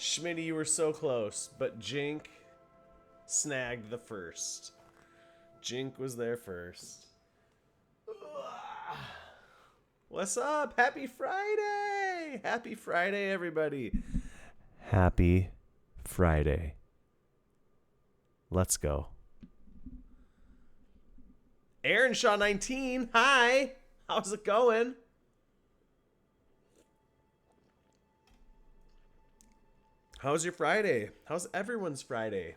Schmitty, you were so close, but Jink snagged the first. Jink was there first. What's up? Happy Friday! Happy Friday, everybody. Happy Friday. Let's go. Aaron Shaw 19. Hi. How's it going? How's your Friday? How's everyone's Friday?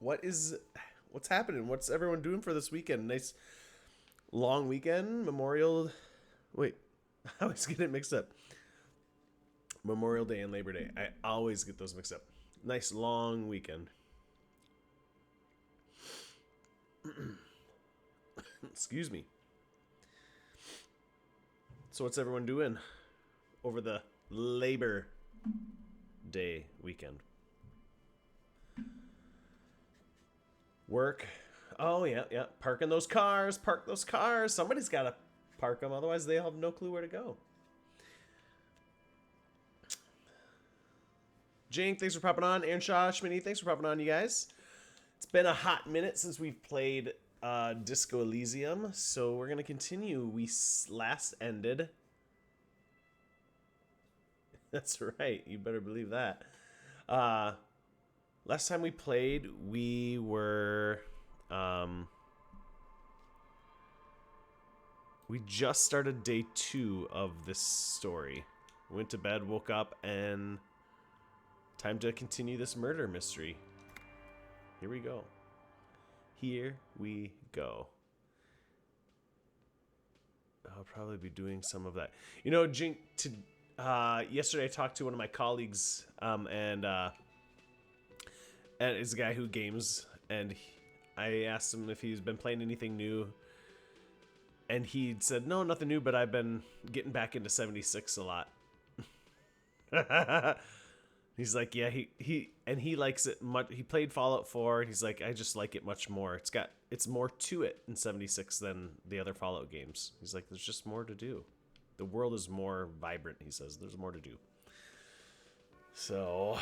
What's happening? What's everyone doing for this weekend? Nice long weekend. Wait, I always get it mixed up. Memorial Day and Labor Day. I always get those mixed up. Nice long weekend. Excuse me. So what's everyone doing over the Labor Day weekend? Work. Oh, yeah. Parking those cars. Park those cars. Somebody's got to park them. Otherwise, they'll have no clue where to go. Jink, thanks for popping on. Aaron Shaw, Schmitty, thanks for popping on, you guys. It's been a hot minute since we've played Disco Elysium, so we're going to continue. We last ended... That's right. You better believe that. Last time we played, we were... we just started day 2 of this story. We went to bed, woke up, and... time to continue this murder mystery. Here we go. Here we go. I'll probably be doing some of that. You know, Jink, yesterday I talked to one of my colleagues, and it's a guy who games, and I asked him if he's been playing anything new, and he said, no, nothing new, but I've been getting back into 76 a lot. He's like, yeah, he likes it much. He played Fallout 4, and he's like, I just like it much more. It's more to it in 76 than the other Fallout games. He's like, there's just more to do. The world is more vibrant, he says. There's more to do. So,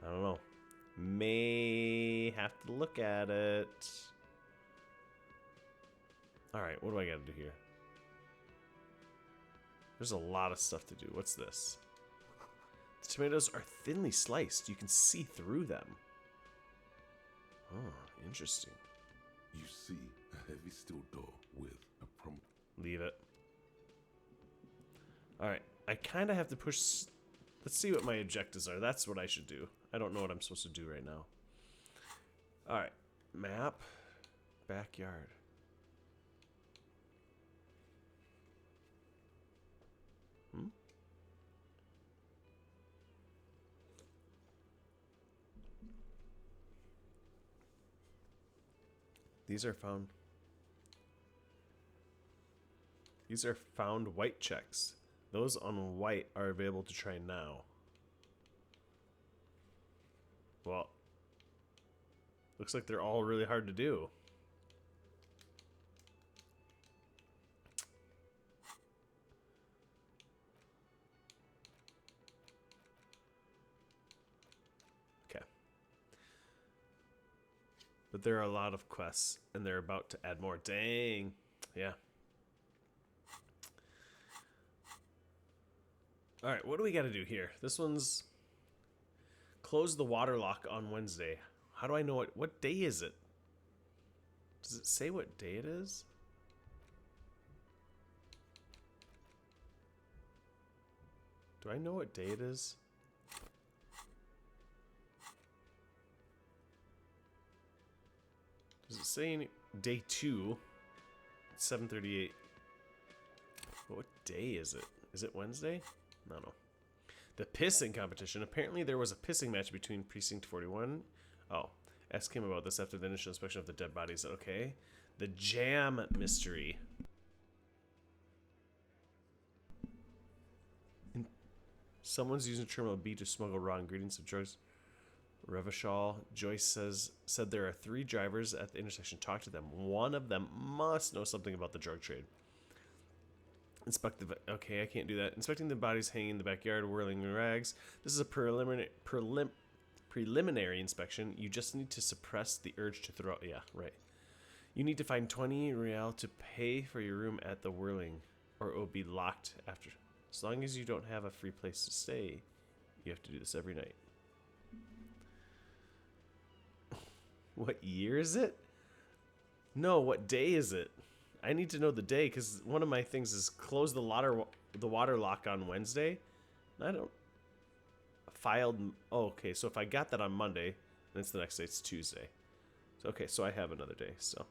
I don't know. May have to look at it. All right, what do I got to do here? There's a lot of stuff to do. What's this? The tomatoes are thinly sliced. You can see through them. Oh, interesting. You see a heavy steel door with a prom... Leave it. Alright, I kind of have to push... Let's see what my objectives are. That's what I should do. I don't know what I'm supposed to do right now. Alright, map. Backyard. These are found white checks. Those on white are available to try now. Well, looks like they're all really hard to do. Okay. But there are a lot of quests, and they're about to add more. Dang. Yeah. Alright, what do we got to do here? This one's... Close the water lock on Wednesday. How do I know what day is it? Does it say what day it is? Do I know what day it is? Does it say any... Day 2? It's 7:38. But what day is it? Is it Wednesday? No. The pissing competition. Apparently there was a pissing match between Precinct 41. Oh. Ask him about this after the initial inspection of the dead bodies. Okay. The jam mystery. Someone's using Terminal B to smuggle raw ingredients of drugs. Revachol. Joyce said there are 3 drivers at the intersection. Talk to them. One of them must know something about the drug trade. Inspect the... Okay, I can't do that. Inspecting the bodies hanging in the backyard, whirling in rags. This is a preliminary inspection. You just need to suppress the urge to throw... Yeah, right. You need to find 20 real to pay for your room at the whirling, or it will be locked after. As long as you don't have a free place to stay, you have to do this every night. What year is it? No, what day is it? I need to know the day, because one of my things is close the water lock on Wednesday. I don't... Filed... Oh, okay, so if I got that on Monday, then it's the next day, it's Tuesday. So, okay, so I have another day, so...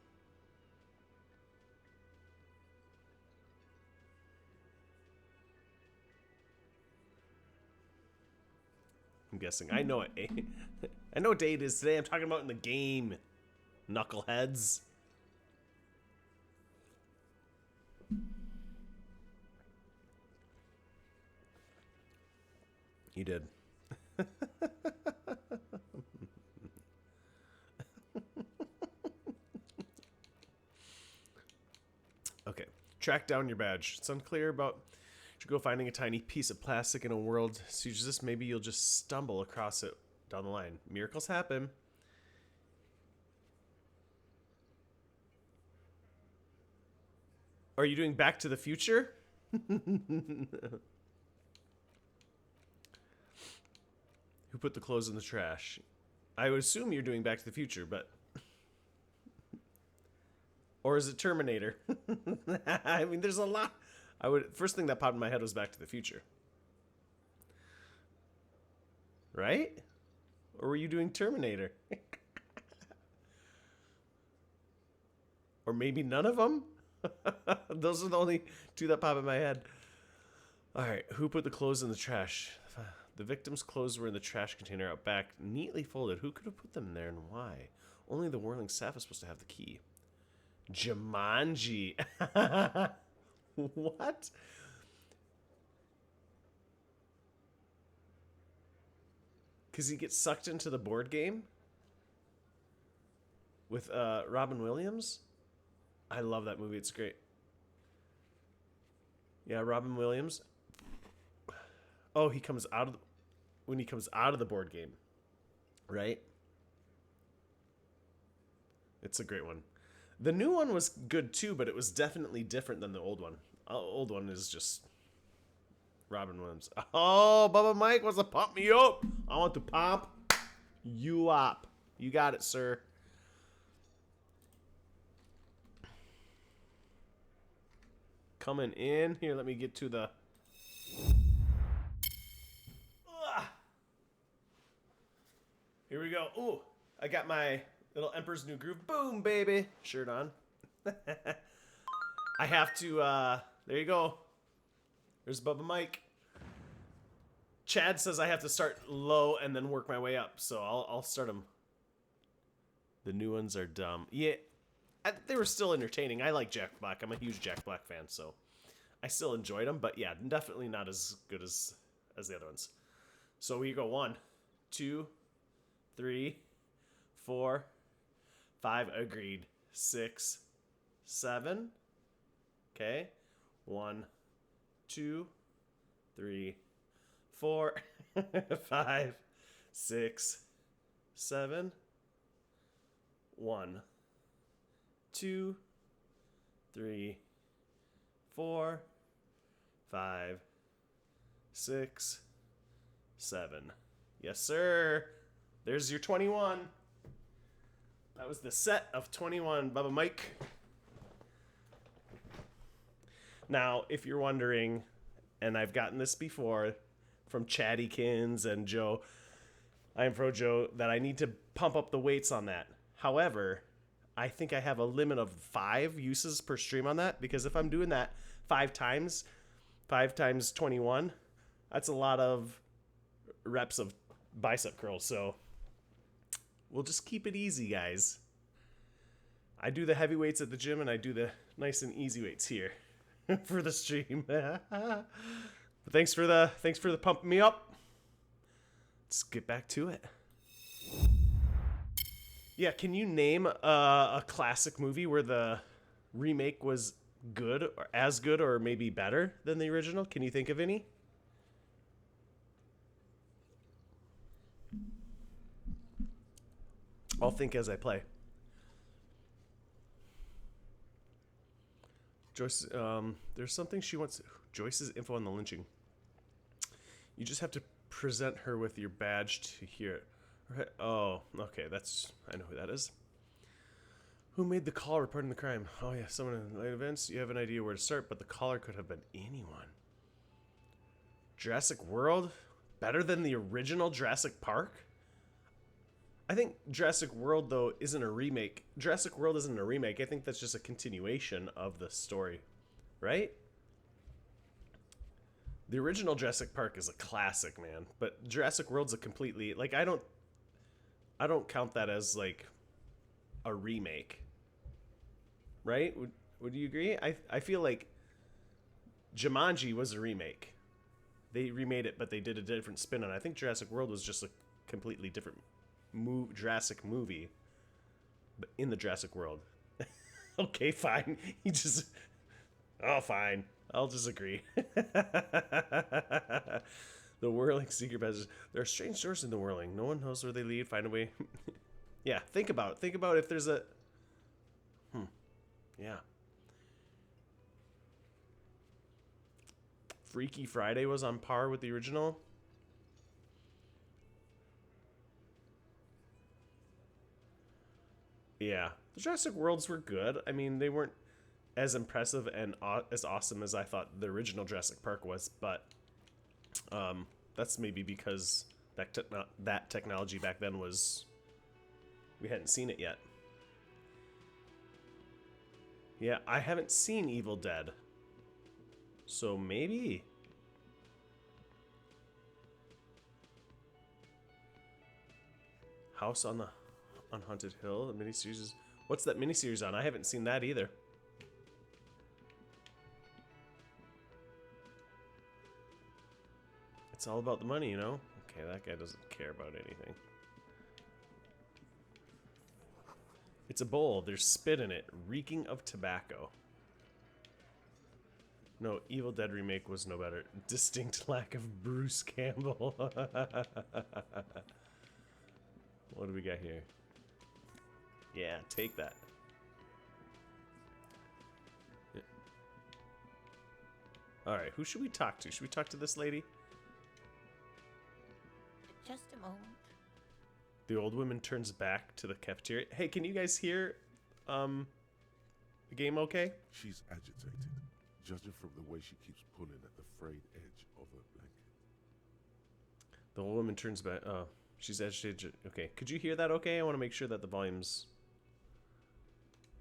I'm guessing. I know it. I know what day it is today. I'm talking about in the game. Knuckleheads. You did. Okay. Track down your badge. It's unclear about... You go finding a tiny piece of plastic in a world such as this. Maybe you'll just stumble across it down the line. Miracles happen. Are you doing Back to the Future? Who put the clothes in the trash? I would assume you're doing Back to the Future, but... Or is it Terminator? I mean, there's a lot... First thing that popped in my head was Back to the Future. Right? Or were you doing Terminator? Or maybe none of them? Those are the only two that pop in my head. Alright, who put the clothes in the trash? The victim's clothes were in the trash container out back, neatly folded. Who could have put them there and why? Only the whirling staff is supposed to have the key. Jumanji. What? Because he gets sucked into the board game with Robin Williams. I love that movie. It's great. Yeah, Robin Williams. Oh, he comes out of when he comes out of the board game, right? It's a great one. The new one was good too, but it was definitely different than the old one. Old one is just Robin Williams. Oh, Bubba Mike wants to pump me up. I want to pump you up. You got it, sir. Coming in. Here, let me get to the... Here we go. Ooh, I got my little Emperor's New Groove. Boom, baby. Shirt on. I have to, there you go. There's Bubba Mike. Chad says I have to start low and then work my way up, so I'll start them. The new ones are dumb. Yeah, they were still entertaining. I like Jack Black. I'm a huge Jack Black fan, so I still enjoyed them. But yeah, definitely not as good as the other ones. So we go 1, 2, 3, 4, 5. Agreed. 6, 7. Okay. 1, 2, 3, 4, 5, 6, 7. 1, 2, 3, 4, 5, 6, 7. Yes, sir. There's your 21. That was the set of 21, Bubba Mike. Now, if you're wondering, and I've gotten this before from Chaddykins and Joe, I am Pro Joe, that I need to pump up the weights on that. However, I think I have a limit of 5 uses per stream on that, because if I'm doing that 5 times 21, that's a lot of reps of bicep curls. So we'll just keep it easy, guys. I do the heavy weights at the gym, and I do the nice and easy weights here for the stream. But thanks for the pumping me up. Let's get back to it. Yeah, can you name a classic movie where the remake was good or as good or maybe better than the original? Can you think of any? I'll think as I play. Joyce, there's something she wants. Joyce's info on the lynching. You just have to present her with your badge to hear it. Right. Oh, okay. I know who that is. Who made the call reporting the crime? Oh yeah, someone in late events. You have an idea where to start, but the caller could have been anyone. Jurassic World? Better than the original Jurassic Park? I think Jurassic World, though, isn't a remake. Jurassic World isn't a remake. I think that's just a continuation of the story, right? The original Jurassic Park is a classic, man. But Jurassic World's a completely, like, I don't count that as, like, a remake. Right? Would you agree? I feel like Jumanji was a remake. They remade it, but they did a different spin on it. I think Jurassic World was just a completely different Jurassic movie, but in the Jurassic World. Okay, fine. Fine. I'll disagree. The whirling secret passages. There are strange doors in the whirling. No one knows where they lead. Find a way. Yeah, think about it. Think about if there's a... Yeah. Freaky Friday was on par with the original. Yeah, the Jurassic Worlds were good. I mean, they weren't as impressive and as awesome as I thought the original Jurassic Park was, but that's maybe because that technology back then was... we hadn't seen it yet. Yeah, I haven't seen Evil Dead. So maybe... House on Haunted Hill, the miniseries is... What's that miniseries on? I haven't seen that either. It's all about the money, you know? Okay, that guy doesn't care about anything. It's a bowl. There's spit in it, reeking of tobacco. No, Evil Dead remake was no better. Distinct lack of Bruce Campbell. What do we got here? Yeah, take that. Yeah. Alright, who should we talk to? Should we talk to this lady? Just a moment. The old woman turns back to the cafeteria. Hey, can you guys hear the game okay? She's agitated, judging from the way she keeps pulling at the frayed edge of her blanket. The old woman turns back. Oh, she's agitated. Okay, could you hear that okay? I want to make sure that the volume's...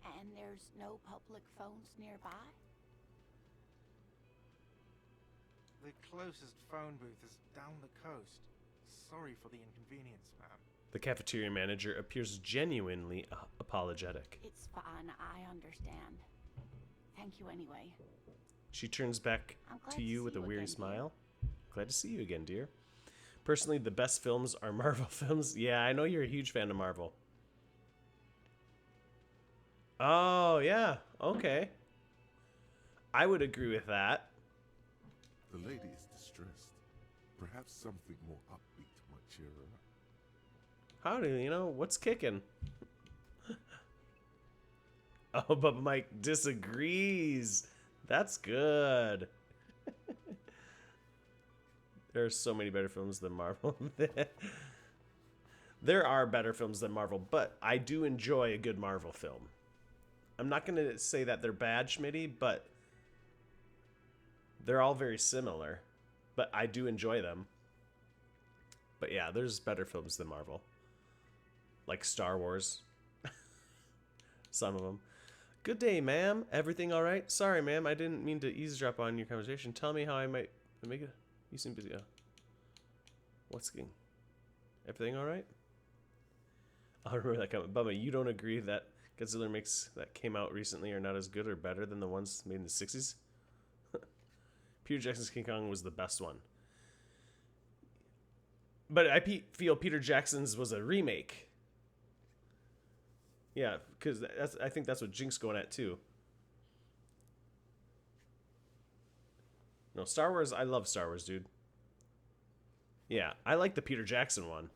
And there's no public phones nearby? The closest phone booth is down the coast. Sorry for the inconvenience, ma'am. The cafeteria manager appears genuinely apologetic. It's fine, I understand. Thank you anyway. She turns back I'm glad to you see with a you weary again, dear. smile. Glad to see you again, dear. Personally, the best films are Marvel films. Yeah, I know you're a huge fan of Marvel. Oh, yeah. Okay. I would agree with that. The lady is distressed. Perhaps something more upbeat might cheer her up. Howdy, you know, what's kicking? Oh, but Mike disagrees. That's good. There are so many better films than Marvel. There are better films than Marvel, but I do enjoy a good Marvel film. I'm not going to say that they're bad, Schmitty, but they're all very similar. But I do enjoy them. But yeah, there's better films than Marvel. Like Star Wars. Some of them. Good day, ma'am. Everything all right? Sorry, ma'am. I didn't mean to eavesdrop on your conversation. Tell me how I might make it. You seem busy. What's skiing? Everything all right? I'll remember that comment. Bubba, you don't agree that Godzilla remakes that came out recently are not as good or better than the ones made in the 60s? Peter Jackson's King Kong was the best one. But I feel Peter Jackson's was a remake. Yeah, because I think that's what Jink's going at too. No, Star Wars. I love Star Wars, dude. Yeah, I like the Peter Jackson one.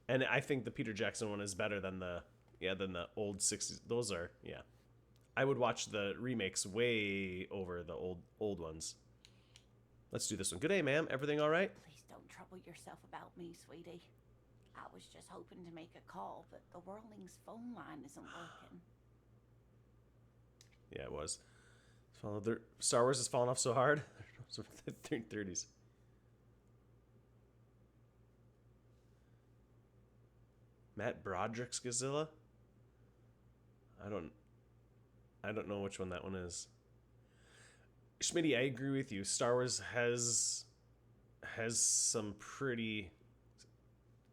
And I think the Peter Jackson one is better than the old 60s. Those are, yeah. I would watch the remakes way over the old ones. Let's do this one. Good day, ma'am. Everything all right? Please don't trouble yourself about me, sweetie. I was just hoping to make a call, but the Whirling's phone line isn't working. Yeah, it was. Star Wars has fallen off so hard. 30s. Matt Broderick's Godzilla? I don't know which one that one is. Schmitty, I agree with you. Star Wars has some pretty,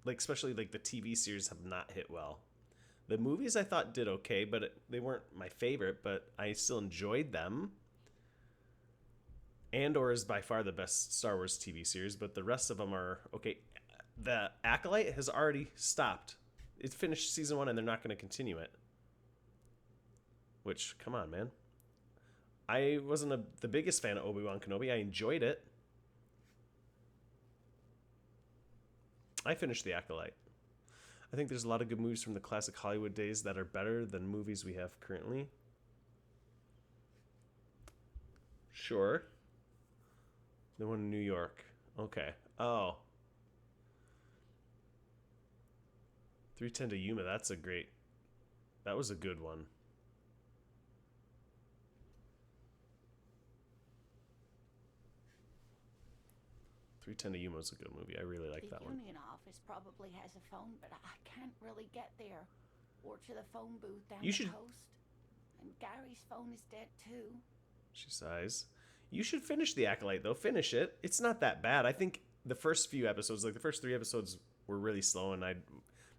like, especially like the TV series have not hit well. The movies I thought did okay, but they weren't my favorite, but I still enjoyed them. Andor is by far the best Star Wars TV series, but the rest of them are okay. The Acolyte has already stopped. It finished season 1 and they're not going to continue it. Which, come on, man. I wasn't the biggest fan of Obi-Wan Kenobi. I enjoyed it. I finished The Acolyte. I think there's a lot of good movies from the classic Hollywood days that are better than movies we have currently. Sure. The one in New York. Okay. Oh. 310 to Yuma. That was a good one. "310 to Yuma" was a good movie. I really like that The one. union office probably has a phone, but I can't really get there. Or to the phone booth down You the should- coast. And Gary's phone is dead too. She sighs. You should finish The Acolyte, though. Finish it. It's not that bad. I think the first few episodes, like the first 3 episodes, were really slow,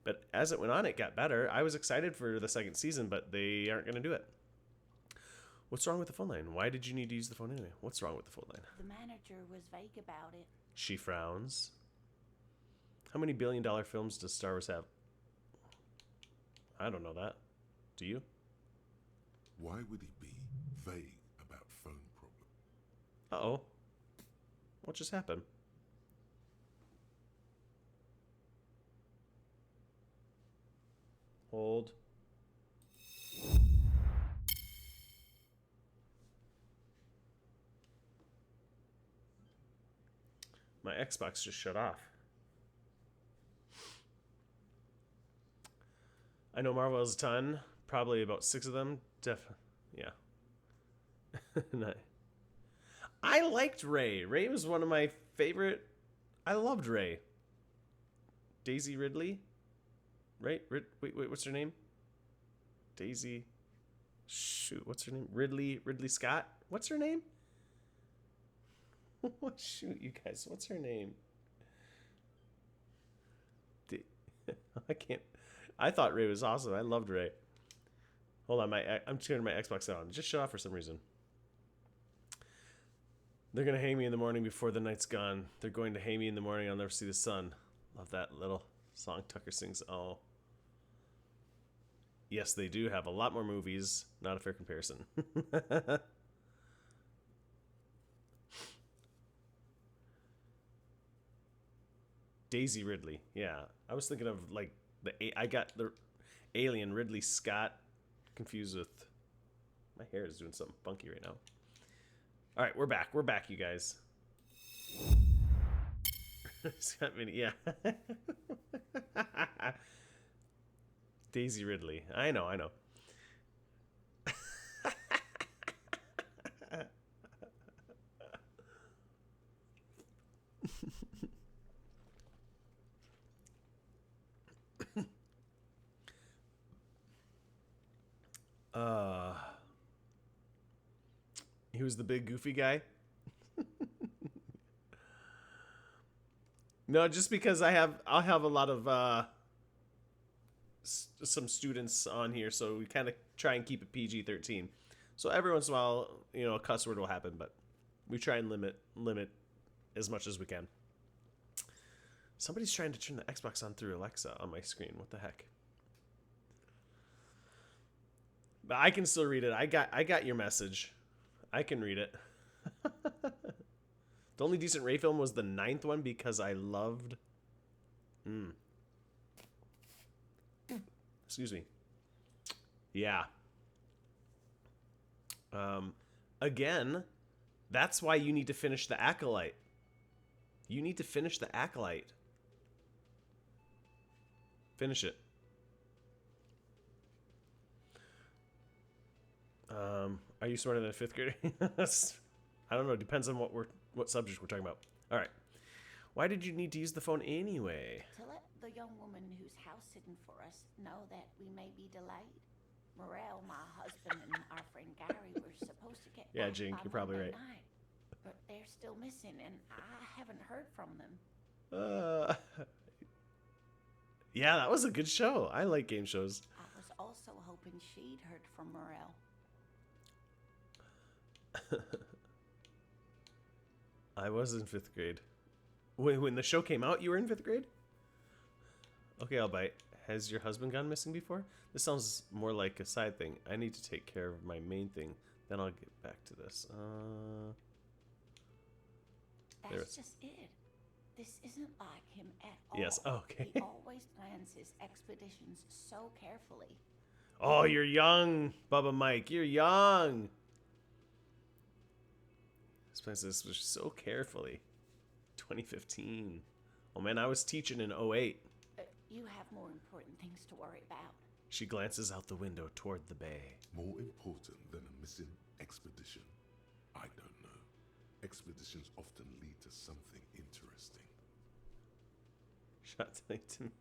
but as it went on, it got better. I was excited for the second season, but they aren't going to do it. What's wrong with the phone line? Why did you need to use the phone anyway? What's wrong with the phone line? The manager was vague about it. She frowns. How many billion-dollar films does Star Wars have? I don't know that. Do you? Why would he be vague about phone problem? Uh-oh. What just happened? Hold. My Xbox just shut off. I know Marvel has a ton. Probably about 6 of them. Yeah. No. I liked Rey. Rey was one of my favorite. I loved Rey. Daisy Ridley? Right? Wait, what's her name? Daisy. Shoot, what's her name? Ridley Scott? What's her name? Shoot, you guys, what's her name? I can't. I thought Rey was awesome. I loved Rey. Hold on, I'm turning my Xbox on. It just shut off for some reason. They're gonna hang me in the morning before the night's gone. They're going to hang me in the morning. I'll never see the sun. Love that little song Tucker sings. Oh. Yes, they do have a lot more movies. Not a fair comparison. Daisy Ridley. Yeah. I was thinking of like I got the alien Ridley Scott confused with. My hair is doing something funky right now. All right, we're back. We're back, you guys. Scott Mini, yeah. Daisy Ridley. I know. He was the big goofy guy. No, just because I'll have a lot of some students on here, so we kind of try and keep it PG-13. So every once in a while, a cuss word will happen, but we try and limit as much as we can. Somebody's trying to turn the Xbox on through Alexa on my screen. What the heck? But I can still read it. I got your message. I can read it. The only decent Ray film was the 9th one because I loved... Excuse me. Yeah. Again, that's why you need to finish the Acolyte. You need to finish the Acolyte. Finish it. Are you smarter than a 5th grader? I don't know. Depends on what subject we're talking about. All right. Why did you need to use the phone anyway? To let the young woman who's house sitting for us know that we may be delayed. Morel, my husband, and our friend Gary were supposed to get Yeah, back Jink, by you're probably Monday right. night, but they're still missing, and I haven't heard from them. Yeah, that was a good show. I like game shows. I was also hoping she'd heard from Morel. I was in 5th grade. When the show came out, you were in 5th grade? Okay, I'll bite. Has your husband gone missing before? This sounds more like a side thing. I need to take care of my main thing. Then I'll get back to this. That's just it. This isn't like him at all. Yes, okay. He always plans his expeditions so carefully. Oh, you're young, Bubba Mike. You're young. This plans this was so carefully. 2015. Oh man, I was teaching in 08. You have more important things to worry about. She glances out the window toward the bay. More important than a missing expedition? I don't know. Expeditions often lead to something interesting. Shot to me.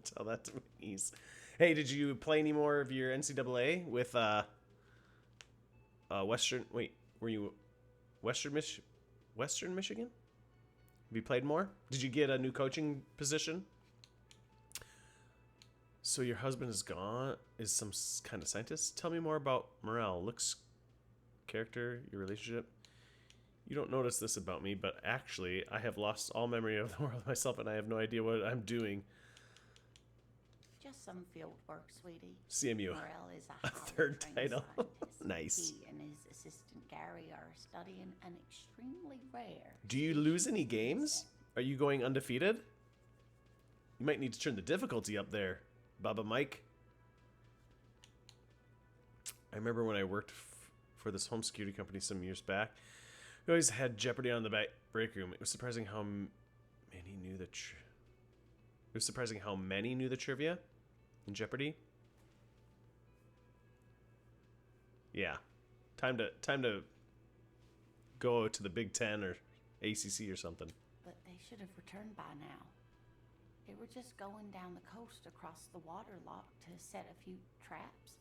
Tell that to my niece. Hey, did you play any more of your NCAA with Western? Wait, were you Western Michigan? Have you played more? Did you get a new coaching position? So your husband is gone? Is some kind of scientist? Tell me more about Morel. Looks, character, your relationship. You don't notice this about me, but actually, I have lost all memory of the world myself, and I have no idea what I'm doing. Just some field work, sweetie. CMU. Morel is A a highly third trained title. scientist. Nice. He and his assistant Gary are studying an extremely rare. Do you lose any species of games? insect. Are you going undefeated? You might need to turn the difficulty up there, Bubba Mike. I remember when I worked for this home security company some years back. We always had Jeopardy on the break room. It was surprising how many knew the. It was surprising how many knew the trivia in Jeopardy. Yeah, time to go to the Big Ten or ACC or something. But they should have returned by now. They were just going down the coast across the water lock to set a few traps.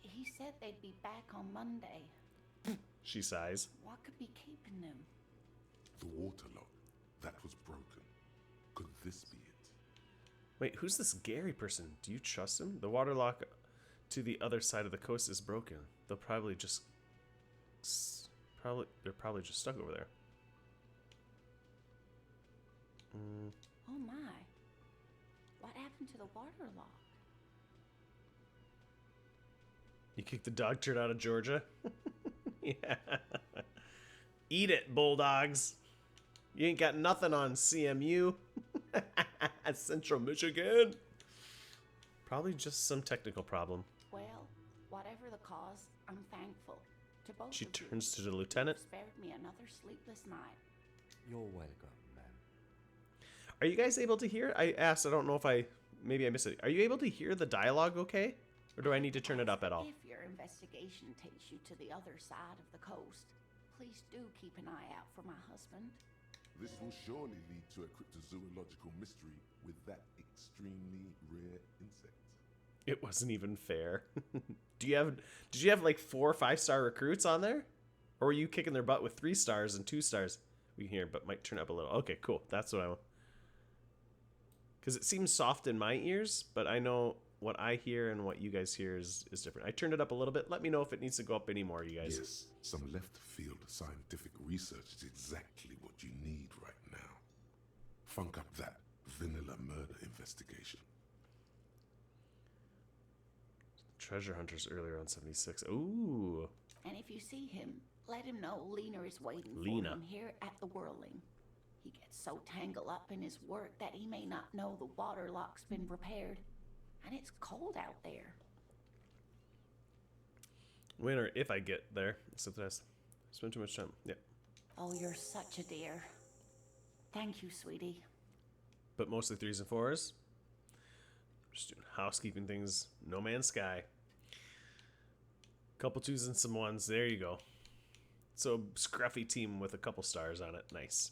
He said they'd be back on Monday. She sighs. What could be keeping them? The water lock. That was broken. Could this be it? Wait, who's this Gary person? Do you trust him? The water lock to the other side of the coast is broken. They'll probably just... They're probably just stuck over there. Oh my. What happened to the water lock? You kicked the dog turd out of Georgia? Yeah. Eat it, Bulldogs. You ain't got nothing on CMU. Central Michigan. Probably just some technical problem. Well, whatever the cause, I'm thankful. To both She of you. turns to the lieutenant. You spared me another sleepless night. You're welcome, ma'am. Are you guys able to hear? I asked, I don't know if maybe I missed it. Are you able to hear the dialogue okay? Or do I need to turn it up at all? If your investigation takes you to the other side of the coast, please do keep an eye out for my husband. This will surely lead to a cryptozoological mystery with that extremely rare insect. It wasn't even fair. Did you have like 4 or 5-star recruits on there? Or were you kicking their butt with 3 stars and 2 stars? We can hear, but might turn up a little. Okay, cool. That's what I want. Because it seems soft in my ears, but I know what I hear and what you guys hear is different. I turned it up a little bit. Let me know if it needs to go up any more, you guys. Yes, some left-field scientific research is exactly what you need right now. Funk up that vanilla murder investigation. Treasure hunters earlier on 76. Ooh. And if you see him, let him know Lena is waiting Lena. for him here at the Whirling. He gets so tangled up in his work that he may not know the water lock's been repaired. And it's cold out there. When or if I get there. Except that I spend too much time. Yeah. Oh, you're such a dear. Thank you, sweetie. But mostly 3s and 4s. Just doing housekeeping things. No Man's Sky. Couple 2s and some 1s. There you go. So scruffy team with a couple stars on it. Nice.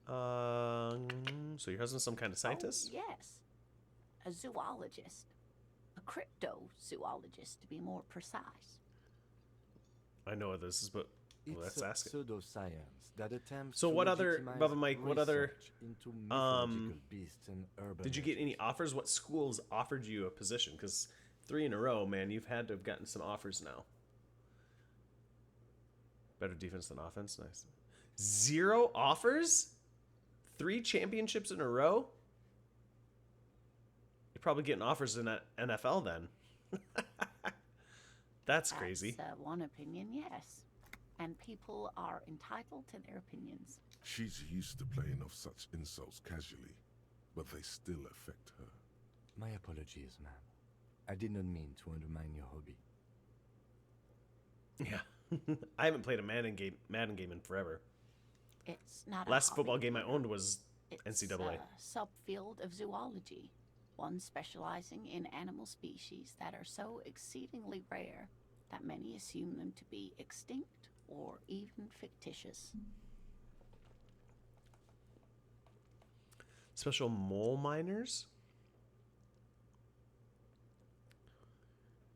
So your husband's some kind of scientist? Oh, yes. A zoologist. A cryptozoologist, to be more precise. I know what this is, but It's let's a ask it. pseudoscience that attempts So to what other- legitimize Bubba Mike, what other, research into mythological beasts and urban Did you get any legends. offers? What schools offered you a position? Because 3 in a row, man, you've had to have gotten some offers now. Better defense than offense. Nice. 0 offers? 3 championships in a row? You're probably getting offers in that NFL then. That's crazy. That's one opinion, yes. And people are entitled to their opinions. She's used to playing off such insults casually, but they still affect her. My apologies, ma'am. I did not mean to undermine your hobby. Yeah. I haven't played a Madden game in forever. It's not a Last football hobby. game I owned was It's NCAA. a subfield of zoology, one specializing in animal species that are so exceedingly rare that many assume them to be extinct or even fictitious. Special mole miners?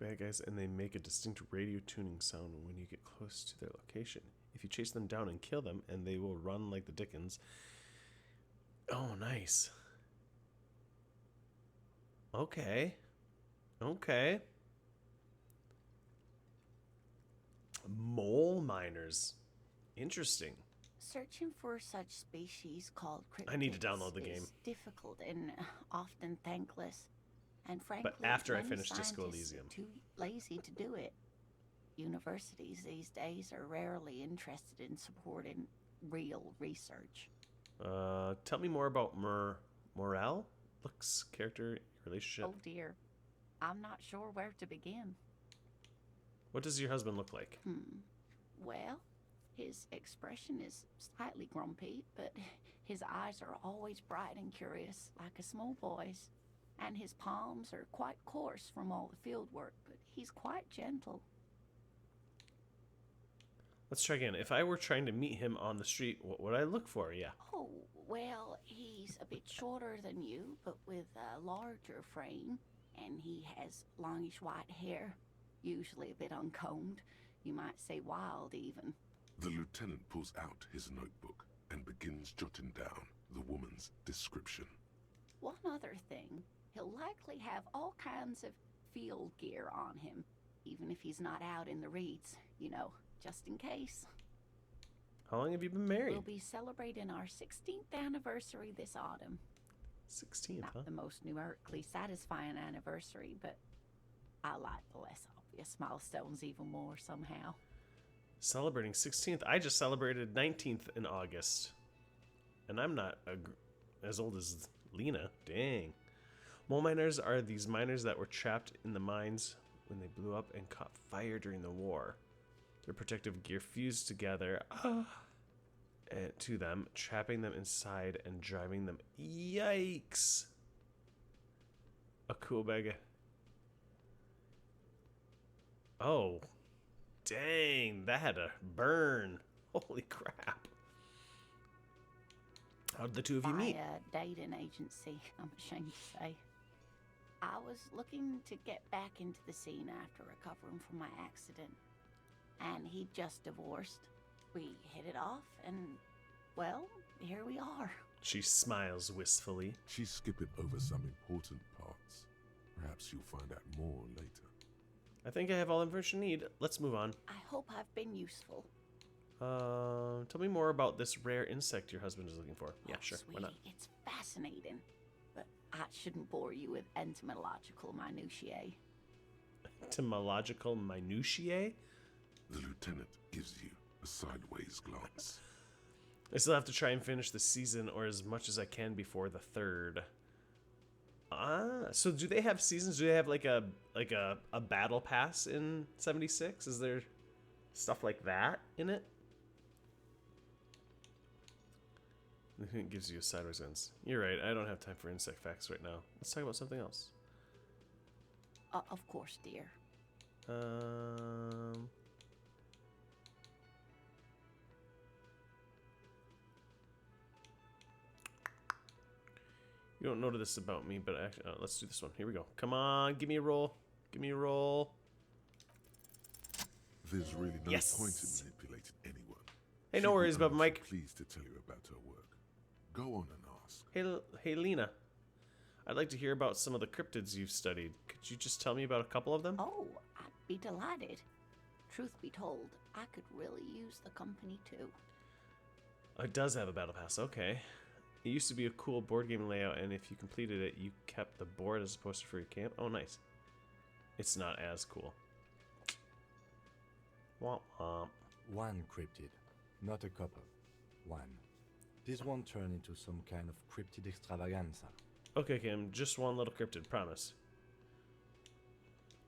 Bad guys, and they make a distinct radio tuning sound when you get close to their location. If you chase them down and kill them, and they will run like the Dickens. Oh, nice. Okay. Okay. Mole miners. Interesting. Searching for such species called cryptids I need to download the game. is difficult and often thankless. And frankly, after I many finish Disco scientists Elysium. are too lazy to do it. Universities these days are rarely interested in supporting real research. Tell me more about Morale? Looks, character, relationship. Oh dear, I'm not sure where to begin. What does your husband look like? Well, his expression is slightly grumpy, but his eyes are always bright and curious, like a small boy's. And his palms are quite coarse from all the field work, but he's quite gentle. Let's try again. If I were trying to meet him on the street, what would I look for? Yeah. Oh, well, he's a bit shorter than you, but with a larger frame, and he has longish white hair, usually a bit uncombed. You might say wild, even. The lieutenant pulls out his notebook and begins jotting down the woman's description. One other thing, he'll likely have all kinds of field gear on him, even if he's not out in the reeds, you know, just in case. How long have you been married? We'll be celebrating our 16th anniversary this autumn. 16th, Not huh? the most numerically satisfying anniversary, but I like the less obvious milestones even more somehow. Celebrating 16th. I just celebrated 19th in August. And I'm not as old as Lena. Dang. Mole miners are these miners that were trapped in the mines when they blew up and caught fire during the war. Their protective gear fused together to them, trapping them inside and driving them. Yikes. A cool bag. Oh. Dang, that had a burn. Holy crap. How'd the two of you meet? By a dating agency, I'm ashamed to say. I was looking to get back into the scene after recovering from my accident, and he'd just divorced. We hit it off, and, well, here we are. She smiles wistfully. She's skipping over some important parts. Perhaps you'll find out more later. I think I have all the information I need. Let's move on. I hope I've been useful. Tell me more about this rare insect your husband is looking for. Yeah, Oh, sure. Why not? sweetie, it's fascinating, but I shouldn't bore you with entomological minutiae. Etymological minutiae? The lieutenant gives you a sideways glance. I still have to try and finish the season or as much as I can before the 3rd. So do they have seasons? Do they have like a battle pass in 76? Is there stuff like that in it? It gives you a sideways glance. You're right. I don't have time for insect facts right now. Let's talk about something else. Of course, dear. You don't know this about me, but actually, let's do this one. Here we go. Come on, give me a roll. Give me a roll. There's really no Yes. point in manipulating anyone. Hey, no She'd be worries, Bubba only Mike. too pleased to tell you about her work. Go on and ask. Hey, Lena. I'd like to hear about some of the cryptids you've studied. Could you just tell me about a couple of them? Oh, I'd be delighted. Truth be told, I could really use the company too. Oh, it does have a battle pass. Okay. It used to be a cool board game layout, and if you completed it, you kept the board as a poster for your camp. Oh, nice. It's not as cool. Womp womp. One cryptid, not a couple. One. This won't turn into some kind of cryptid extravaganza. Okay, Kim, just one little cryptid, promise.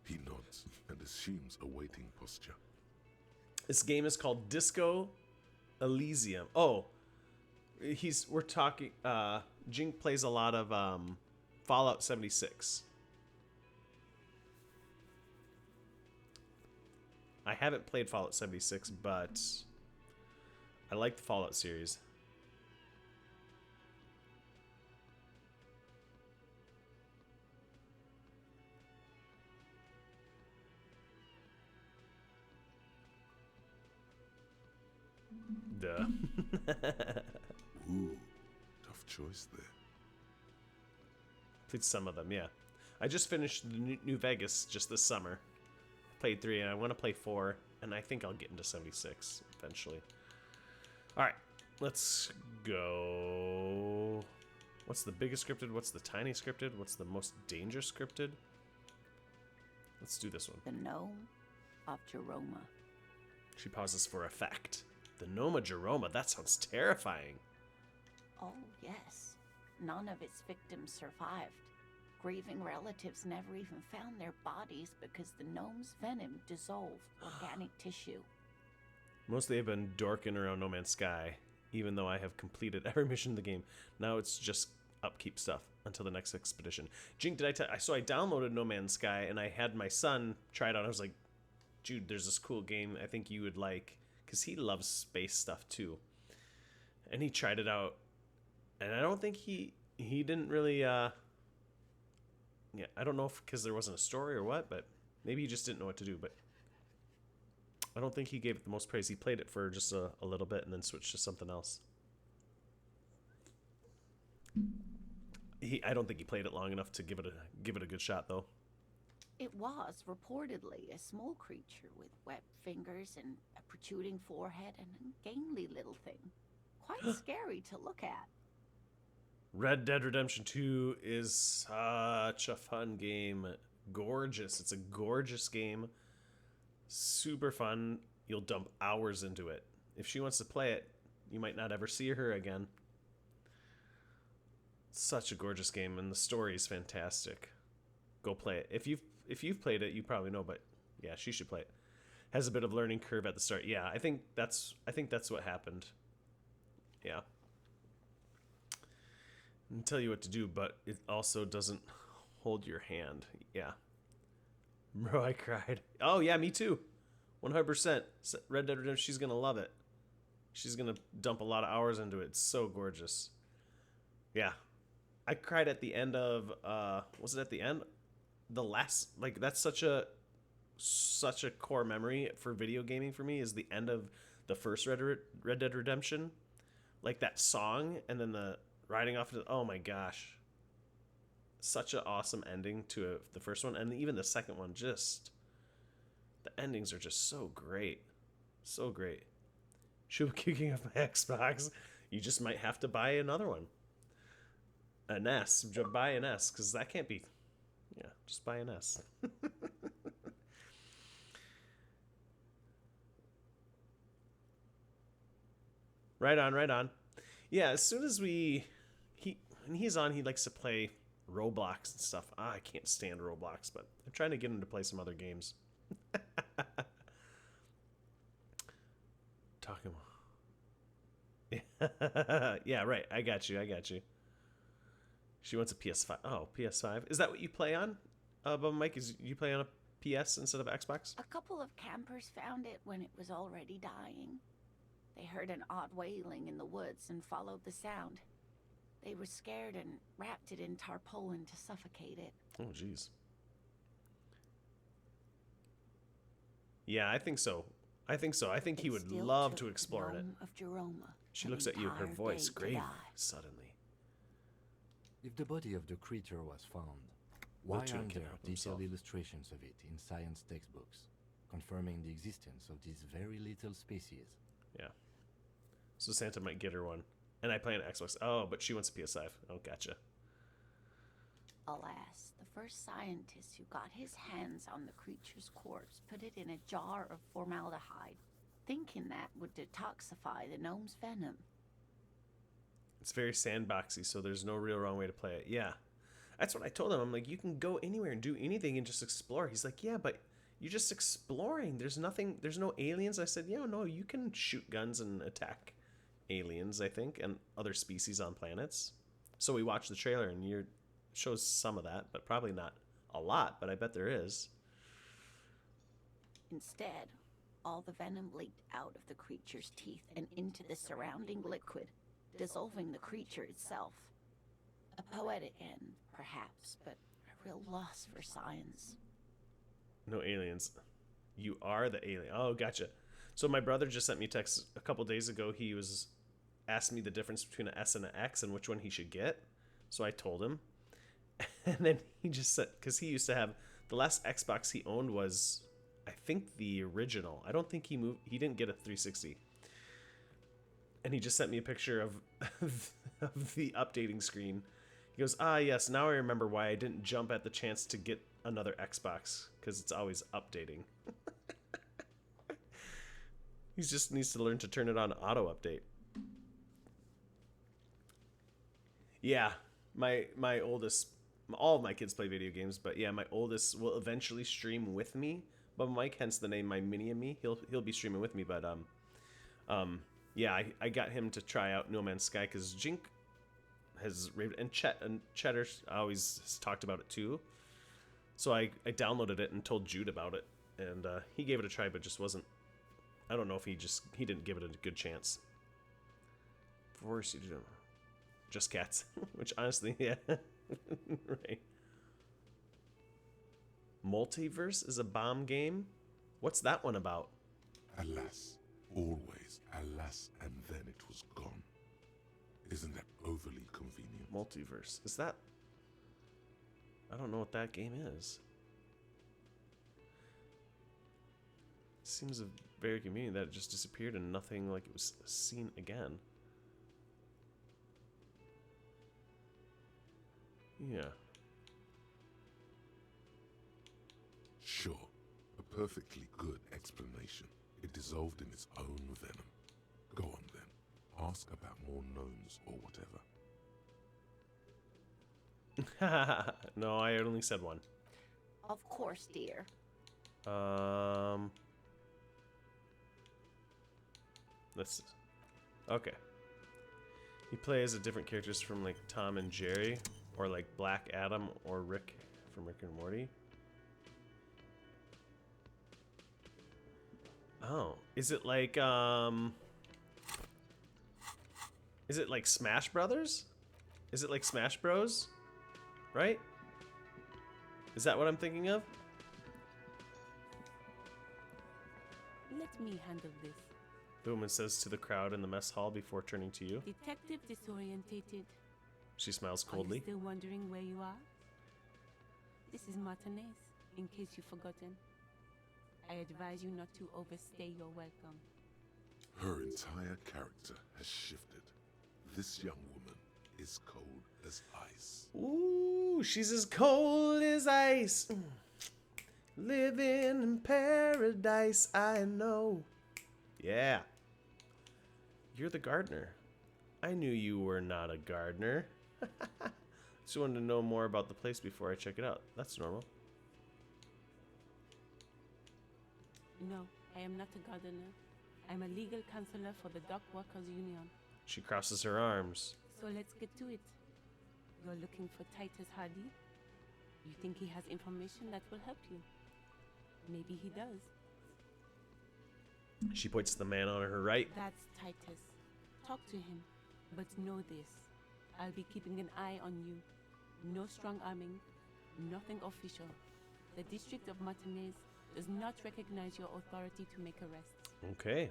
He nods and assumes a waiting posture. This game is called Disco Elysium. Oh, we're talking, Jink plays a lot of, Fallout 76. I haven't played Fallout 76, but I like the Fallout series. Duh. Ooh, tough choice there. Played some of them, yeah. I just finished the New Vegas just this summer. Played 3, and I want to play 4, and I think I'll get into 76 eventually. Alright, let's go. What's the biggest scripted? What's the tiny scripted? What's the most dangerous scripted? Let's do this one. The gnome of Jeroma. She pauses for effect. The Noma Jeroma, that sounds terrifying. Oh, yes. None of its victims survived. Grieving relatives never even found their bodies because the gnome's venom dissolved organic tissue. Mostly I've been dorking around No Man's Sky, even though I have completed every mission in the game. Now it's just upkeep stuff until the next expedition. Jink, so I downloaded No Man's Sky, and I had my son try it out. I was like, Jude, there's this cool game I think you would like, because he loves space stuff too. And he tried it out, and I don't think he didn't really, yeah, I don't know if because there wasn't a story or what, but maybe he just didn't know what to do, but I don't think he gave it the most praise. He played it for just a little bit and then switched to something else. I don't think he played it long enough to give it a good shot, though. It was reportedly a small creature with webbed fingers and a protruding forehead and a gangly little thing. Quite scary to look at. Red Dead Redemption 2 is such a fun game. Gorgeous. It's a gorgeous game. Super fun. You'll dump hours into it. If she wants to play it, you might not ever see her again. Such a gorgeous game, and the story is fantastic. Go play it. If you've played it, you probably know, but yeah, she should play it. Has a bit of learning curve at the start. Yeah, I think that's what happened. Yeah. And tell you what to do, but it also doesn't hold your hand. Yeah. Bro, I cried. Oh yeah, me too. 100%. Red Dead Redemption, she's gonna love it. She's gonna dump a lot of hours into it. It's so gorgeous. Yeah. I cried at the end of was it at the end? The last, like, that's such a core memory for video gaming for me, is the end of the first Red Dead Redemption. Like that song and then the riding off. Oh my gosh. Such an awesome ending to the first one, and even the second one. Just the endings are just so great. So great. She'll be kicking off my Xbox. You just might have to buy another one. An S. Buy an S, because that can't be. Yeah, just buy an S. Right on, right on. Yeah, as soon as when he's on, he likes to play Roblox and stuff. I can't stand Roblox, but I'm trying to get him to play some other games. Talking about... Yeah, right. I got you. She wants a PS5. Oh, PS5. Is that what you play on? But Mike, is you play on a PS instead of Xbox? A couple of campers found it when it was already dying. They heard an odd wailing in the woods and followed the sound. They were scared and wrapped it in tarpaulin to suffocate it. Oh, jeez. Yeah, I think so. I think he would Still love took to explore it. Rome of Jeroma She an looks at you, her entire voice day to grave die. suddenly. If the body of the creature was found, why Wiltshire aren't can there help detailed himself. illustrations of it in science textbooks, confirming the existence of this very little species? Yeah. So Santa might get her one. And I play on Xbox. Oh, but she wants a PS5. Oh, gotcha. Alas, the first scientist who got his hands on the creature's corpse put it in a jar of formaldehyde, thinking that would detoxify the gnome's venom. It's very sandboxy, so there's no real wrong way to play it. Yeah. That's what I told him. I'm like, you can go anywhere and do anything and just explore. He's like, yeah, but you're just exploring. There's nothing, there's no aliens. I said, yeah, no, you can shoot guns and attack aliens, I think, and other species on planets. So we watched the trailer and it shows some of that, but probably not a lot, but I bet there is. Instead, all the venom leaked out of the creature's teeth and into the surrounding liquid, dissolving the creature itself. A poetic end, perhaps, but a real loss for science. No aliens. You are the alien. Oh, gotcha. So my brother just sent me a text a couple days ago. He was asked me the difference between an S and an X and which one he should get. So I told him. And then he just said, because he used to have, the last Xbox he owned was, I think, the original. I don't think he didn't get a 360. And he just sent me a picture of the updating screen. He goes, yes, now I remember why I didn't jump at the chance to get another Xbox, because it's always updating. He just needs to learn to turn it on auto update. Yeah, my oldest, all of my kids play video games, but yeah, my oldest will eventually stream with me. But Mike, hence the name My Mini and Me, he'll be streaming with me. But yeah, I got him to try out No Man's Sky because Jink has raved, and Cheddar always has talked about it too. So I downloaded it and told Jude about it, and he gave it a try, but just wasn't. I don't know if he didn't give it a good chance. Force you to do Just Cats, which honestly, yeah, right. Multiverse is a bomb game. What's that one about? Alas, always, alas, and then it was gone. Isn't that overly convenient? Multiverse. Is that? I don't know what that game is. Seems very convenient that it just disappeared and nothing like it was seen again. Yeah. Sure, a perfectly good explanation. It dissolved in its own venom. Go on then. Ask about more gnomes or whatever. No, I only said one. Of course, dear. Let's. Okay. He plays a different characters from like Tom and Jerry, or like Black Adam or Rick from Rick and Morty. Oh, is it like Smash Brothers? Is it like Smash Bros? Right? Is that what I'm thinking of? Let me handle this. The woman says to the crowd in the mess hall before turning to you. Detective disorientated. She smiles Are you coldly. still wondering where you are? This is Martinez, in case you've forgotten. I advise you not to overstay your welcome. Her entire character has shifted. This young woman is cold as ice. Ooh, she's as cold as ice. Living in paradise, I know. Yeah. You're the gardener. I knew you were not a gardener. Just wanted to know more about the place before I check it out. That's normal. No, I am not a gardener. I'm a legal counselor for the Dock Workers Union. She crosses her arms. So let's get to it. You're looking for Titus Hardy? You think he has information that will help you? Maybe he does. She points to the man on her right. That's Titus. Talk to him. But know this. I'll be keeping an eye on you. No strong arming. Nothing official. The District of Martinez does not recognize your authority to make arrests. Okay.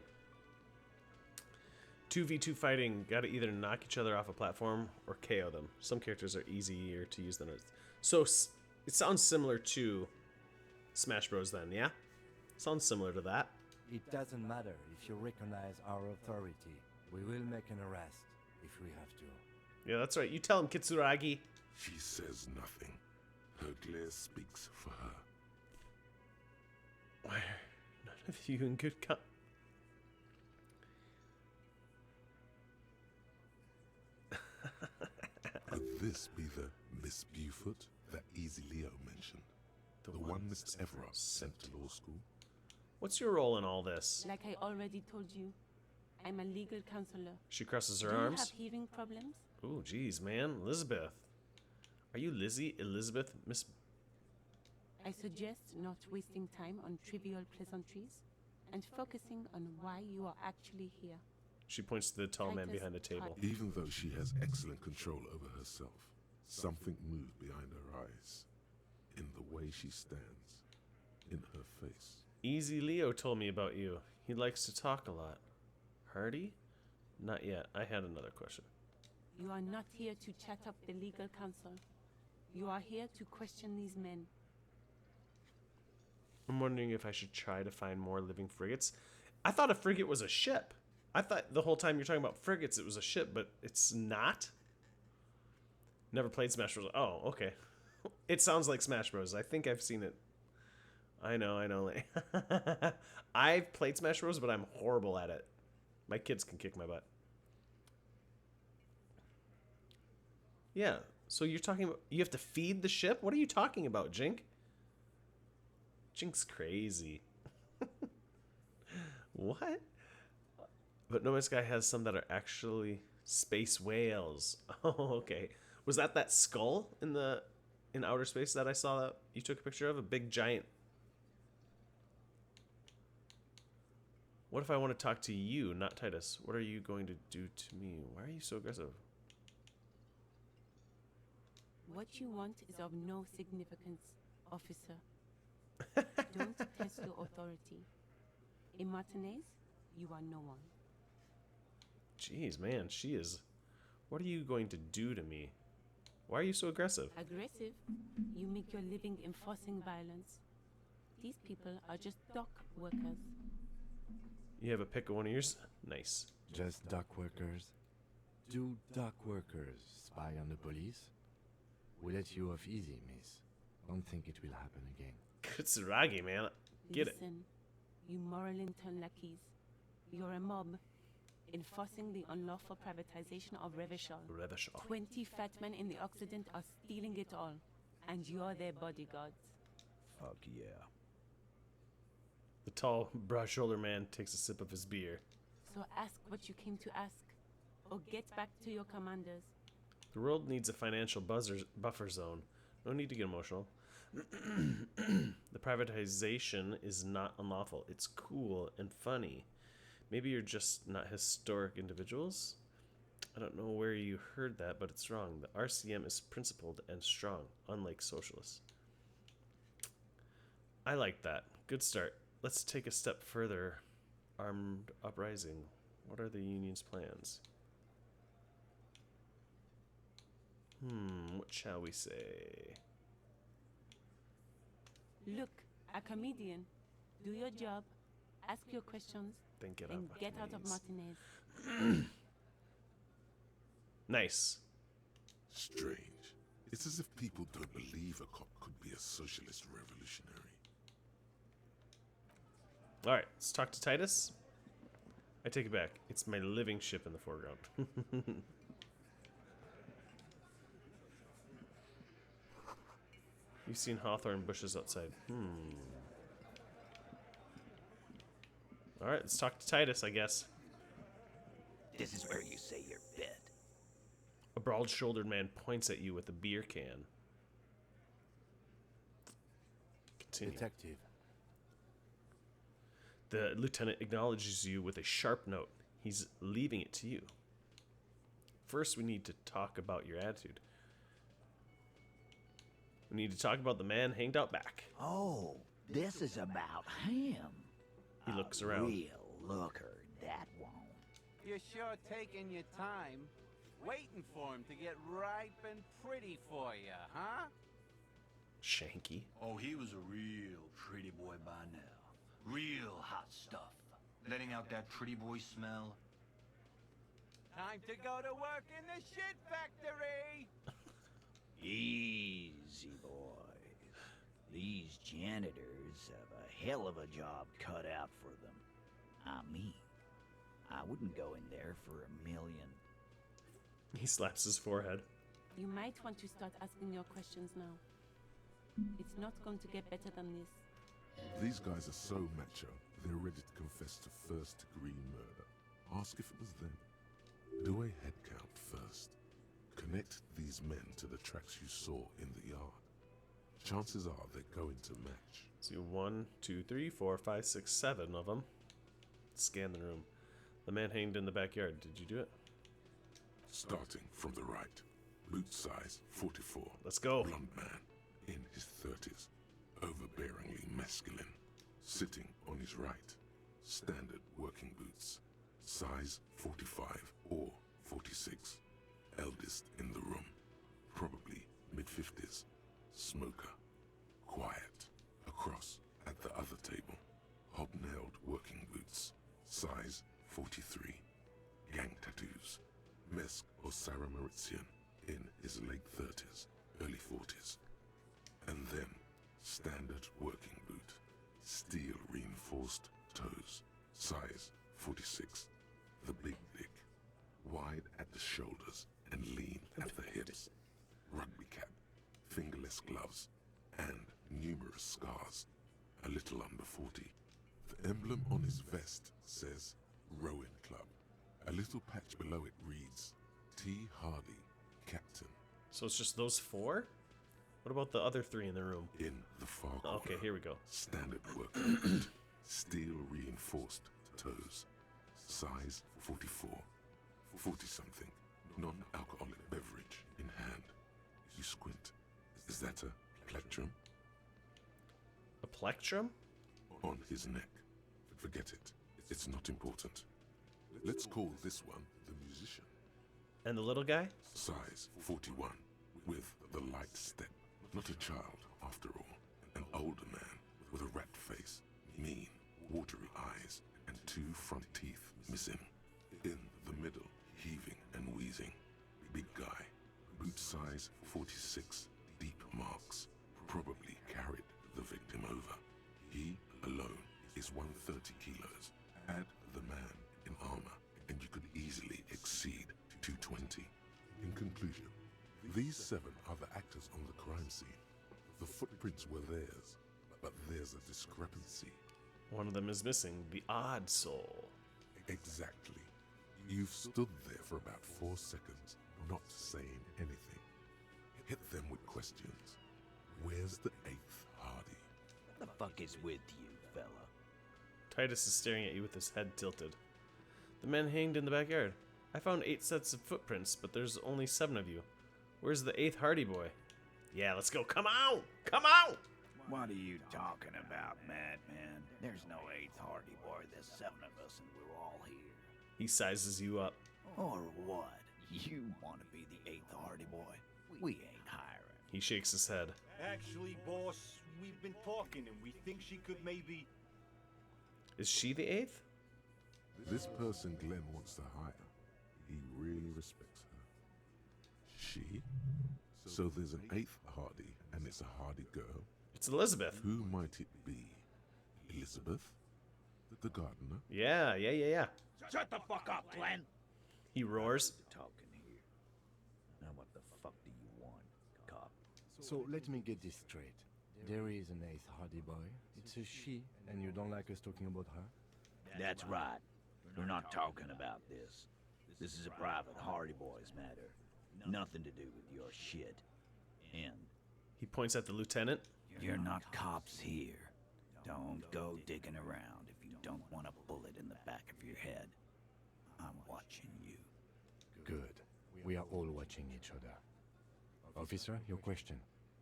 2v2 fighting. Gotta either knock each other off a platform or KO them. Some characters are easier to use than others. So it sounds similar to Smash Bros. Then, yeah? Sounds similar to that. It doesn't matter if you recognize our authority. We will make an arrest if we have to. Yeah, that's right. You tell him, Kitsuragi. She says nothing. Her glare speaks for her. Why are none of you in good Could this be the Miss Buford that Easy Leo mentioned? The one Miss Everett sent to law school? What's your role in all this? Like I already told you, I'm a legal counselor. She crosses her Do arms. you have hearing problems? Ooh, geez, man. Elizabeth. Are you Lizzie, Elizabeth, Miss... I suggest not wasting time on trivial pleasantries and focusing on why you are actually here. She points to the tall man Titus behind the table. Hardy. Even though she has excellent control over herself, something moved behind her eyes. In the way she stands. In her face. Easy Leo told me about you. He likes to talk a lot. Hardy? Not yet. I had another question. You are not here to chat up the legal counsel. You are here to question these men. I'm wondering if I should try to find more living frigates. I thought a frigate was a ship. I thought the whole time you're talking about frigates, it was a ship, but it's not. Never played Smash Bros. Oh, okay. It sounds like Smash Bros. I think I've seen it. I know. I've played Smash Bros, but I'm horrible at it. My kids can kick my butt. Yeah, so you're talking about you have to feed the ship? What are you talking about, Jink? Jink's crazy. What? But No Man's Sky has some that are actually space whales. Oh, okay. Was that skull in outer space that I saw that you took a picture of? A big giant. What if I want to talk to you, not Titus? What are you going to do to me? Why are you so aggressive? What you want is of no significance, officer. Don't test your authority. In Martinez, you are no one. Jeez, man, she is... What are you going to do to me? Why are you so aggressive? Aggressive, you make your living enforcing violence. These people are just dock workers. You have a pick of one of yours? Nice. Just dock workers. Do dock workers spy on the police? We let you off easy, miss. Don't think it will happen again. Kitsuragi, man. Get it. Listen, you moral intern lackeys. You're a mob, enforcing the unlawful privatization of Revachol. Revachol. 20 fat men in the Occident are stealing it all, and you're their bodyguards. Fuck yeah. The tall, broad-shouldered man takes a sip of his beer. So ask what you came to ask, or get back to your commanders. The world needs a financial buffer zone. No need to get emotional. The privatization is not unlawful. It's cool and funny. Maybe you're just not historic individuals? I don't know where you heard that, but it's wrong. The RCM is principled and strong, unlike socialists. I like that. Good start. Let's take a step further. Armed uprising. What are the union's plans? What shall we say? Look, a comedian. Do your job, ask your questions, Then get and out get out of Martinez. Martinez. Nice. Strange. It's as if people don't believe a cop could be a socialist revolutionary. Alright, let's talk to Titus. I take it back. It's my living ship in the foreground. You've seen hawthorn bushes outside. Alright, let's talk to Titus, I guess. This is where you say your bit. A broad-shouldered man points at you with a beer can. Continue. Detective. The lieutenant acknowledges you with a sharp note. He's leaving it to you. First, we need to talk about your attitude. We need to talk about the man hanged out back. Oh, this is about him. He looks around. Real looker, that won't. You're sure taking your time, waiting for him to get ripe and pretty for you, huh? Shanky. Oh, he was a real pretty boy by now. Real hot stuff. Letting out that pretty boy smell. Time to go to work in the shit factory! Easy, boys. These janitors have a hell of a job cut out for them. I mean, I wouldn't go in there for $1 million. He slaps his forehead. You might want to start asking your questions now. It's not going to get better than this. These guys are so macho, they're ready to confess to first-degree murder. Ask if it was them. Do a head count first. Connect these men to the tracks you saw in the yard. Chances are they're going to match. See, 1, 2, 3, 4, 5, 6, 7 of them. Scan the room. The man hanged in the backyard. Did you do it? Starting from the right. Boot size 44. Let's go. Blonde man in his 30s. Overbearingly masculine. Sitting on his right. Standard working boots. Size 45 or 46. Eldest in the room. Probably mid-50s. Smoker. Quiet. Across at the other table. Hobnailed working boots. Size 43. Gang tattoos. Mesk or Sarah Mauritian in his late 30s, early 40s. And then, standard working boot. Steel reinforced toes. Size 46. The big dick. Wide at the shoulders and lean at the hips. Rugby cap. Fingerless gloves. And numerous scars. A little under 40. The emblem on his vest says Rowing Club. A little patch below it reads T. Hardy, Captain. So it's just those 4? What about the other 3 in the room? In the far corner. Okay, here we go. Standard working boot. Steel reinforced toes. Size 44. 40-something. Non-alcoholic beverage in hand. You squint. Is that a plectrum? A plectrum? On his neck. Forget it. It's not important. Let's call this one the musician. And the little guy? Size 41, with the light step. Not a child, after all. An older man with a rat face, mean, watery eyes, and 2 front teeth missing. In the middle, heaving and wheezing. Big guy. Boot size 46, deep marks. Probably carried the victim over. He alone is 130 kilos. Add the man in armor, and you could easily exceed 220. In conclusion, these 7 are the actors on the crime scene. The footprints were theirs, but there's a discrepancy. One of them is missing. The odd soul. Exactly. You've stood there for about 4 seconds, not saying anything. Hit them with questions. Where's the 8th Hardy? What the fuck is with you, fella? Titus is staring at you with his head tilted. The man hanged in the backyard. I found 8 sets of footprints, but there's only 7 of you. Where's the 8th Hardy boy? Yeah, let's go. Come out! Come out! What are you talking about, madman? There's no 8th Hardy boy. There's 7 of us and we're all here. He sizes you up. Or what? You want to be the 8th Hardy boy? We ain't hiring. He shakes his head. Actually, boss, we've been talking and we think she could maybe... Is she the 8th? This person Glenn wants to hire, he really respects her. She? So there's an 8th Hardy, and it's a Hardy girl. It's Elizabeth. Who might it be? Elizabeth? The gardener? Yeah. Shut the fuck up, Glenn! He roars. Talking here. Now what the fuck do you want, cop? So let me get this straight. There is an 8th Hardy boy. It's a she, and you don't like us talking about her? That's right. We're not talking about this. This is a private Hardy Boys matter. Nothing to do with your shit. And He points at the lieutenant. you're not cops here. Don't go digging around if you don't want a bullet in the back of your head. I'm watching you. Good. We are all watching each other. Officer, your question.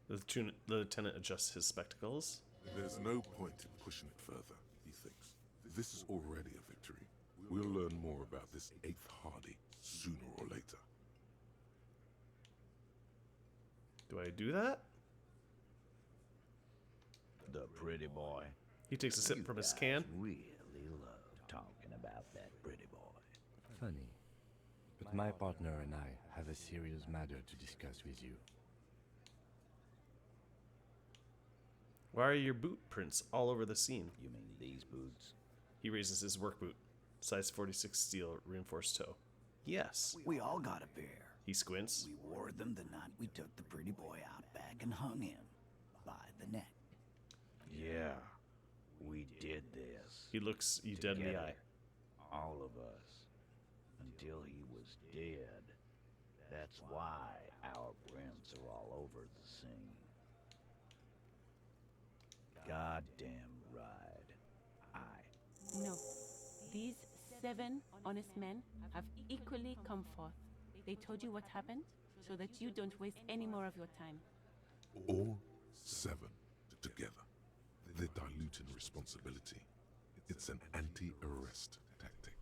The lieutenant adjusts his spectacles. There's no point in pushing it further, he thinks. This is already a victory. We'll learn more about this 8th Hardy sooner or later. Do I do that? The pretty boy. He takes a sip from his can. Really love talking about that pretty boy. Funny. But my partner and I have a serious matter to discuss with you. Why are your boot prints all over the scene? You mean these boots? He raises his work boot. Size 46 steel, reinforced toe. Yes. We all got a pair. He squints. We wore them the night we took the pretty boy out back and hung him by the neck. Yeah, we did this. He looks you dead in the eye. All of us. Until he was dead. That's why our prints are all over the scene. Goddamn right. No. These 7 honest men have equally come forth. They told you what happened so that you don't waste any more of your time. All 7 together. They're diluting responsibility. It's an anti-arrest tactic.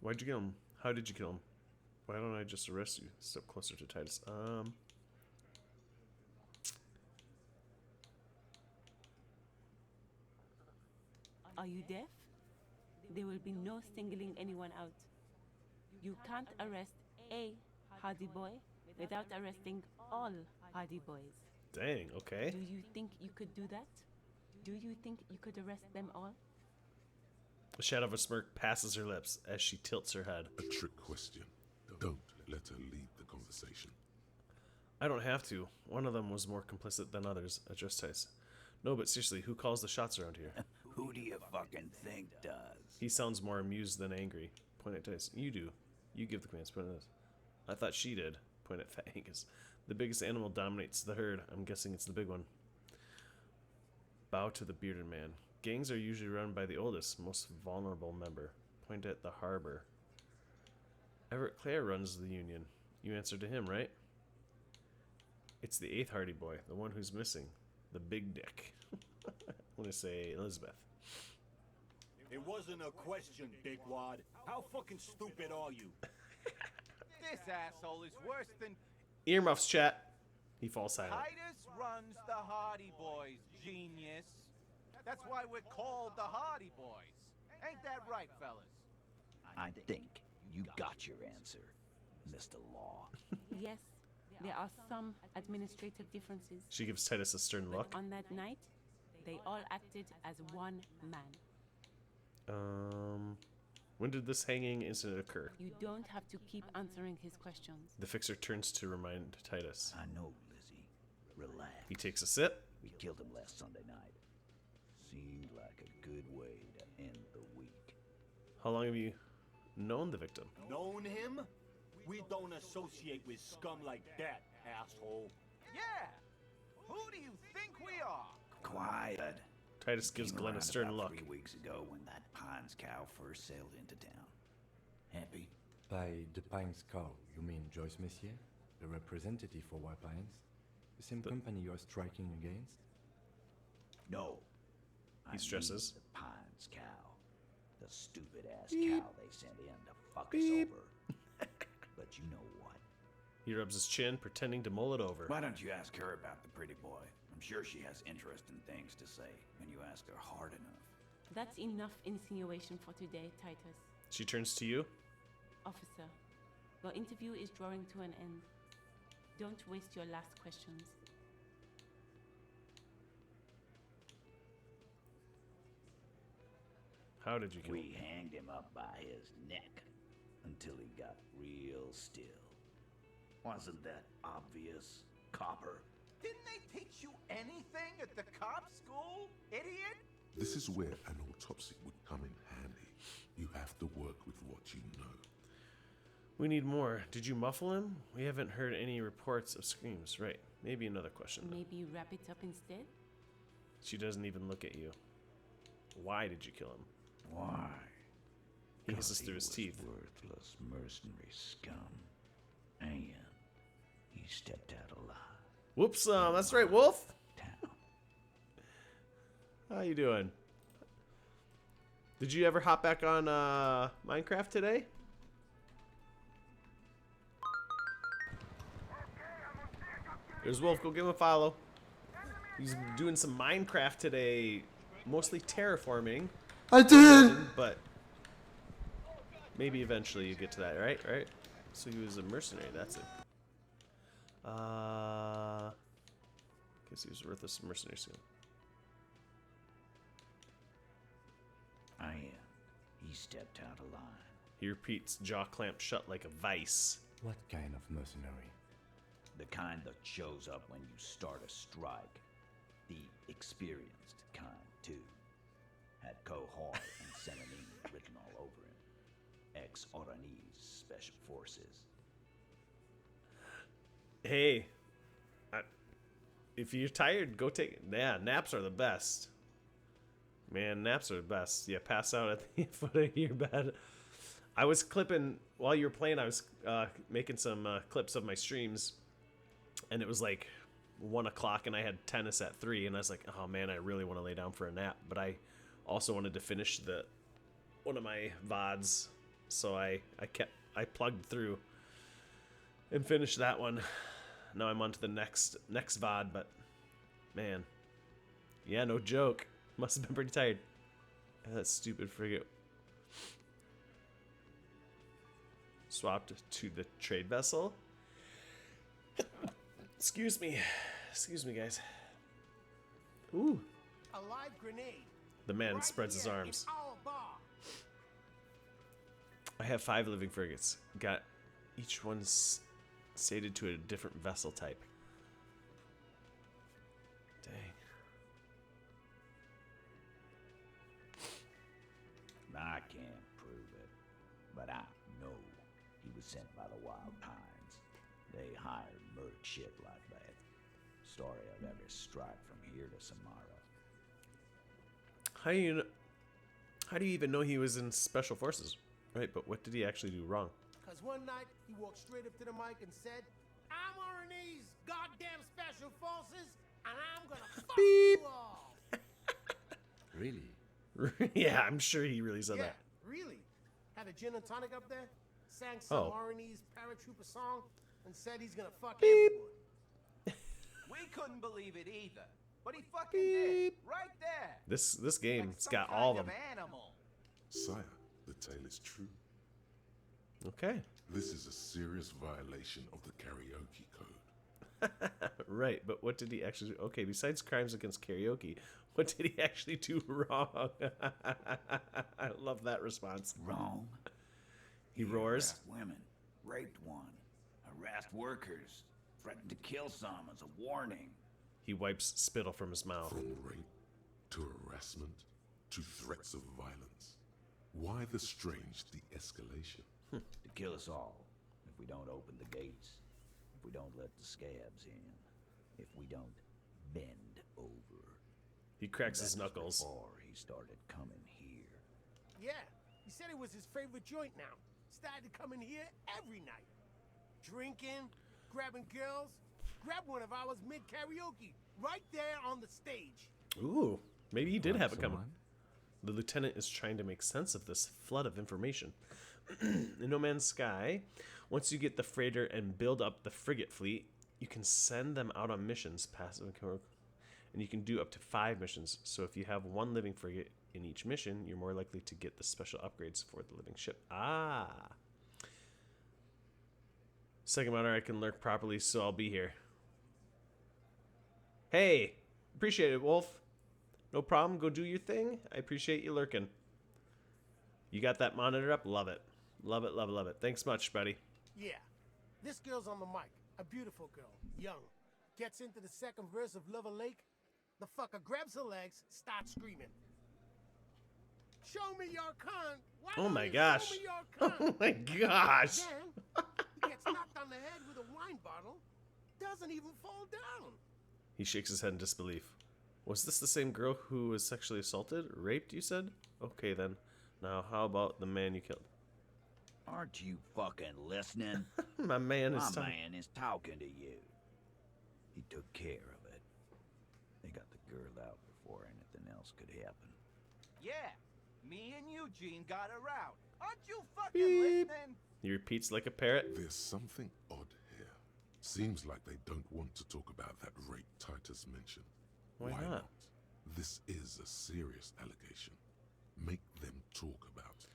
Why'd you kill him? How did you kill him? Why don't I just arrest you? Step closer to Titus. Are you deaf? There will be no singling anyone out. You can't arrest a Hardy boy without arresting all Hardy boys. Dang, okay. Do you think you could do that? Do you think you could arrest them all? A shadow of a smirk passes her lips as she tilts her head. A trick question. Don't let her lead the conversation. I don't have to. One of them was more complicit than others. Address Tice. No, but seriously, who calls the shots around here? Who do you fucking think does? He sounds more amused than angry. Point at Tice. You do. You give the commands. Point at this. I thought she did. Point at Fat Angus. The biggest animal dominates the herd. I'm guessing it's the big one. Bow to the bearded man. Gangs are usually run by the oldest, most vulnerable member. Point at the harbor. Everett Clare runs the union. You answer to him, right? It's the 8th Hardy boy, the one who's missing. The big dick. I want to say Elizabeth. It wasn't a question, Big Wad. How fucking stupid are you? This asshole is worse than Earmuffs, chat. He falls silent. Titus runs the Hardy Boys, genius. That's why we're called the Hardy Boys. Ain't that right, fellas? I think you got your answer, Mr. Law. Yes, there are some administrative differences. She gives Titus a stern But look. on that night, they all acted as one man. When did this hanging incident occur? You don't have to keep answering his questions. The fixer turns to remind Titus. I know, Lizzie. Relax. He takes a sip. We killed him last Sunday night. Seemed like a good way to end the week. How long have you known the victim? Known him? We don't associate with scum like that, asshole. Yeah! Who do you think we are? Quiet. Titus gives Came Glenn a around stern about look. 3 weeks ago when that Pines cow first sailed into town. Happy? By the Pines cow, you mean Joyce Messier, the representative for White Pines? The same company you are striking against? No. He stresses. The Pines cow. The stupid ass cow they sent in to fuck us over. But you know what? He rubs his chin, pretending to mull it over. Why don't you ask her about the pretty boy? I'm sure she has interesting things to say when you ask her hard enough. That's enough insinuation for today, Titus. She turns to you. Officer, your interview is drawing to an end. Don't waste your last questions. How did you kill him? We hanged him up by his neck until he got real still. Wasn't that obvious, Copper? Didn't they teach you anything at the cop school, idiot? This is where an autopsy would come in handy. You have to work with what you know. We need more. Did you muffle him? We haven't heard any reports of screams. Right. Maybe another question. Maybe wrap it up instead? She doesn't even look at you. Why did you kill him? Why? He hisses through his teeth. Worthless mercenary scum. And he stepped out alive. Whoops, that's right, Wolf. Town. How you doing? Did you ever hop back on Minecraft today? There's Wolf, go give him a follow. He's doing some Minecraft today, mostly terraforming. I did! But maybe eventually you get to that, right? Right? So he was a mercenary, that's it. Guess he was worthless mercenary soon. I am. He stepped out of line. He repeats, jaw clamped shut like a vice. What kind of mercenary? The kind that shows up when you start a strike. The experienced kind, too. Had cohort and Senanine written all over him. Ex-Oranese Special Forces. Hey, if you're tired, go take it. Yeah, naps are the best. Man, naps are the best. Yeah, pass out at the foot of your bed. I was clipping, while you were playing, I was making some clips of my streams. And it was like 1 o'clock and I had tennis at 3. And I was like, oh man, I really want to lay down for a nap. But I also wanted to finish one of my VODs. So I plugged through and finished that one. Now I'm on to the next VOD, but man, yeah, no joke. Must have been pretty tired. That stupid frigate swapped to the trade vessel. Excuse me, guys. Ooh. A live grenade. The man Right spreads his here in arms. our bar. I have 5 living frigates. Got each one's sated to a different vessel type. Dang. I can't prove it, but I know he was sent by the Wild Pines. They hired merc shit like that. Story of every strike from here to Samara. How do you even know he was in special forces? Right, but what did he actually do wrong? Cause one night he walked straight up to the mic and said, "I'm Oranese goddamn special forces, and I'm gonna fuck you all." Really? Yeah, I'm sure he really said Yeah, that. really. Had a gin and tonic up there, sang some Oh. Oranese paratrooper song, and said he's gonna fuck everyone. We couldn't believe it either. But he fucking did. Right there. This Like game's some got kind all of them. animal. Sire, the tale is true. Okay. This is a serious violation of the karaoke code. Right, but what did he actually do? Okay, besides crimes against karaoke, what did he actually do wrong? I love that response. Wrong? He roars. Harassed women, raped one, harassed workers, threatened to kill some as a warning. He wipes spittle from his mouth. From rape to harassment to threats of violence. Why the strange de-escalation? To kill us all if we don't open the gates, if we don't let the scabs in, if we don't bend over. He cracks his That was knuckles. Before he started coming here. Yeah, he said it was his favorite joint now. Started to come in here every night. Drinking, grabbing girls. Grab one of ours mid-karaoke, right there on the stage. Ooh, maybe he did have it coming. Someone? The lieutenant is trying to make sense of this flood of information. In No Man's Sky, once you get the freighter and build up the frigate fleet, you can send them out on missions, passive and you can do up to 5 missions. So if you have 1 living frigate in each mission, you're more likely to get the special upgrades for the living ship. Ah. Second monitor, I can lurk properly, so I'll be here. Hey, appreciate it, Wolf. No problem. Go do your thing. I appreciate you lurking. You got that monitor up? Love it. Love it, love it, love it. Thanks much, buddy. Yeah. This girl's on the mic. A beautiful girl. Young. Gets into the second verse of Lover Lake. The fucker grabs her legs, starts screaming. Show me your cunt. Why Oh don't my you gosh. Show me your cunt? Oh my gosh. Then, he gets knocked on the head with a wine bottle. Doesn't even fall down. He shakes his head in disbelief. Was this the same girl who was sexually assaulted? Raped, you said? Okay then. Now, how about the man you killed? Aren't you fucking listening? My man is My talking. man is talking to you. He took care of it. They got the girl out before anything else could happen. Yeah, me and Eugene got her out. Aren't you fucking Beep. listening? He repeats like a parrot. There's something odd here. Seems like they don't want to talk about that rape Titus mentioned. Why not? This is a serious allegation. Make them talk about it.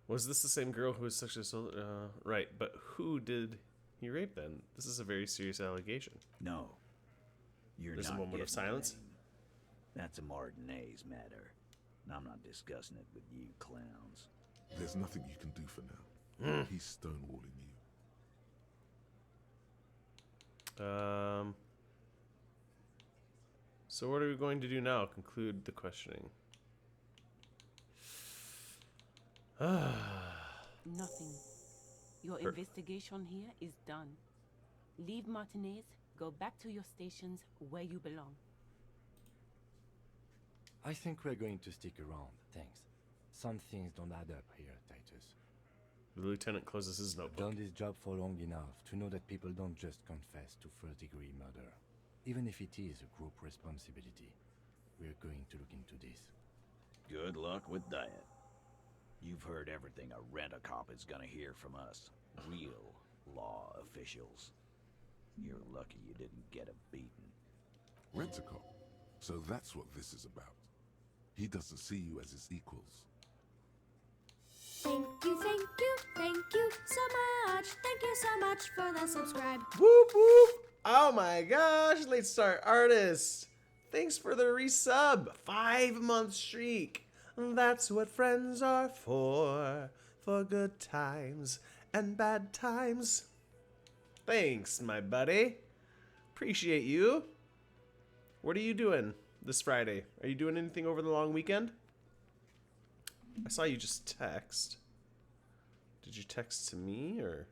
Was this the same girl who was sexually assaulted? Right, but who did he rape then? This is a very serious allegation. No. You're There's a not moment of getting silence. anything. That's a Martinez matter. And I'm not discussing it with you clowns. There's nothing you can do for now. He's stonewalling you. So what are we going to do now? Conclude the questioning. Nothing. Your investigation here is done. Leave Martinez, go back to your stations where you belong. I think we're going to stick around, thanks. Some things don't add up here, Titus. The lieutenant closes his I've notebook. done this job for long enough to know that people don't just confess to first-degree murder. Even if it is a group responsibility, we're going to look into this. Good luck with that. You've heard everything a rent-a-cop is gonna hear from us. Real law officials. You're lucky you didn't get a beating. Rent-a-cop. So that's what this is about. He doesn't see you as his equals. Thank you so much. Thank you so much for the subscribe. Whoop whoop! Oh my gosh, late start artist. Thanks for the resub. 5-month streak. That's what friends are for good times and bad times. Thanks, my buddy. Appreciate you. What are you doing this Friday? Are you doing anything over the long weekend? I saw you just text. Did you text to me or?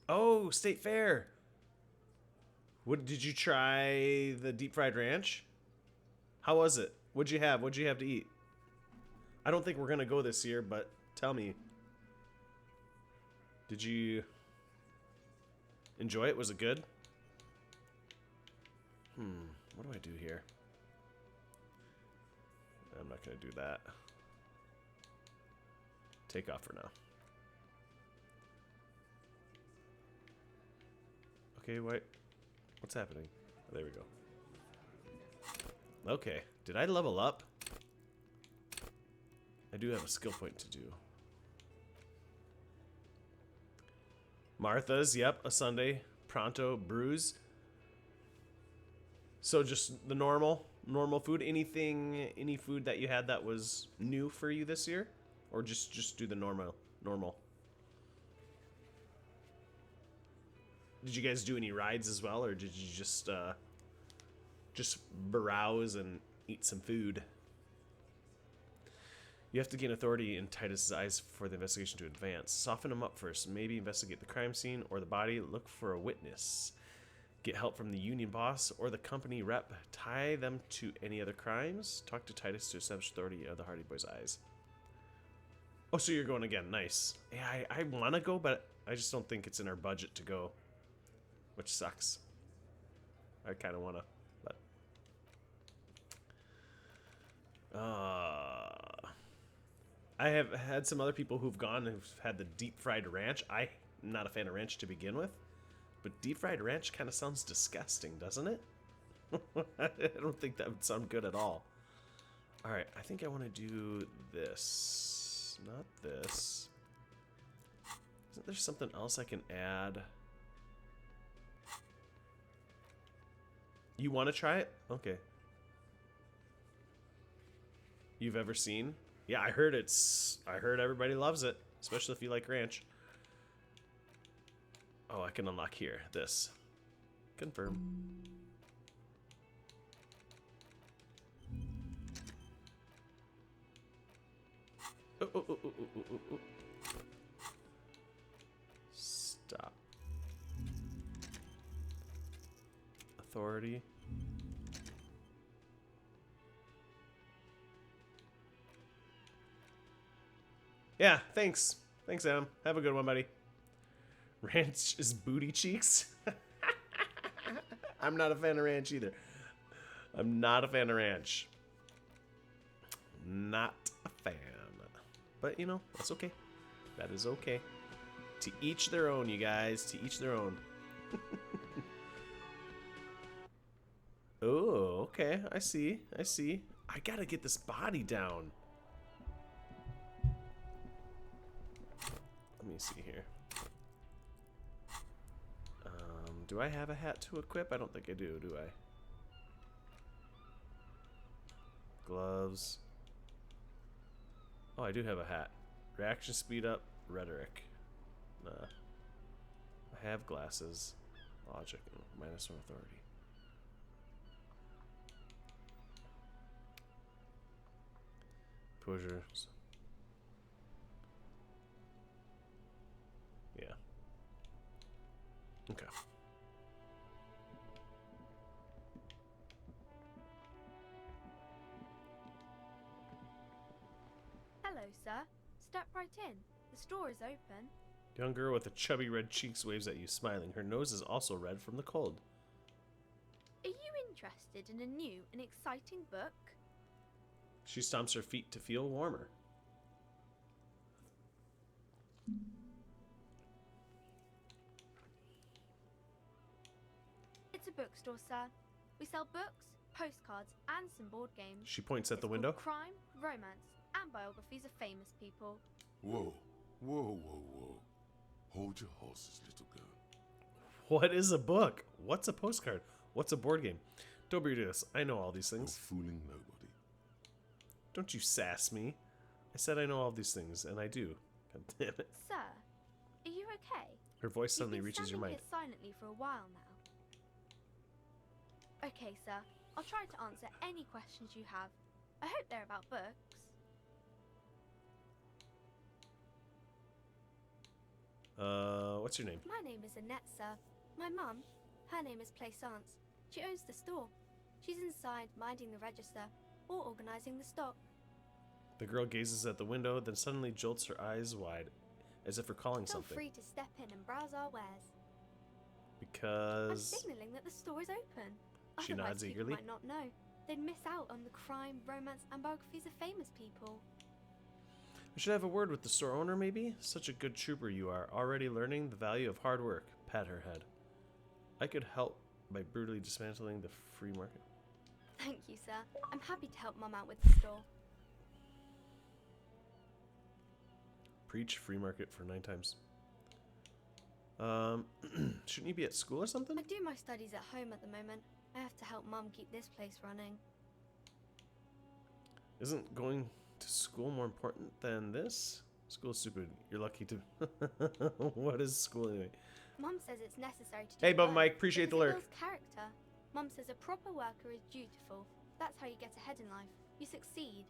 Oh, State Fair. What did you try the deep fried ranch? How was it? What'd you have? What'd you have to eat? I don't think we're gonna go this year, but tell me. Did you enjoy it? Was it good? What do I do here? I'm not gonna do that. Take off for now. Okay, wait. What's happening? Oh, there we go. Okay. Did I level up? I do have a skill point to do. Martha's, yep, a Sunday. Pronto brews. So just the normal food. Any food that you had that was new for you this year, or just do the normal. Did you guys do any rides as well, or did you just browse and eat some food? You have to gain authority in Titus's eyes for the investigation to advance. Soften him up first. Maybe investigate the crime scene or the body. Look for a witness. Get help from the union boss or the company rep. Tie them to any other crimes. Talk to Titus to establish authority of the Hardy Boys' eyes. Oh, so you're going again. Nice. Yeah, I want to go, but I just don't think it's in our budget to go. Which sucks. I kind of want to, but... I have had some other people who've gone who've had the deep fried ranch. I'm not a fan of ranch to begin with, but deep fried ranch kind of sounds disgusting, doesn't it? I don't think that would sound good at all. All right, I think I want to do this, not this. Isn't there something else I can add? You want to try it? Okay. You've ever seen? Yeah, I heard everybody loves it, especially if you like ranch. Oh, I can unlock here. This. Confirm. Oh. Stop. Authority. Yeah, thanks. Thanks, Adam. Have a good one, buddy. Ranch is booty cheeks. I'm not a fan of ranch either. I'm not a fan of ranch. Not a fan. But, you know, that's okay. That is okay. To each their own, you guys. To each their own. Oh, okay. I see. I see. I gotta get this body down. Let me see here. Do I have a hat to equip? I don't think I do I? Gloves. Oh, I do have a hat. Reaction speed up, rhetoric. Nah. I have glasses. Logic, -1 authority. Pushers. Yeah. Okay. Hello, sir. Step right in. The store is open. Young girl with the chubby red cheeks waves at you, smiling. Her nose is also red from the cold. Are you interested in a new and exciting book? She stomps her feet to feel warmer. It's a bookstore, sir. We sell books, postcards, and some board games. She points at the It's window. called Crime, Romance, and biographies of famous people. Whoa, whoa, whoa, whoa. Hold your horses, little girl. What is a book? What's a postcard? What's a board game? Don't be ridiculous. I know all these You're things. fooling nobody. Don't you sass me. I said I know all these things, and I do. God damn it. Sir, are you okay? Her voice You've suddenly been reaches your standing mind. here silently for a while now. Okay, sir. I'll try to answer any questions you have. I hope they're about books. What's your name? My name is Annette, sir. My mum, her name is Plaisance. She owns the store. She's inside minding the register or organising the stock. The girl gazes at the window, then suddenly jolts her eyes wide, as if recalling Feel something. free to step in and browse our wares. I'm Because... signalling that the store is open. She Otherwise, nods people eagerly. might not know. They'd miss out on the crime, romance, and biographies of famous people. I should have a word with the store owner, maybe? Such a good trooper you are, already learning the value of hard work. Pat her head. I could help by brutally dismantling the free market. Thank you, sir. I'm happy to help Mum out with the store. Preach free market for 9 times. Shouldn't you be at school or something? I do my studies at home at the moment. I have to help Mum keep this place running. Isn't going to school more important than this? School's stupid. You're lucky to... What is school anyway? Mum says it's necessary to do Hey, Bubba work Mike, appreciate because the it lurk. builds character. Mum says a proper worker is dutiful. That's how you get ahead in life. You succeed.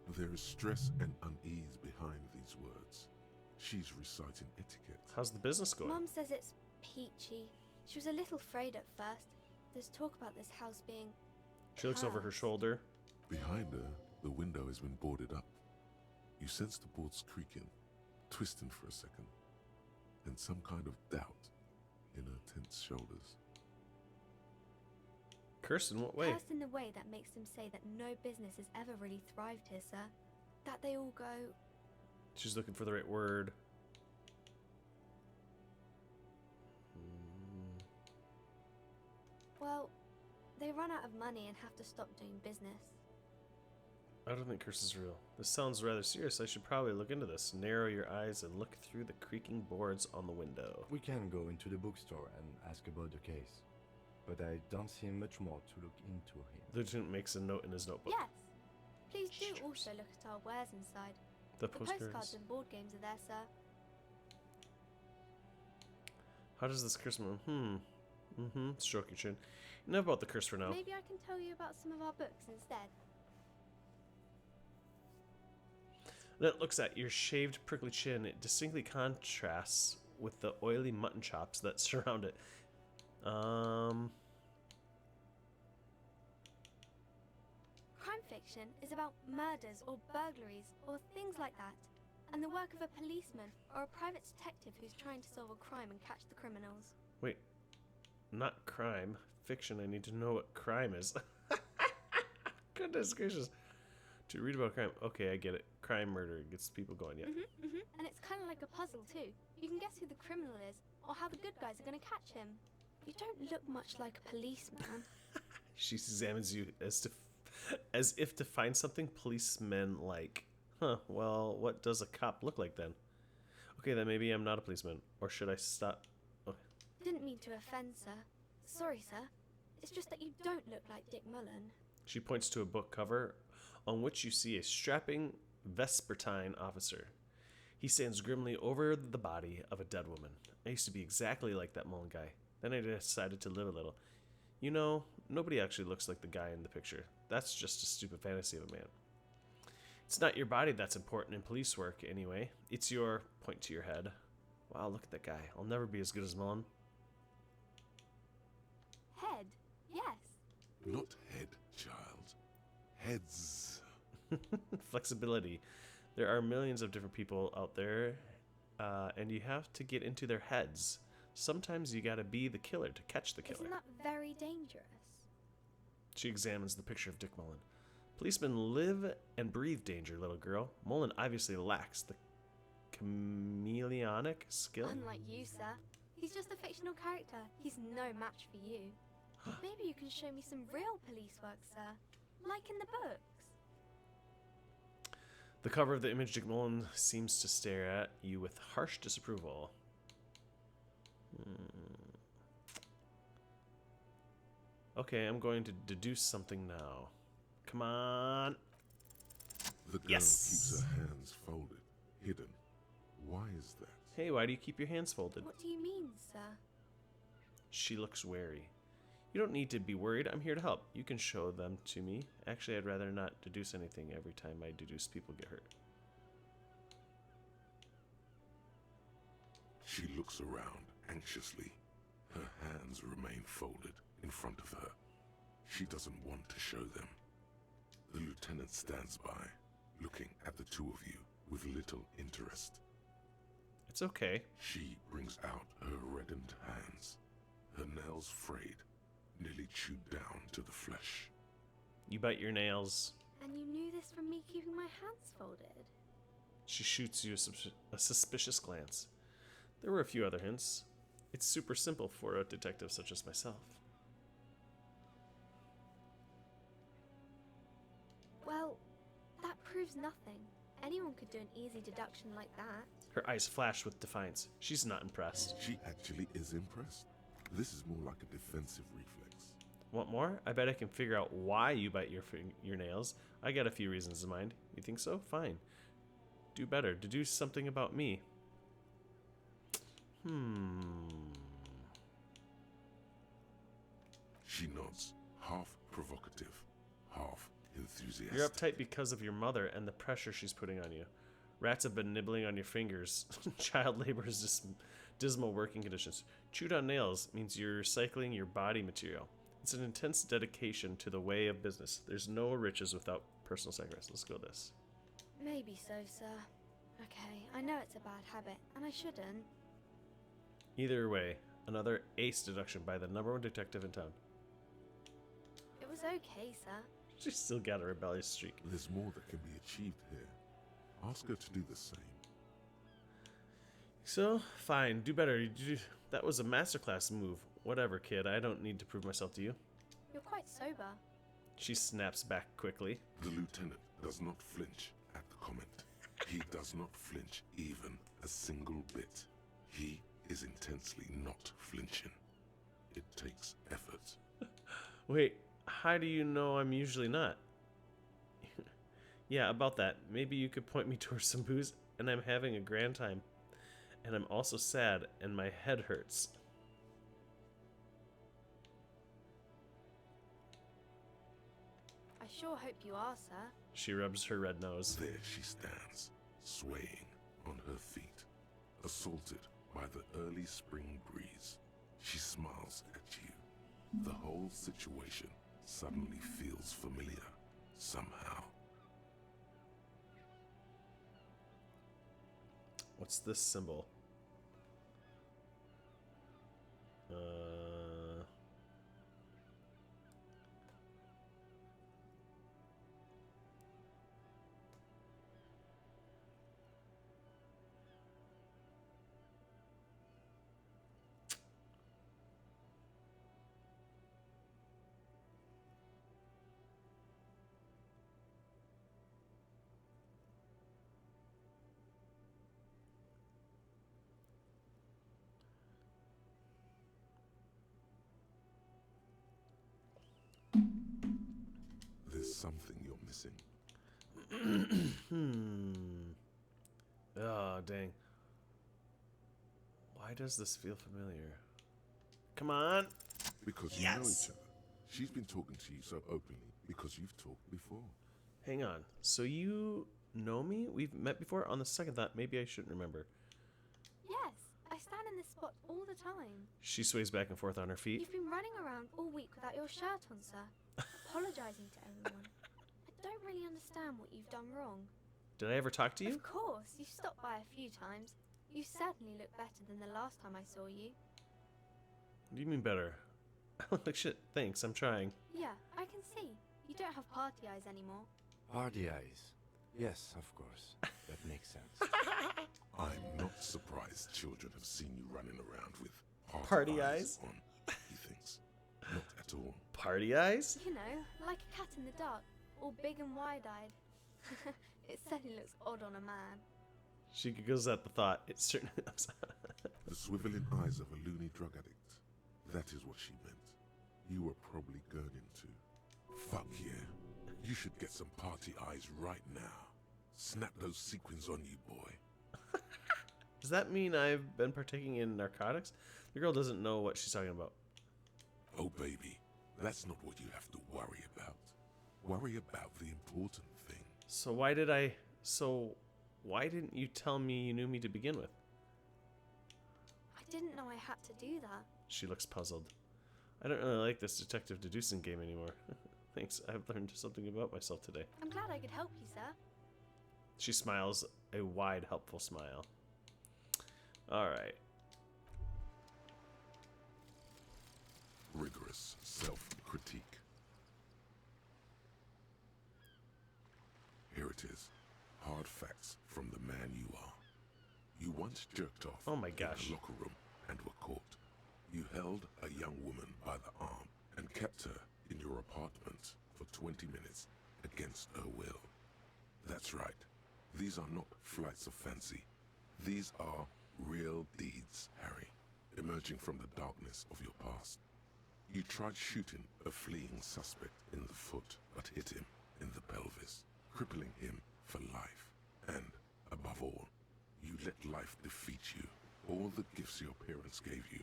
There is stress and unease behind these words. She's reciting etiquette. How's the business going? Mum says it's peachy. She was a little afraid at first. There's talk about this house being... She looks over her cursed. shoulder. Behind her, the window has been boarded up. You sense the boards creaking, twisting for a second, and some kind of doubt in her tense shoulders. Cursed in what way? Cursed in the way that makes them say that no business has ever really thrived here, sir. That they all go... She's looking for the right word. Well, they run out of money and have to stop doing business. I don't think curse is real. This sounds rather serious. I should probably look into this. Narrow your eyes and look through the creaking boards on the window. We can go into the bookstore and ask about the case, but I don't see much more to look into here. The lieutenant makes a note in his notebook. Yes. Please do also look at our wares inside. The The postcards postcards. and board games are there, sir. How does this curse move? Stroke your chin. Enough about the curse for now. Maybe I can tell you about some of our books instead. That looks at your shaved, prickly chin. It distinctly contrasts with the oily mutton chops that surround it. Crime fiction is about murders or burglaries or things like that, and the work of a policeman or a private detective who's trying to solve a crime and catch the criminals. Wait, not crime. Fiction. I need to know what crime is. Goodness gracious. To read about crime. Okay, I get it. Crime, murder gets people going, yeah. And it's kind of like a puzzle too. You can guess who the criminal is or how the good guys are going to catch him. You don't look much like a policeman. She examines you as if to find something policemen like. Huh, well, what does a cop look like then? Okay, then maybe I'm not a policeman. Or should I stop? Okay. Didn't mean to offend, sir. Sorry, sir. It's just that you don't look like Dick Mullen. She points to a book cover on which you see a strapping Vespertine officer. He stands grimly over the body of a dead woman. I used to be exactly like that Mullen guy. Then I decided to live a little. You know, nobody actually looks like the guy in the picture. That's just a stupid fantasy of a man. It's not your body that's important in police work, anyway. It's your point to your head. Wow, look at that guy. I'll never be as good as Mullen. Head? Yes. Not head, child. Heads. Flexibility. There are millions of different people out there, and you have to get into their heads. Sometimes you gotta be the killer to catch the killer. Isn't that very dangerous? She examines the picture of Dick Mullen. Policemen live and breathe danger, little girl. Mullen obviously lacks the chameleonic skill. Unlike you, sir. He's just a fictional character. He's no match for you. Maybe you can show me some real police work, sir. Like in the books. The cover of the image Dick Mullen seems to stare at you with harsh disapproval. Okay, I'm going to deduce something now. Come on. The girl Yes. keeps her hands folded, hidden. Why is that? Hey, why do you keep your hands folded? What do you mean, sir? She looks wary. You don't need to be worried. I'm here to help. You can show them to me. Actually, I'd rather not deduce anything. Every time I deduce, people get hurt. She looks around anxiously. Her hands remain folded in front of her. She doesn't want to show them. The lieutenant stands by, looking at the two of you with little interest. It's okay. She brings out her reddened hands, her nails frayed, nearly chewed down to the flesh. You bite your nails. And you knew this from me keeping my hands folded? She shoots you a suspicious glance. There were a few other hints. It's super simple for a detective such as myself. Well, that proves nothing. Anyone could do an easy deduction like that. Her eyes flash with defiance. She's not impressed. She actually is impressed. This is more like a defensive reflex. Want more? I bet I can figure out why you bite your nails. I got a few reasons in mind. You think so? Fine. Do better. Deduce something about me. She nods, half provocative, half enthusiastic. You're uptight because of your mother and the pressure she's putting on you. Rats have been nibbling on your fingers. Child labor is dismal working conditions. Chewed on nails means you're recycling your body material. It's an intense dedication to the way of business. There's no riches without personal sacrifice. Let's go this. Maybe so, sir. Okay, I know it's a bad habit, and I shouldn't. Either way, another ace deduction by the #1 detective in town. It was okay, sir. She's still got a rebellious streak. There's more that can be achieved here. Ask her to do the same. So, fine, do better. That was a masterclass move. Whatever, kid. I don't need to prove myself to you. You're quite sober. She snaps back quickly. The lieutenant does not flinch at the comment. He does not flinch even a single bit. He is intensely not flinching. It takes effort. Wait, how do you know I'm usually not? Yeah, about that. Maybe you could point me towards some booze, and I'm having a grand time. And I'm also sad, and my head hurts. I sure hope you are, sir. She rubs her red nose. There she stands, swaying on her feet, assaulted by the early spring breeze. She smiles at you. The whole situation suddenly feels familiar, somehow. What's this symbol? There's something you're missing. Oh, dang. Why does this feel familiar? Come on. Because you know each other. She's been talking to you so openly because you've talked before. Hang on. So you know me? We've met before? On the second thought, maybe I shouldn't remember. Yes, I stand in this spot all the time. She sways back and forth on her feet. You've been running around all week without your shirt on, sir. Apologizing to everyone. I don't really understand what you've done wrong. Did I ever talk to you? Of course, you've stopped by a few times. You certainly look better than the last time I saw you. What do you mean better? I look like shit. Thanks, I'm trying. Yeah, I can see. You don't have party eyes anymore. Party eyes. Yes, of course. That makes sense. I'm not surprised children have seen you running around with Party eyes on, he thinks. Not at all. Party eyes? You know, like a cat in the dark, all big and wide-eyed. It certainly looks odd on a man. She giggles at the thought. It certainly The swiveling eyes of a loony drug addict. That is what she meant. You were probably gurgling too. Fuck yeah. You should get some party eyes right now. Snap those sequins on you, boy. Does that mean I've been partaking in narcotics? The girl doesn't know what she's talking about. Oh, baby. That's not what you have to worry about. Worry about the important thing. So why didn't you tell me you knew me to begin with? I didn't know I had to do that. She looks puzzled. I don't really like this detective deducing game anymore. Thanks, I've learned something about myself today. I'm glad I could help you, sir. She smiles a wide, helpful smile. Alright. Rigorous self-critique. Here it is. Hard facts from the man you are. You once jerked off oh my gosh. in a locker room and were caught. You held a young woman by the arm and kept her in your apartment for 20 minutes against her will. That's right. These are not flights of fancy. These are real deeds, Harry, emerging from the darkness of your past. You tried shooting a fleeing suspect in the foot, but hit him in the pelvis, crippling him for life. And, above all, you let life defeat you. All the gifts your parents gave you,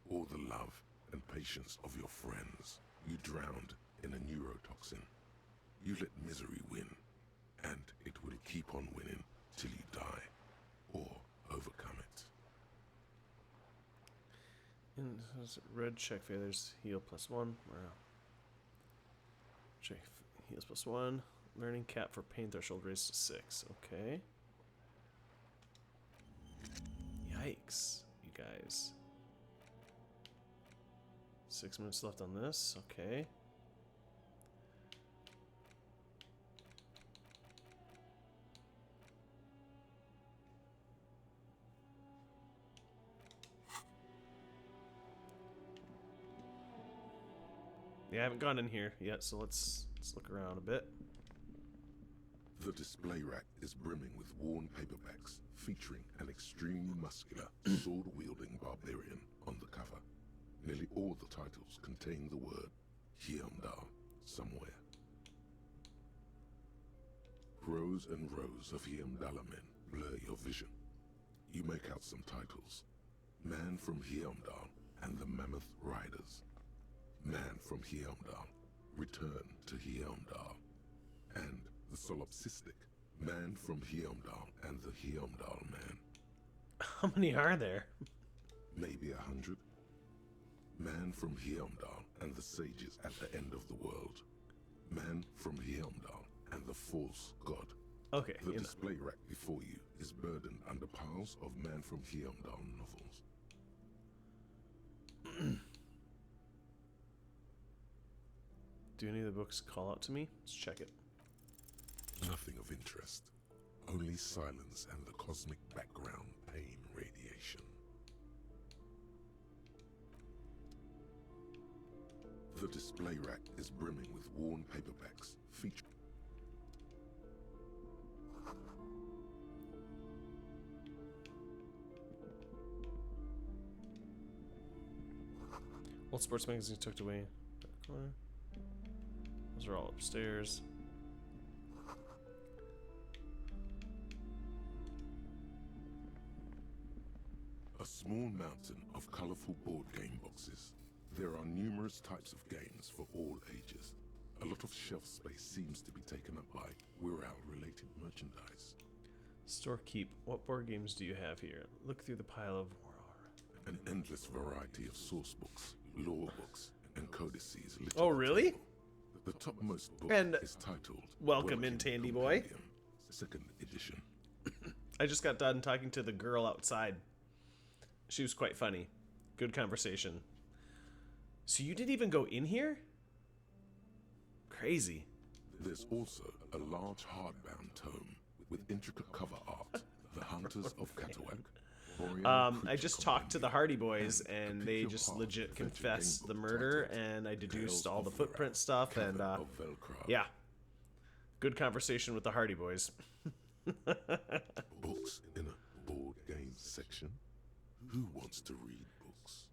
all the love and patience of your friends, you drowned in a neurotoxin. You let misery win, and it will keep on winning till you die, or overcome it. And red check failures, heal +1. Morale. Check heals +1. Learning cap for pain threshold raised to 6. Okay. Yikes, you guys. 6 minutes left on this. Okay. Yeah, I haven't gone in here yet, so let's Let's look around a bit. The display rack is brimming with worn paperbacks featuring an extremely muscular, sword-wielding barbarian on the cover. Nearly all the titles contain the word Hyundai somewhere. Rows and rows of Hyundala men blur your vision. You make out some titles. Man from Hyundai and the Mammoth Riders. Man from Hyundai, Return to Hyundai. And the solipsistic Man from Hyundai and the Hyundai Man. How many are there? Maybe 100. Man from Hyundai and the sages at the end of the world. Man from Hyundai and the false god. Okay. The display rack before you is burdened under piles of Man from Hyundai novels. Do any of the books call out to me? Let's check it. Nothing of interest. Only silence and the cosmic background pain radiation. The display rack is brimming with worn paperbacks featuring old sports magazines tucked away. Those are all upstairs. a small mountain of colorful board game boxes. There are numerous types of games for all ages. A lot of shelf space seems to be taken up by Wirral-related merchandise. Storekeep, what board games do you have here? Look through the pile of An endless variety of source books, lore books, and codices. Oh, really? The topmost book And is titled Welcome in, Tandy Boy. Second edition. I just got done talking to the girl outside. She was quite funny. Good conversation. So you didn't even go in here? Crazy. There's also a large hardbound tome with intricate cover art, The Hunters of Katawak. I just talked to the Hardy Boys, and they just legit confessed the murder, and I deduced all the footprint stuff, and yeah, good conversation with the Hardy Boys. Books in a board game section? Who wants to read books?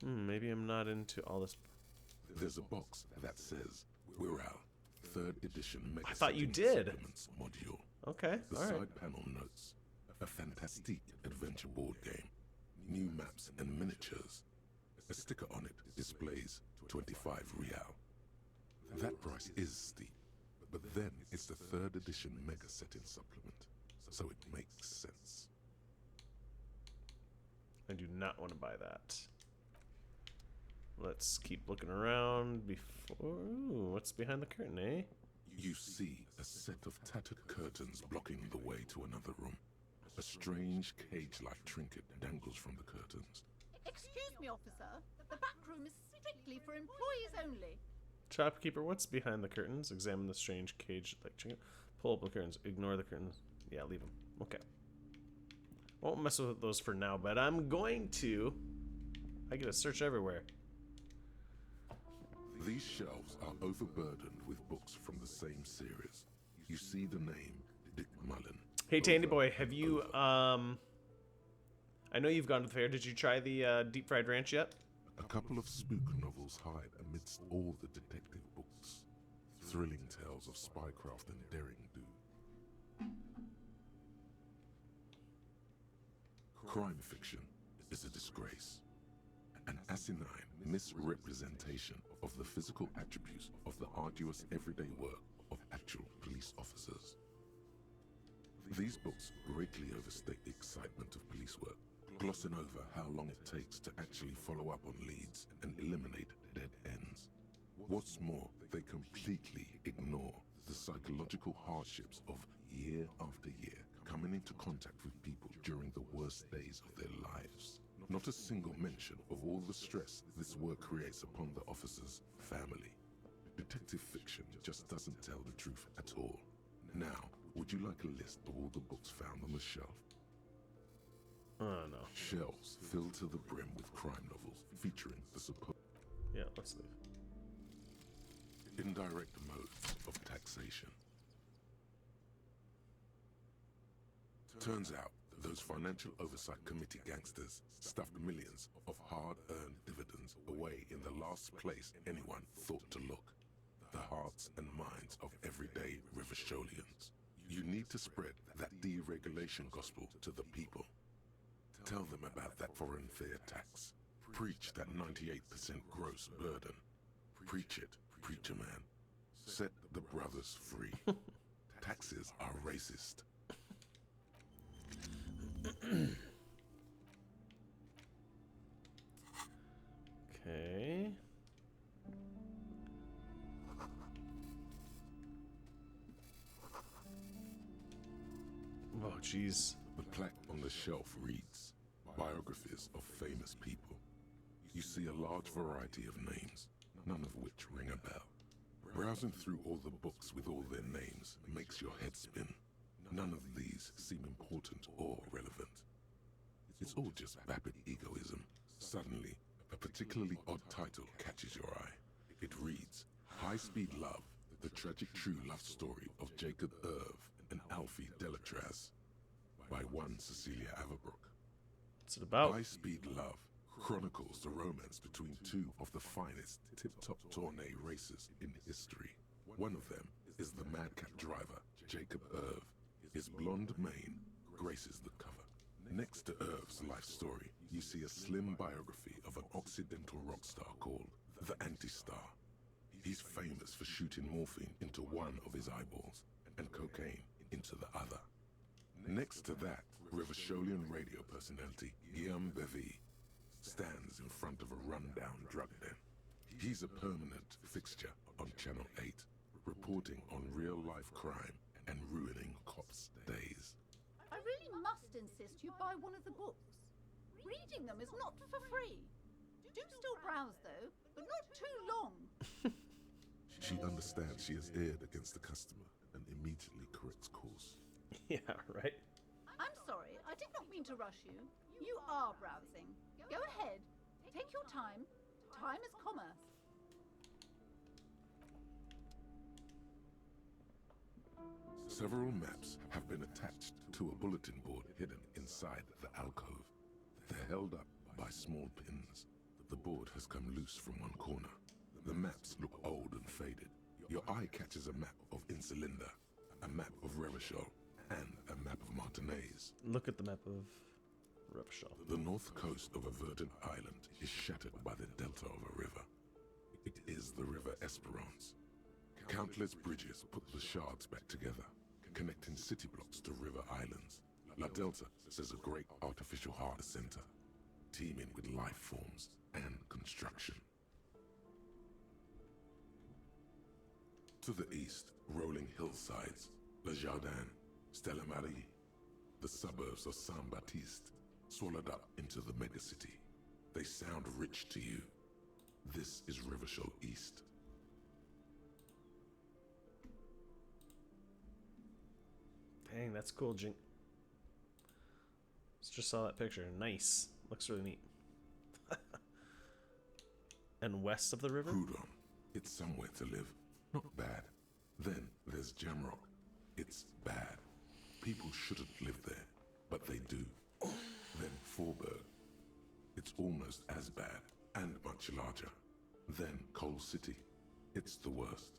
Maybe I'm not into all this. There's a box that says Wirral, 3rd edition Mega I thought you Settings did. Supplements module. Okay, The all right. side panel notes a fantastic adventure board game, new maps and miniatures. A sticker on it displays 25 real. That price is steep, but then it's the 3rd edition Mega Setting Supplement, so it makes sense. I do not want to buy that. Let's keep looking around before... Ooh, what's behind the curtain, eh? You see a set of tattered curtains blocking the way to another room. A strange cage-like trinket dangles from the curtains. Excuse me, officer. The back room is strictly for employees only. Shopkeeper, what's behind the curtains? Examine the strange cage-like trinket. Pull up the curtains. Ignore the curtains. Yeah, leave them. Okay. Won't mess with those for now, but I'm going to. I get a search everywhere. These shelves are overburdened with books from the same series. You see the name Dick Mullen. Hey, Tandy Boy, have you, I know you've gone to the fair. Did you try the deep fried ranch yet? A couple of spook novels hide amidst all the detective books. Thrilling tales of spycraft and daring do. Crime fiction is a disgrace. An asinine misrepresentation of the physical attributes of the arduous everyday work of actual police officers. These books greatly overstate the excitement of police work, glossing over how long it takes to actually follow up on leads and eliminate dead ends. What's more, they completely ignore the psychological hardships of year after year coming into contact with people during the worst days of their lives. Not a single mention of all the stress this work creates upon the officer's family. Detective fiction just doesn't tell the truth at all. Now, would you like a list of all the books found on the shelf? Oh, no. Shelves filled to the brim with crime novels featuring the supposed... Yeah, let's leave. Indirect modes of taxation. Turns out those Financial Oversight Committee gangsters stuffed millions of hard-earned dividends away in the last place anyone thought to look. The hearts and minds of everyday Riversholians. You need to spread that deregulation gospel to the people. Tell them about that foreign fair tax. Preach that 98% gross burden. Preach it, preacher man. Set the brothers free. Taxes are racist. Okay. Oh, jeez. The plaque on the shelf reads, Biographies of Famous People. You see a large variety of names, none of which ring a bell. Browsing through all the books with all their names makes your head spin. None of these seem important or relevant. It's all just vapid egoism. Suddenly, a particularly odd title catches your eye. It reads, High Speed Love, the tragic true love story of Jacob Irv and Alfie Delatraz, by one Cecilia Averbrook. What's it about? High Speed Love chronicles the romance between two of the finest tip-top tourney racers in history. One of them is the madcap driver, Jacob Irv. His blonde mane graces the cover. Next to Irv's life story, you see a slim biography of an Occidental rock star called the Anti-Star. He's famous for shooting morphine into one of his eyeballs and cocaine into the other. Next to that, Riversholian radio personality Guillaume Bevy stands in front of a rundown drug den. He's a permanent fixture on Channel 8, reporting on real-life crime and ruining cops' days. I really must insist you buy one of the books. Reading them is not for free. Do still browse though, but not too long. She understands she has erred against the customer and immediately corrects course. Yeah, right? I'm sorry, I did not mean to rush you. You are browsing. Go ahead. Take your time. Time is commerce. Several maps have been attached to a bulletin board hidden inside the alcove. They're held up by small pins. The board has come loose from one corner. The maps look old and faded. Your eye catches a map of Insulinda, a map of Revachol, and a map of Martinez. Look at the map of Revachol. The north coast of a verdant island is shattered by the delta of a river. It is the River Esperance. Countless bridges put the shards back together, connecting city blocks to river islands. La Delta is a great artificial harbor center, teeming with life forms and construction. To the east, rolling hillsides, Le Jardin, Stella Marie, the suburbs of Saint-Baptiste, swallowed up into the megacity. They sound rich to you. This is Revachol East. Dang, that's cool, Jink. Just saw that picture. Nice. Looks really neat. And west of the river? Prud'homme. It's somewhere to live. Not bad. Then there's Jamrock. It's bad. People shouldn't live there, but they do. Then Faubourg. It's almost as bad, and much larger. Then Coal City. It's the worst.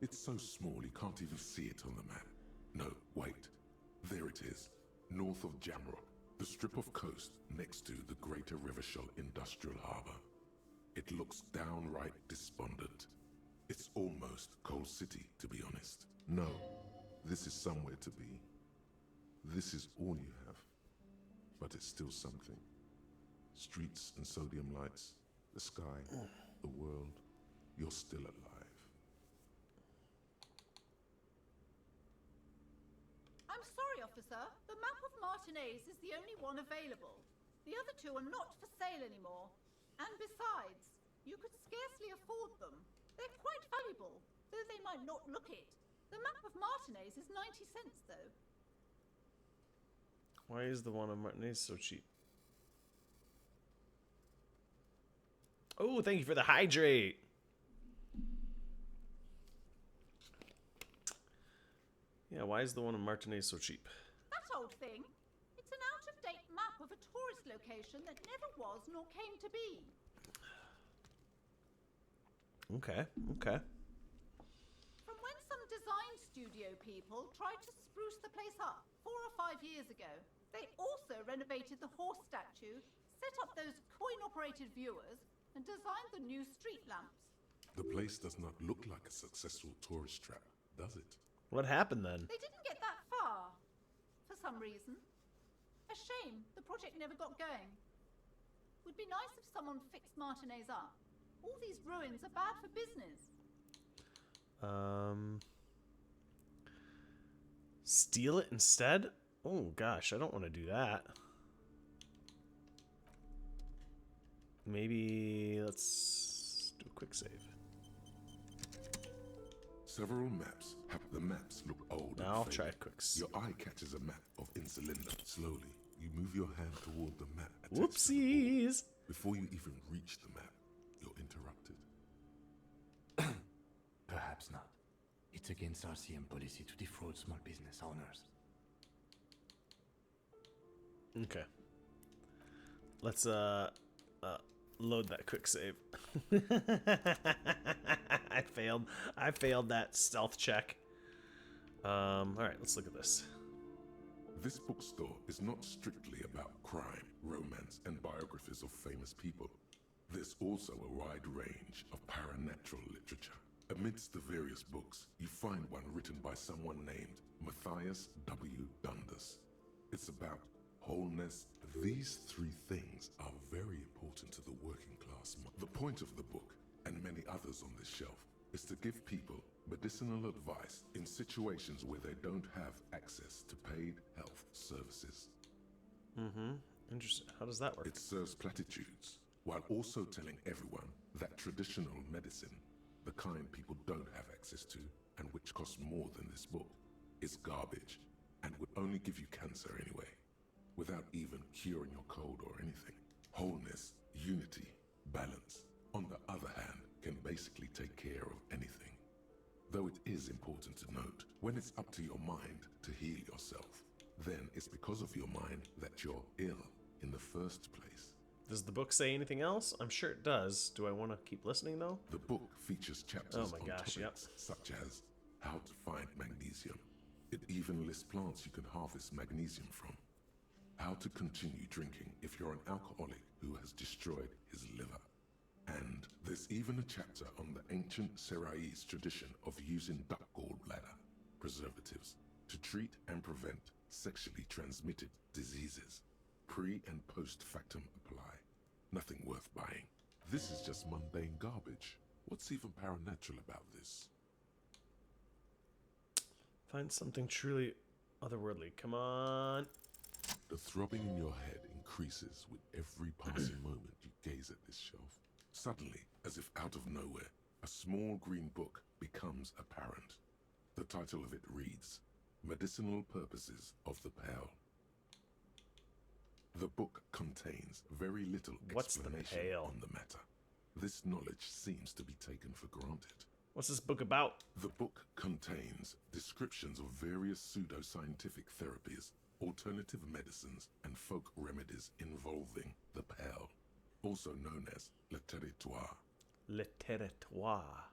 It's so small you can't even see it on the map. No, wait. There it is. North of Jamrock. The strip of coast next to the Greater Revachol Industrial Harbour. It looks downright despondent. It's almost Coal City, to be honest. No, this is somewhere to be. This is all you have. But it's still something. Streets and sodium lights, the sky, the world. You're still alive. I'm sorry, officer. The map of Martinez is the only one available. The other two are not for sale anymore. And besides, you could scarcely afford them. They're quite valuable, though they might not look it. The map of Martinez is 90 cents, though. Why is the one on Martinez so cheap? Oh, thank you for the hydrate. Yeah, why is the one in Martinez so cheap? That old thing. It's an out-of-date map of a tourist location that never was nor came to be. Okay, okay. From when some design studio people tried to spruce the place up 4 or 5 years ago. They also renovated the horse statue, set up those coin-operated viewers, and designed the new street lamps. The place does not look like a successful tourist trap, does it? What happened then? They didn't get that far, for some reason. A shame the project never got going. Would be nice if someone fixed Martinez up. All these ruins are bad for business. Steal it instead? Oh gosh, I don't want to do that. Maybe let's do a quick save. Several maps. The maps look old. Now I'll and try faded. quicks. Your eye catches a map of Insulinda. Slowly, you move your hand toward the map. attached to the Whoopsies! board. Before you even reach the map, you're interrupted. Perhaps not. It's against RCM policy to defraud small business owners. Okay. Let's load that quick save. I failed that stealth check. All right, let's look at this. This bookstore is not strictly about crime, romance, and biographies of famous people. There's also a wide range of paranatural literature. Amidst the various books, you find one written by someone named Matthias W. Dundas. It's about wholeness. These three things are very important to the working class. The point of the book, and many others on this shelf, is to give people medicinal advice in situations where they don't have access to paid health services. Interesting. How does that work? It serves platitudes, while also telling everyone that traditional medicine, the kind people don't have access to, and which costs more than this book, is garbage, and would only give you cancer anyway, without even curing your cold or anything. Wholeness, unity, balance, on the other hand, can basically take care of anything. Though it is important to note, when it's up to your mind to heal yourself, then it's because of your mind that you're ill in the first place. Does the book say anything else? I'm sure it does. Do I want to keep listening though? The book features chapters Oh my on gosh, topics such as how to find magnesium. It even lists plants you can harvest magnesium from. How to continue drinking if you're an alcoholic who has destroyed his liver. And there's even a chapter on the ancient Seraïs tradition of using duck gallbladder preservatives to treat and prevent sexually transmitted diseases. Pre and post factum apply. Nothing worth buying. This is just mundane garbage. What's even paranatural about this? Find something truly otherworldly. Come on. The throbbing in your head increases with every passing moment you gaze at this shelf. Suddenly, as if out of nowhere, a small green book becomes apparent. The title of it reads, Medicinal Purposes of the Pale. The book contains very little explanation on the matter. This knowledge seems to be taken for granted. What's this book about? The book contains descriptions of various pseudoscientific therapies, alternative medicines, and folk remedies involving the pale, also known as le territoire. Le territoire.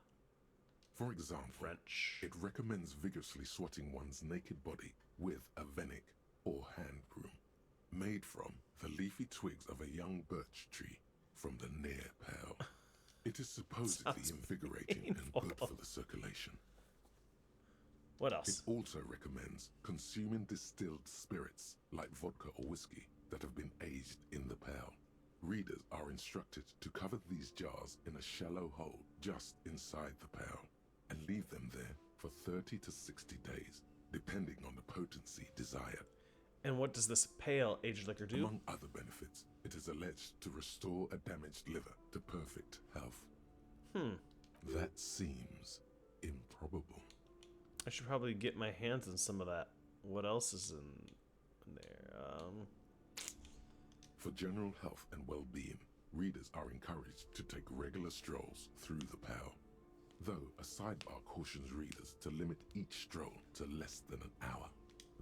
For example, French. It recommends vigorously swatting one's naked body with a venik or hand broom, made from the leafy twigs of a young birch tree from the near pale. It is supposedly invigorating and good for the circulation. What else? It also recommends consuming distilled spirits like vodka or whiskey that have been aged in the pale. Readers are instructed to cover these jars in a shallow hole just inside the pale and leave them there for 30 to 60 days, depending on the potency desired. And what does this pale aged liquor do? Among other benefits, it is alleged to restore a damaged liver to perfect health. That seems improbable. I should probably get my hands on some of that. What else is in there? For general health and well-being, readers are encouraged to take regular strolls through the pale. though a sidebar cautions readers to limit each stroll to less than an hour.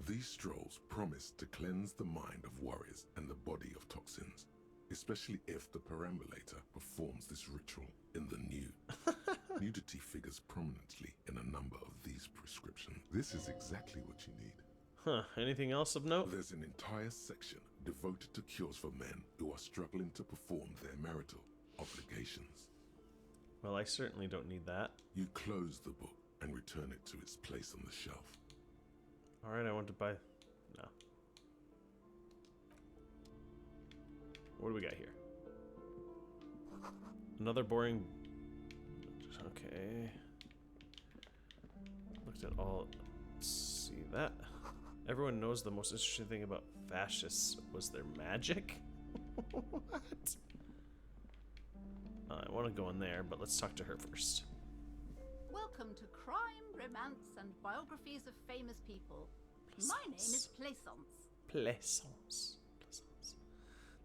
These strolls promise to cleanse the mind of worries and the body of toxins, especially if the perambulator performs this ritual in the nude. Nudity figures prominently in a number of these prescriptions. This is exactly what you need. Huh, anything else of note? There's an entire section devoted to cures for men who are struggling to perform their marital obligations. Well, I certainly don't need that. You close the book and return it to its place on the shelf. Alright, I want to buy... No. What do we got here? Another boring... Okay. Looked at all... Let's see that. Everyone knows the most interesting thing about fascists was their magic? What? I want to go in there, but let's talk to her first. Welcome to Crime, Romance, and Biographies of Famous People. My name is Plaisance. Plaisance.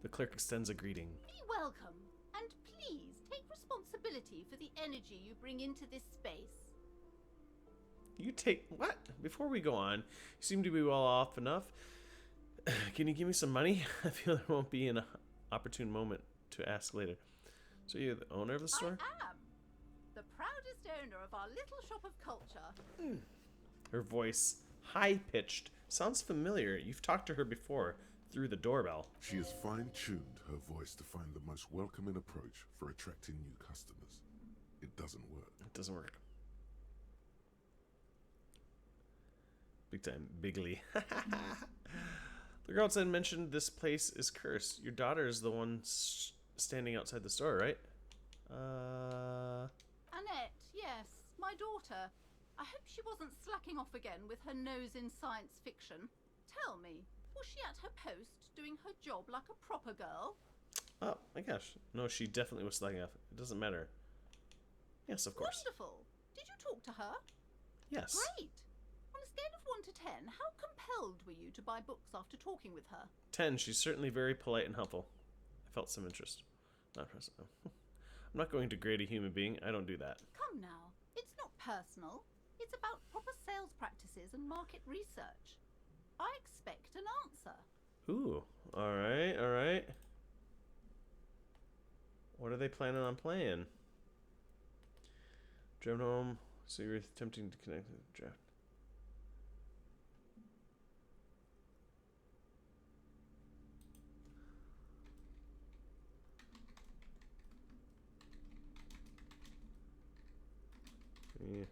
The clerk extends a greeting. Be welcome, and please take responsibility for the energy you bring into this space. You take... What? Before we go on, you seem to be well off enough. Can you give me some money? I feel there won't be an opportune moment to ask later. So you're the owner of the store? I am. The proudest owner of our little shop of culture. Her voice, high-pitched, sounds familiar. You've talked to her before, through the doorbell. She has fine-tuned her voice to find the most welcoming approach for attracting new customers. It doesn't work. It doesn't work. Big time, bigly. The girl outside mentioned this place is cursed. Your daughter is the one standing outside the store, right? Annette, yes, my daughter. I hope she wasn't slacking off again with her nose in science fiction. Tell me, was she at her post doing her job like a proper girl? Oh my gosh. No, she definitely was slacking off. It doesn't matter. Yes, of course. Wonderful. Did you talk to her? Yes. Great. On a scale of 1 to 10, how compelled were you to buy books after talking with her? 10. She's certainly very polite and helpful. I felt some interest. Not personal. I'm not going to grade a human being. I don't do that. Come now. It's not personal. It's about proper sales practices and market research. I expect an answer. Ooh. Alright, alright. What are they planning on playing? Driven home. So you're attempting to connect with the draft. Yeah.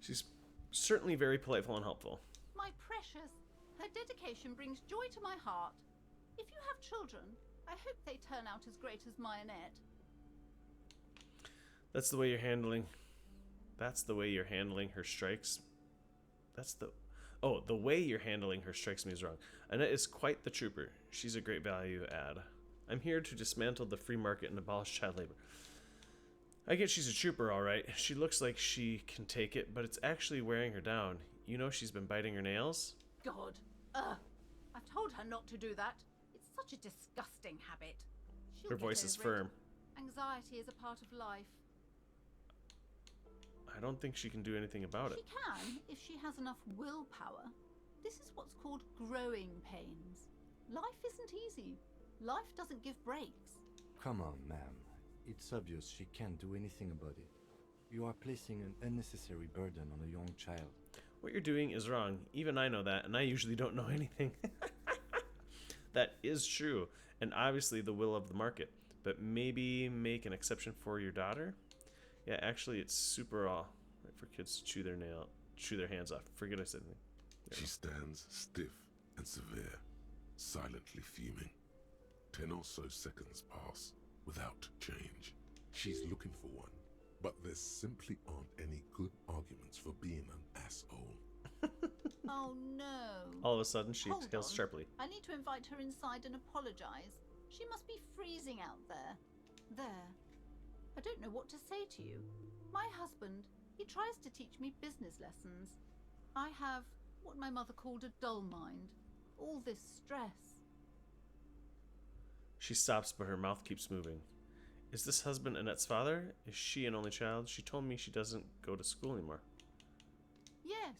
She's certainly very politeful and helpful. My precious, her dedication brings joy to my heart. If you have children, I hope they turn out as great as my Annette. That's the way you're handling. That's the way you're handling her strikes. That's the... Oh, the way you're handling her strikes me as wrong. Annette is quite the trooper. She's a great value add. I'm here to dismantle the free market and abolish child labor. I get she's a trooper, all right. She looks like she can take it, but it's actually wearing her down. You know she's been biting her nails? God. I've told her not to do that. It's such a disgusting habit. She'll Her get voice is over it. firm. Anxiety is a part of life. I don't think she can do anything about it. She can, if she has enough willpower. This is what's called growing pains. Life isn't easy. Life doesn't give breaks. Come on, ma'am. It's obvious she can't do anything about it. You are placing an unnecessary burden on a young child. What you're doing is wrong. Even I know that, and I usually don't know anything. That is true, and obviously the will of the market. But maybe make an exception for your daughter? Yeah, actually, it's super right for kids to chew their hands off. Forget I said anything. She stands stiff and severe, silently fuming. 10 or so seconds pass without change. She's looking for one, but there simply aren't any good arguments for being an asshole. Oh no. All of a sudden, she Hold exhales on. sharply. I need to invite her inside and apologize. She must be freezing out there. There. I don't know what to say to you. My husband, he tries to teach me business lessons. I have What my mother called a dull mind. All this stress. She stops, but her mouth keeps moving. Is this husband Annette's father? Is she an only child? She told me she doesn't go to school anymore. Yes,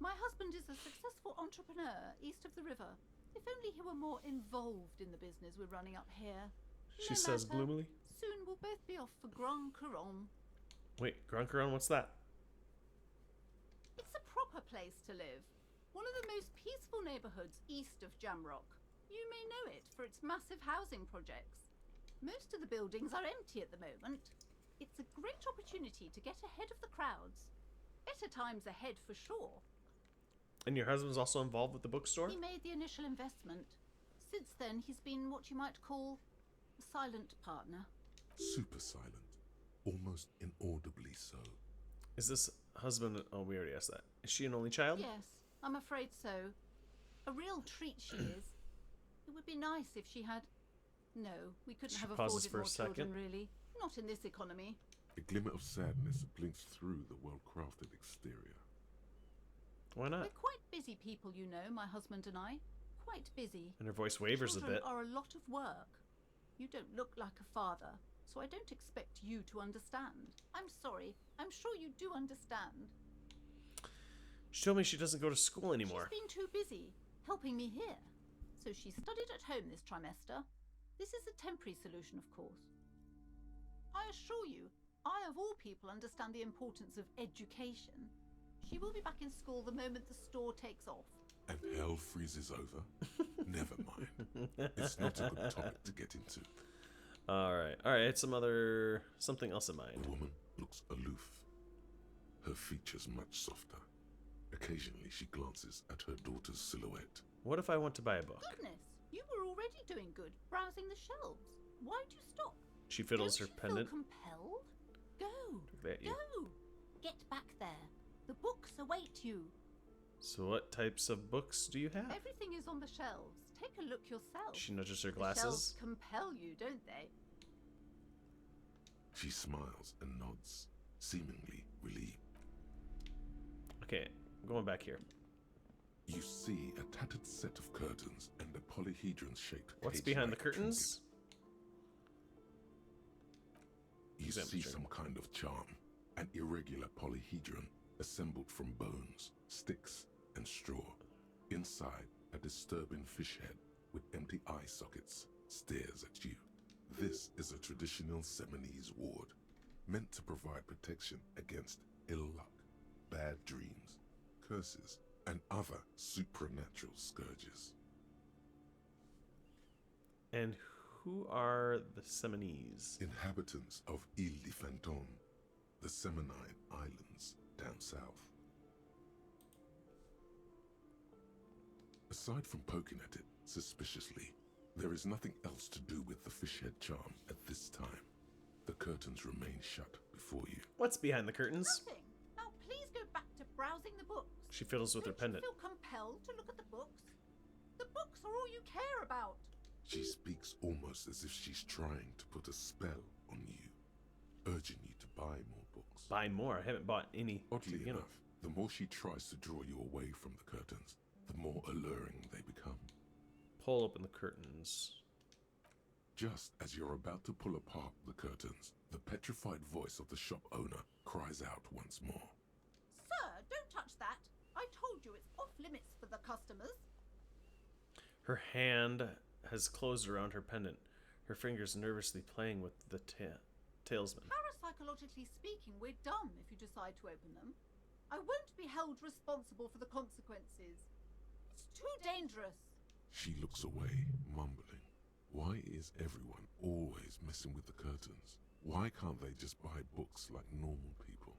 my husband is a successful entrepreneur east of the river. If only he were more involved in the business we're running up here. She says gloomily. Soon we'll both be off for Grand Couronne. Wait, Grand Couronne, what's that? It's a proper place to live. One of the most peaceful neighborhoods east of Jamrock. You may know it for its massive housing projects. Most of the buildings are empty at the moment. It's a great opportunity to get ahead of the crowds. Better times ahead for sure. And your husband's also involved with the bookstore? He made the initial investment. Since then, he's been what you might call a silent partner. Super silent. Almost inaudibly so. Is this husband... Oh, we already asked that. Is she an only child? Yes, I'm afraid so. A real treat she is. It would be nice if she had... No, we couldn't have afforded more children, really. Not in this economy. A glimmer of sadness blinks through the well-crafted exterior. Why not? We're quite busy people, you know, my husband and I. Quite busy. And her voice wavers a Children bit. are a lot of work. You don't look like a father, so I don't expect you to understand. I'm sorry. I'm sure you do understand. She told me she doesn't go to school anymore. She's been too busy helping me here. So she studied at home this trimester. This is a temporary solution, of course. I assure you, I of all people understand the importance of education. She will be back in school the moment the store takes off. And hell freezes over? Never mind. It's not a good topic to get into. Alright, something else in mind. The woman looks aloof. Her features much softer. Occasionally she glances at her daughter's silhouette. What if I want to buy a book? Goodness, you were already doing good, browsing the shelves. Why'd you stop? She fiddles her pendant. Feel compelled? Go! At you. Go! Get back there. The books await you. So what types of books do you have? Everything is on the shelves. Take a look yourself. She nudges her The glasses. shelves compel you, don't they? She smiles and nods, seemingly relieved. Okay, going back here. You see a tattered set of curtains and a polyhedron-shaped What's cage-like behind the curtains? You see some kind of charm, an irregular polyhedron assembled from bones, sticks, and straw. Inside, a disturbing fish head with empty eye sockets stares at you. This is a traditional Seminese ward, meant to provide protection against ill luck, bad dreams, curses, and other supernatural scourges. And who are the Seminese? Inhabitants of Ile de Fantôme, the Seminine Islands down south. Aside from poking at it suspiciously, there is nothing else to do with the fishhead charm at this time. The curtains remain shut before you. What's behind the curtains? Nothing. Now please go back to browsing the books. She fiddles with her pendant. Don't you feel compelled to look at the books? The books are all you care about. She speaks almost as if she's trying to put a spell on you, urging you to buy more books. Buy more? I haven't bought any. Oddly enough, the more she tries to draw you away from the curtains, the more alluring they become. Pull open the curtains. Just as you're about to pull apart the curtains, the petrified voice of the shop owner cries out once more. Sir, don't touch that. I told you it's off limits for the customers. Her hand has closed around her pendant, her fingers nervously playing with the talesman. Parapsychologically speaking, we're dumb if you decide to open them. I won't be held responsible for the consequences. It's too dangerous. She looks away, mumbling. Why is everyone always messing with the curtains? Why can't they just buy books like normal people?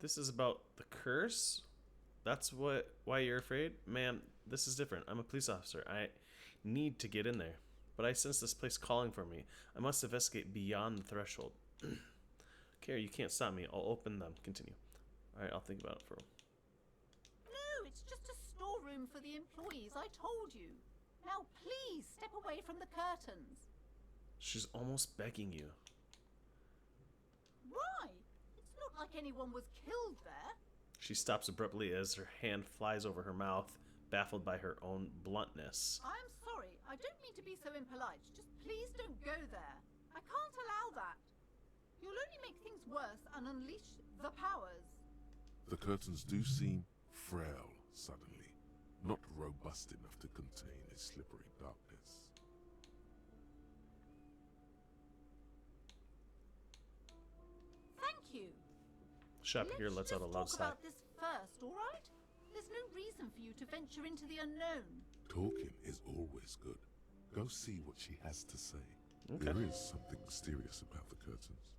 This is about the curse? That's why you're afraid? Ma'am, this is different. I'm a police officer. I need to get in there. But I sense this place calling for me. I must investigate beyond the threshold. Carrie, you can't stop me. I'll open them. Continue. Alright, I'll think about it for a while. No, it's just a storeroom for the employees. I told you. Now please step away from the curtains. She's almost begging you. Why? It's not like anyone was killed there. She stops abruptly as her hand flies over her mouth, baffled by her own bluntness. I'm sorry. I don't mean to be so impolite. Just please don't go there. I can't allow that. You'll only make things worse and unleash the powers. The curtains do seem frail suddenly, not robust enough to contain a slippery darkness. Thank you. Shop here lets out a loud Let's sigh. talk about this first, all right? There's no reason for you to venture into the unknown. Talking is always good. Go see what she has to say. Okay. There is something mysterious about the curtains.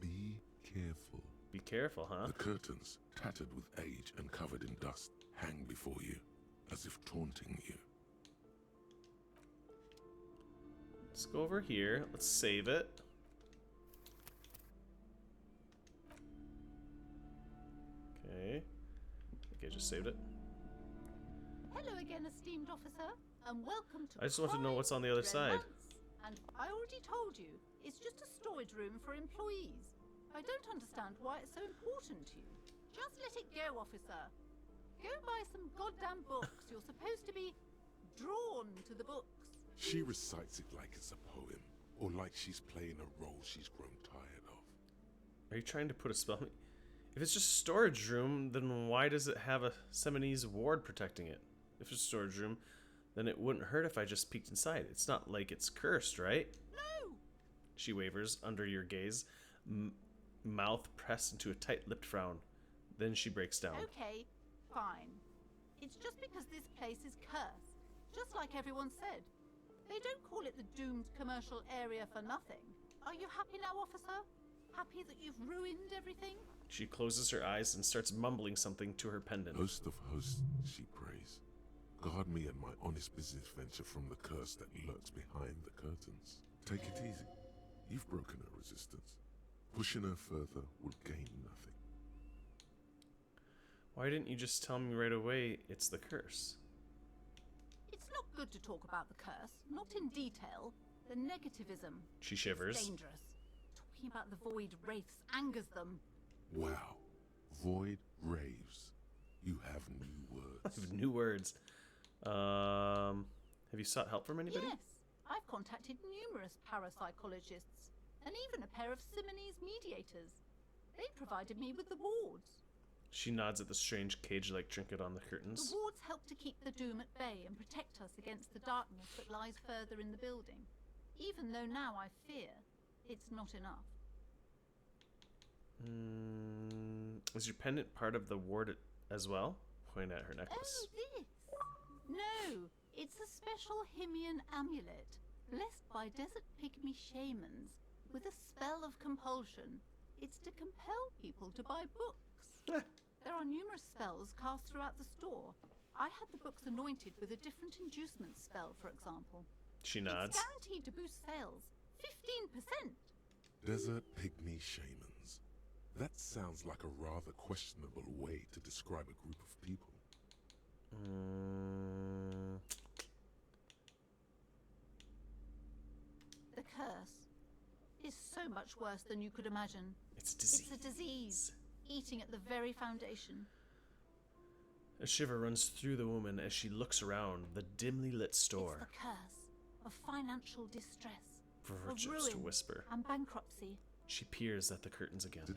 Be careful. Be careful, huh? The curtains, tattered with age and covered in dust, hang before you, as if taunting you. Let's go over here. Let's save it. Okay. Okay, just saved it. Hello again, esteemed officer, and welcome to I just want to know what's on the other side. And I already told you, it's just a storage room for employees. I don't understand why it's so important to you. Just let it go, officer. Go buy some goddamn books. You're supposed to be drawn to the books. She recites it like it's a poem, or like she's playing a role she's grown tired of. Are you trying to put a spell on me? If it's just a storage room, then why does it have a Seminese ward protecting it? If it's a storage room, then it wouldn't hurt if I just peeked inside. It's not like it's cursed, right? No! She wavers under your gaze, mouth pressed into a tight-lipped frown. Then she breaks down. Okay, fine. It's just because this place is cursed, just like everyone said. They don't call it the doomed commercial area for nothing. Are you happy now, officer? Happy that you've ruined everything? She closes her eyes and starts mumbling something to her pendant. Host of hosts, she prays. Guard me and my honest business venture from the curse that lurks behind the curtains. Take it easy. You've broken her resistance. Pushing her further will gain nothing. Why didn't you just tell me right away it's the curse? It's not good to talk about the curse, not in detail. The negativism. She shivers. It's dangerous. Talking about the void wraiths angers them. Wow. Void raves. You have new words. New words. Have you sought help from anybody? Yes, I've contacted numerous parapsychologists and even a pair of Simonese mediators. They provided me with the wards. She nods at the strange cage-like trinket on the curtains. The wards help to keep the doom at bay and protect us against the darkness that lies further in the building. Even though now I fear it's not enough. Is your pendant part of the ward as well? Point at her necklace. Oh, this? No, it's a special Himian amulet, blessed by desert pygmy shamans, with a spell of compulsion. It's to compel people to buy books. There are numerous spells cast throughout the store. I had the books anointed with a different inducement spell, for example. She nods. It's guaranteed to boost sales. 15%! Desert pygmy shamans. That sounds like a rather questionable way to describe a group of people. The curse is so much worse than you could imagine. It's a disease. It's a disease, eating at the very foundation. A shiver runs through the woman as she looks around the dimly lit store. It's the curse of financial distress, Verge of to ruin whisper. and bankruptcy. She peers at the curtains again.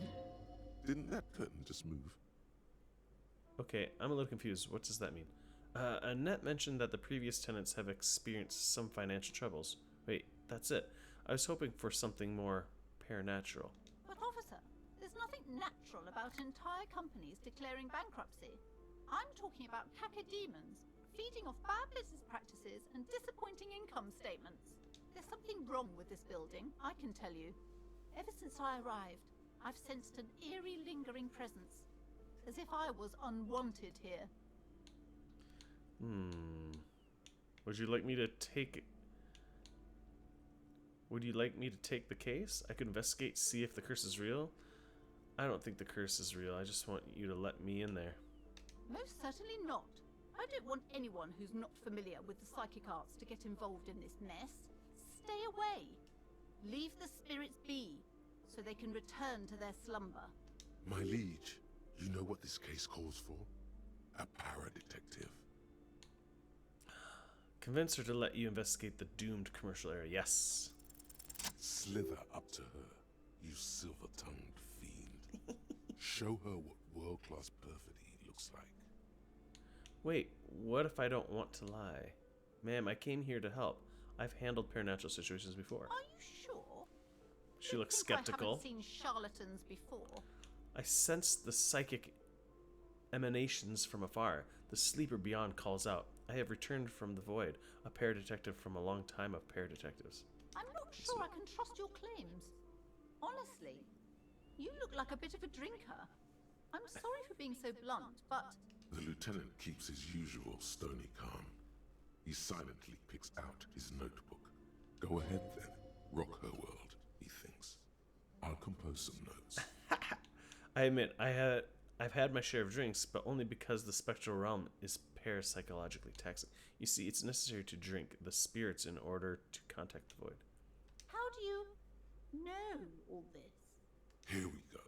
Didn't that curtain just move? Okay, I'm a little confused. What does that mean? Annette mentioned that the previous tenants have experienced some financial troubles. Wait, that's it. I was hoping for something more paranatural. But officer, there's nothing natural about entire companies declaring bankruptcy. I'm talking about cacodemons, feeding off bad business practices and disappointing income statements. There's something wrong with this building, I can tell you. Ever since I arrived, I've sensed an eerie lingering presence, as if I was unwanted here. Would you like me to take... Would you like me to take the case? I could investigate, see if the curse is real. I don't think the curse is real. I just want you to let me in there. Most certainly not. I don't want anyone who's not familiar with the psychic arts to get involved in this mess. Stay away. Leave the spirits be, so they can return to their slumber. My liege, You know what this case calls for? A para-detective. Convince her to let you investigate the doomed commercial area. Yes. Slither up to her, you silver-tongued fiend. Show her what world-class perfidy looks like. Wait, what if I don't want to lie? Ma'am, I came here to help. I've handled paranormal situations before. Are you sure? She looks I skeptical. haven't seen charlatans before. I sense the psychic emanations from afar. The sleeper beyond calls out. I have returned from the void, a paradetective from a long time of paradetectives. I'm not sure I can trust your claims. Honestly, you look like a bit of a drinker. I'm sorry for being so blunt, but... The lieutenant keeps his usual stony calm. He silently picks out his notebook. Go ahead then, rock her world, he thinks. I'll compose some notes. I admit, I've had my share of drinks, but only because the spectral realm is parapsychologically taxing. You see, it's necessary to drink the spirits in order to contact the void. How do you know all this? Here we go.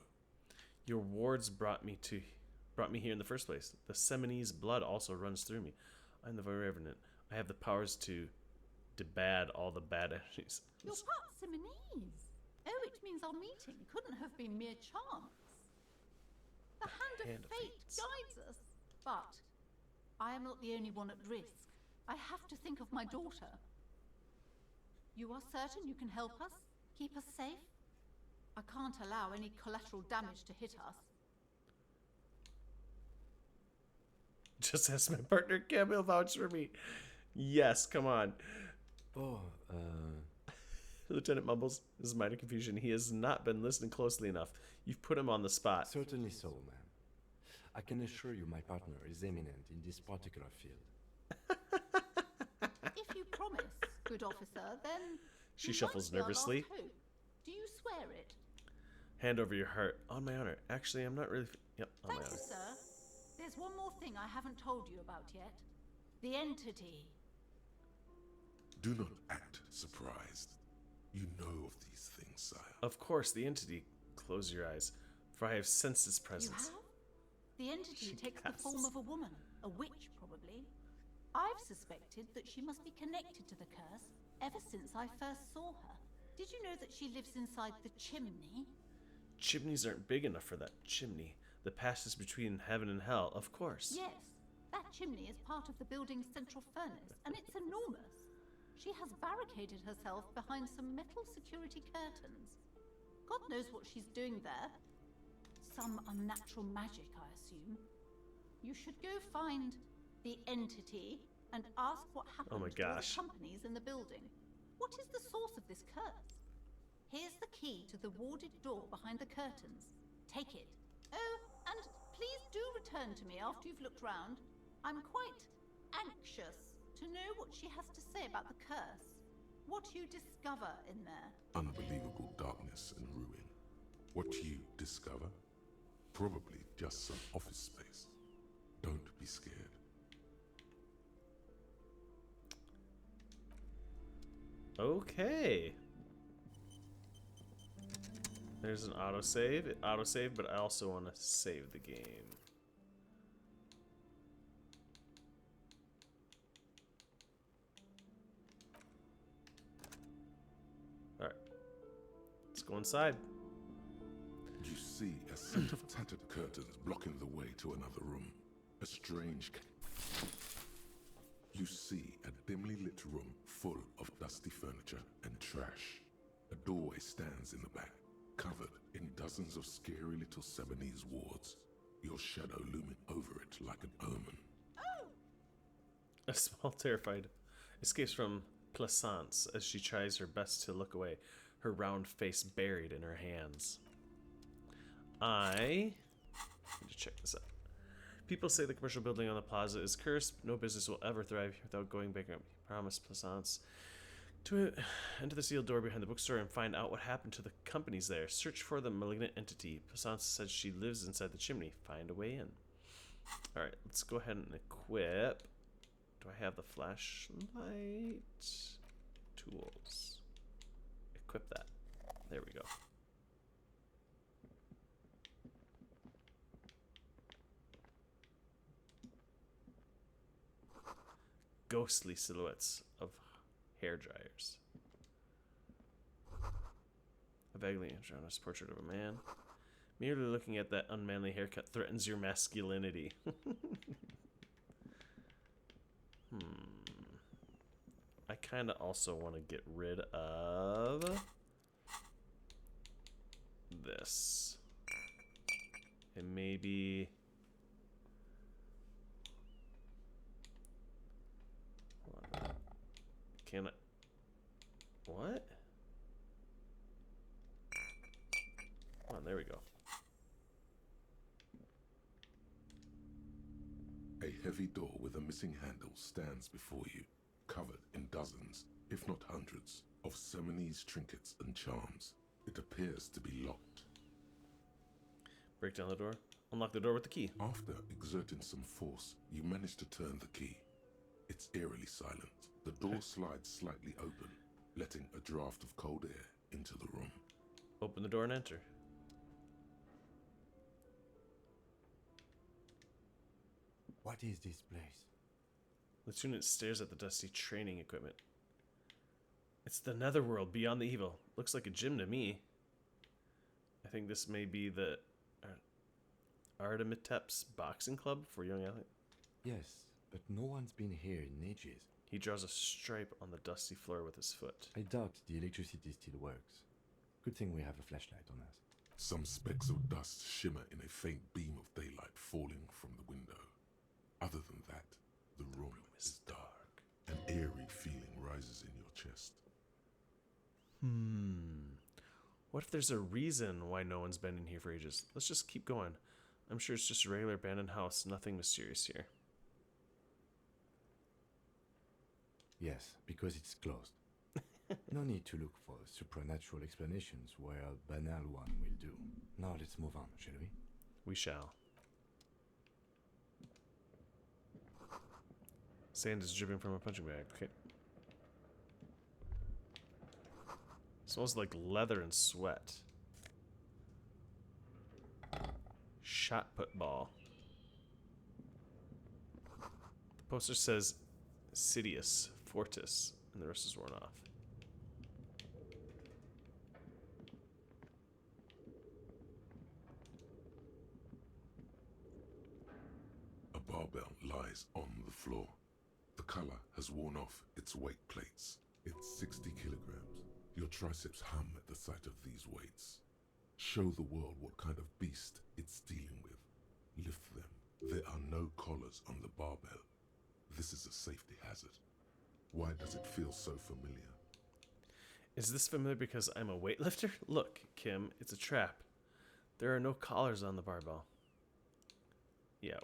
Your wards brought me here in the first place. The Seminese blood also runs through me. I'm the Void Revenant. I have the powers to debad all the bad energies. You're part Simonese. Oh, it means our meeting couldn't have been mere chance. The hand of fate guides us. But I am not the only one at risk. I have to think of my daughter. You are certain you can help us? Keep us safe? I can't allow any collateral damage to hit us. Just ask my partner, Cam, he'll vouch for me. Yes, come on. Oh, Lieutenant mumbles, this is minor confusion. He has not been listening closely enough. You've put him on the spot. Certainly so, ma'am. I can assure you my partner is eminent in this particular field. If you promise, good officer, then... She shuffles nervously. Do you swear it? Hand over your heart. On my honor. Actually, I'm not really... Yep, on Thank my you, honor. sir. There's one more thing I haven't told you about yet. The entity. Do not act surprised. You know of these things, sire. Of course, the entity. Close your eyes, for I have sensed its You presence. have? The entity She takes the form gasps. of a woman. A witch, probably. I've suspected that she must be connected to the curse ever since I first saw her. Did you know that she lives inside the chimney? Chimneys aren't big enough for that chimney. The passage between heaven and hell, of course. Yes. That chimney is part of the building's central furnace, and it's enormous. She has barricaded herself behind some metal security curtains. God knows what she's doing there. Some unnatural magic, I assume. You should go find the entity and ask what happened Oh my to all the gosh. companies in the building. What is the source of this curse? Here's the key to the warded door behind the curtains. Take it. Oh, and please do return to me after you've looked round. I'm quite anxious to know what she has to say about the curse. What you discover in there. Unbelievable darkness and ruin. What you discover? Probably just some office space. Don't be scared. Okay. There's an autosave. It autosave, but I also want to save the game. Alright. Let's go inside. You see a set of tattered curtains blocking the way to another room. A strange... You see a dimly lit room full of dusty furniture and trash. A doorway stands in the back, covered in dozens of scary little Seminese wards. Your shadow looming over it like an omen. A small, terrified escapes from Plaisance as she tries her best to look away, her round face buried in her hands. I need to check this out. People say the commercial building on the plaza is cursed. No business will ever thrive without going bankrupt. Promise Plaisance to enter the sealed door behind the bookstore and find out what happened to the companies there. Search for the malignant entity. Plaisance says she lives inside the chimney. Find a way in. Alright, let's go ahead and equip. Do I have the flashlight? Tools. Equip that. There we go. ghostly silhouettes of hair dryers. A vaguely androgynous portrait of a man. Merely looking at that unmanly haircut threatens your masculinity. I kind of also want to get rid of this. And maybe... Hold on. Can I... What? Hold on, there we go. A heavy door with a missing handle stands before you, covered in dozens, if not hundreds, of Seminese trinkets and charms. It appears to be locked. Break down the door. Unlock the door with the key. After exerting some force, you manage to turn the key. It's eerily silent. The door slides slightly open, letting a draft of cold air into the room. Open the door and enter. What is this place? Lieutenant stares at the dusty training equipment. It's the netherworld beyond the evil. Looks like a gym to me. I think this may be the Artemitep's boxing club for young athletes. Yes, but no one's been here in ages. He draws a stripe on the dusty floor with his foot. I doubt the electricity still works. Good thing we have a flashlight on us. Some specks of dust shimmer in a faint beam of daylight falling from the window. Other than that, the room is dark. An eerie feeling rises in your chest. What if there's a reason why no one's been in here for ages? Let's just keep going. I'm sure it's just a regular abandoned house. Nothing mysterious here. Yes, because it's closed. No need to look for supernatural explanations where a banal one will do. Now let's move on, shall we? We shall. Sand is dripping from a punching bag. Okay. Smells like leather and sweat. Shot put ball. The poster says Sidious Fortis, and the rest is worn off. A barbell lies on the floor. The color has worn off its weight plates. It's 60 kilograms. Your triceps hum at the sight of these weights. Show the world what kind of beast it's dealing with. Lift them. There are no collars on the barbell. This is a safety hazard. Why does it feel so familiar? Is this familiar because I'm a weightlifter? Look, Kim, it's a trap. There are no collars on the barbell. Yeah.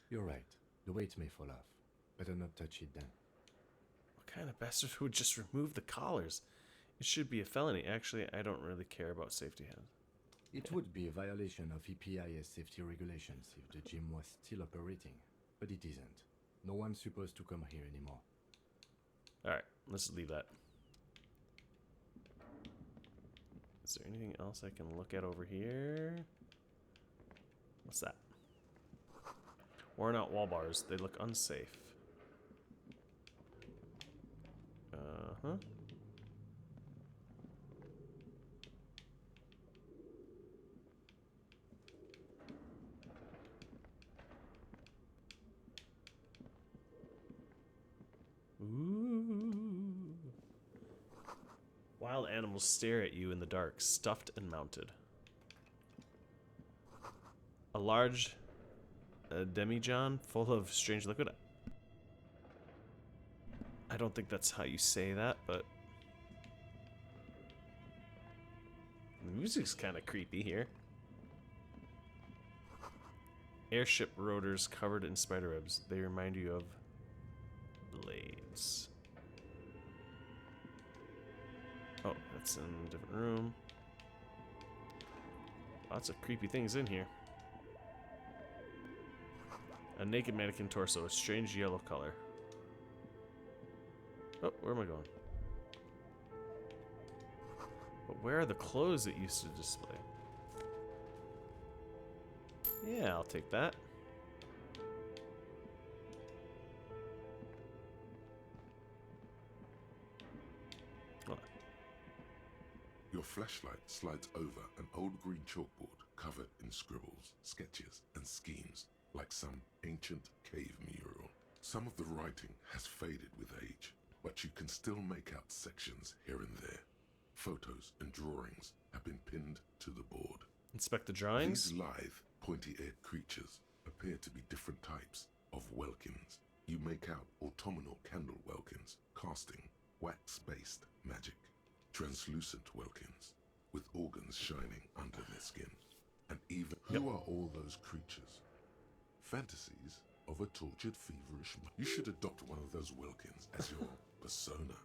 You're right. The weight may fall off. Better not touch it then. What kind of bastard would just remove the collars? It should be a felony. Actually, I don't really care about safety hazards. It would be a violation of EPIS safety regulations if the gym was still operating, but it isn't. No one's supposed to come here anymore. Alright, let's leave that. Is there anything else I can look at over here? What's that? Worn out wall bars. They look unsafe. Uh-huh. Ooh. Wild animals stare at you in the dark, stuffed and mounted. A large demijohn full of strange liquid. I don't think that's how you say that, but the music's kind of creepy here. Airship rotors covered in spider webs. They remind you of blades. Oh, that's in a different room. Lots of creepy things in here. A naked mannequin torso, a strange yellow color. Oh, where am I going? But where are the clothes it used to display? Yeah, I'll take that. flashlight slides over an old green chalkboard covered in scribbles, sketches, and schemes, like some ancient cave mural. Some of the writing has faded with age, but you can still make out sections here and there. Photos and drawings have been pinned to the board. Inspect the drawings. These lithe, pointy-eared creatures appear to be different types of welkins. You make out autumnal candle welkins, casting wax-based magic. Translucent welkins, with organs shining under their skin. And even who are all those creatures? Fantasies of a tortured, feverish You should adopt one of those welkins as your persona.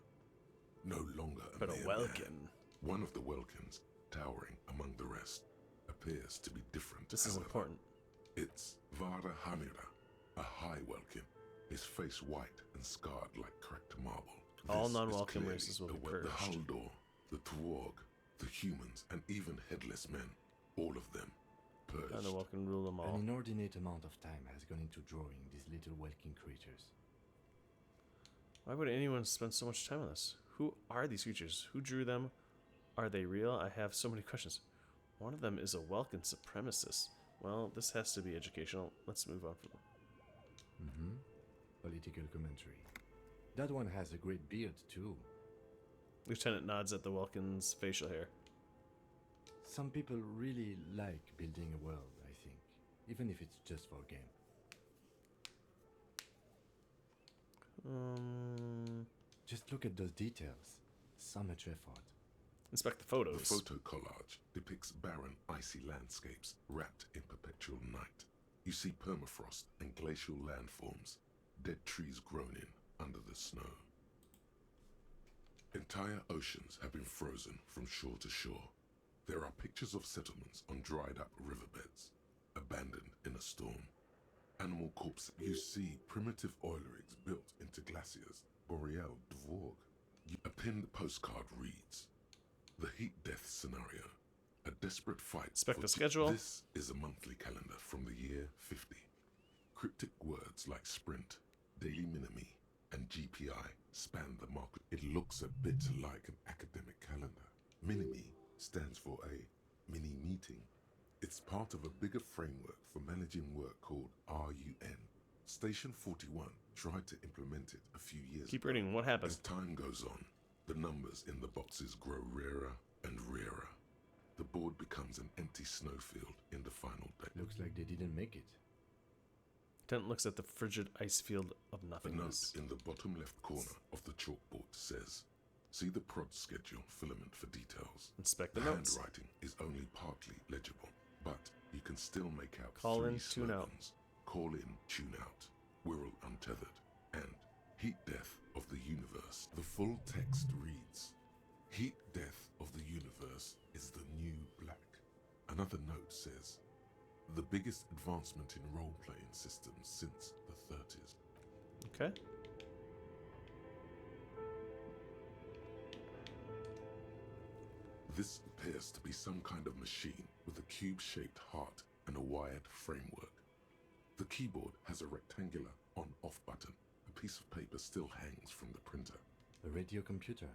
No longer a But a mere welkin. man. One of the welkins, towering among the rest, appears to be different. This is however. important. It's Vara Hamira, a high welkin, his face white and scarred like cracked marble. All This is non-welkin clearly races will be the purged. Haldor, the Twarg, the humans, and even headless men, all of them purged. And the welkin rule them all. An inordinate amount of time has gone into drawing these little welkin creatures. Why would anyone spend so much time on this? Who are these creatures? Who drew them? Are they real? I have so many questions. One of them is a Welkin supremacist. Well, this has to be educational. Let's move on from them. Political commentary. That one has a great beard too. Lieutenant nods at the Welkin's facial hair. Some people really like building a world, I think. Even if it's just for a game. Just look at those details. So much effort. Inspect the photos. The photo collage depicts barren, icy landscapes wrapped in perpetual night. You see permafrost and glacial landforms, dead trees grown in under the snow. Entire oceans have been frozen from shore to shore. There are pictures of settlements on dried-up riverbeds, abandoned in a storm. Animal corpses. You see primitive oil rigs built into glaciers. Boreal Dvorg. A pinned postcard reads, "The heat death scenario. A desperate fight." Inspect for the schedule. This is a monthly calendar from the year 50. Cryptic words like sprint, daily minimi, and GPI span the market. It looks a bit like an academic calendar. Minimi stands for a mini meeting. It's part of a bigger framework for managing work called RUN. Station 41 tried to implement it a few years Keep ago. reading. What happened? As time goes on, the numbers in the boxes grow rarer and rarer. The board becomes an empty snowfield in the final day. Looks like they didn't make it. Lieutenant looks at the frigid ice field of A note nothingness. in the bottom left corner of the chalkboard says, "See the prod schedule filament for details." Inspect The the notes. handwriting is only partly legible, but you can still make out Call in, three tune out. slogans. Call in, tune out, Wirral Untethered, and Heat Death of the Universe. The full text reads, "Heat Death of the Universe is the new black." Another note says, "The biggest advancement in role-playing systems since the 30s. Okay. This appears to be some kind of machine with a cube-shaped heart and a wired framework. The keyboard has a rectangular on-off button. A piece of paper still hangs from the printer. A radio computer.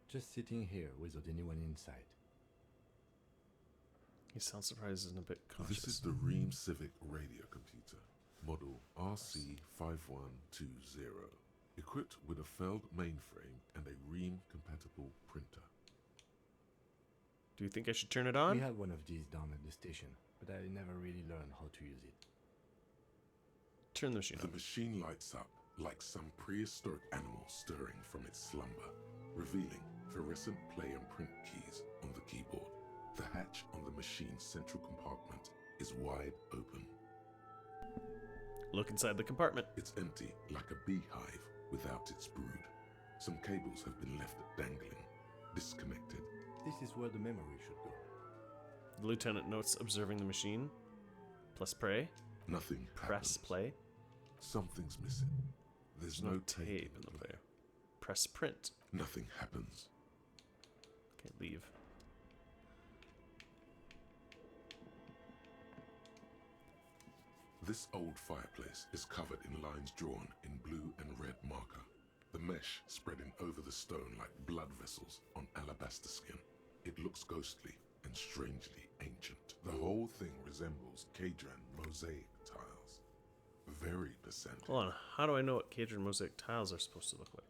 Just sitting here without anyone inside. He sounds surprised and a bit conscious. This is the Ream Civic radio computer, model RC5120, equipped with a Feld mainframe and a Ream-compatible printer. Do you think I should turn it on? We had one of these down at the station, but I never really learned how to use it. Turn the machine The on. machine lights up like some prehistoric animal stirring from its slumber, revealing fluorescent play and print keys on the keyboard. The hatch on the machine's central compartment is wide open. Look inside the compartment. It's empty, like a beehive without its brood. Some cables have been left dangling, disconnected. This is where the memory should go. The lieutenant notes observing the machine. Press play. Nothing Press happens. play. Something's missing. There's no tape in the player. Press print. Nothing happens. Okay, leave. This old fireplace is covered in lines drawn in blue and red marker, the mesh spreading over the stone like blood vessels on alabaster skin. It looks ghostly and strangely ancient. The whole thing resembles Kadran mosaic tiles. Very percent. Hold on, how do I know what Kadran mosaic tiles are supposed to look like?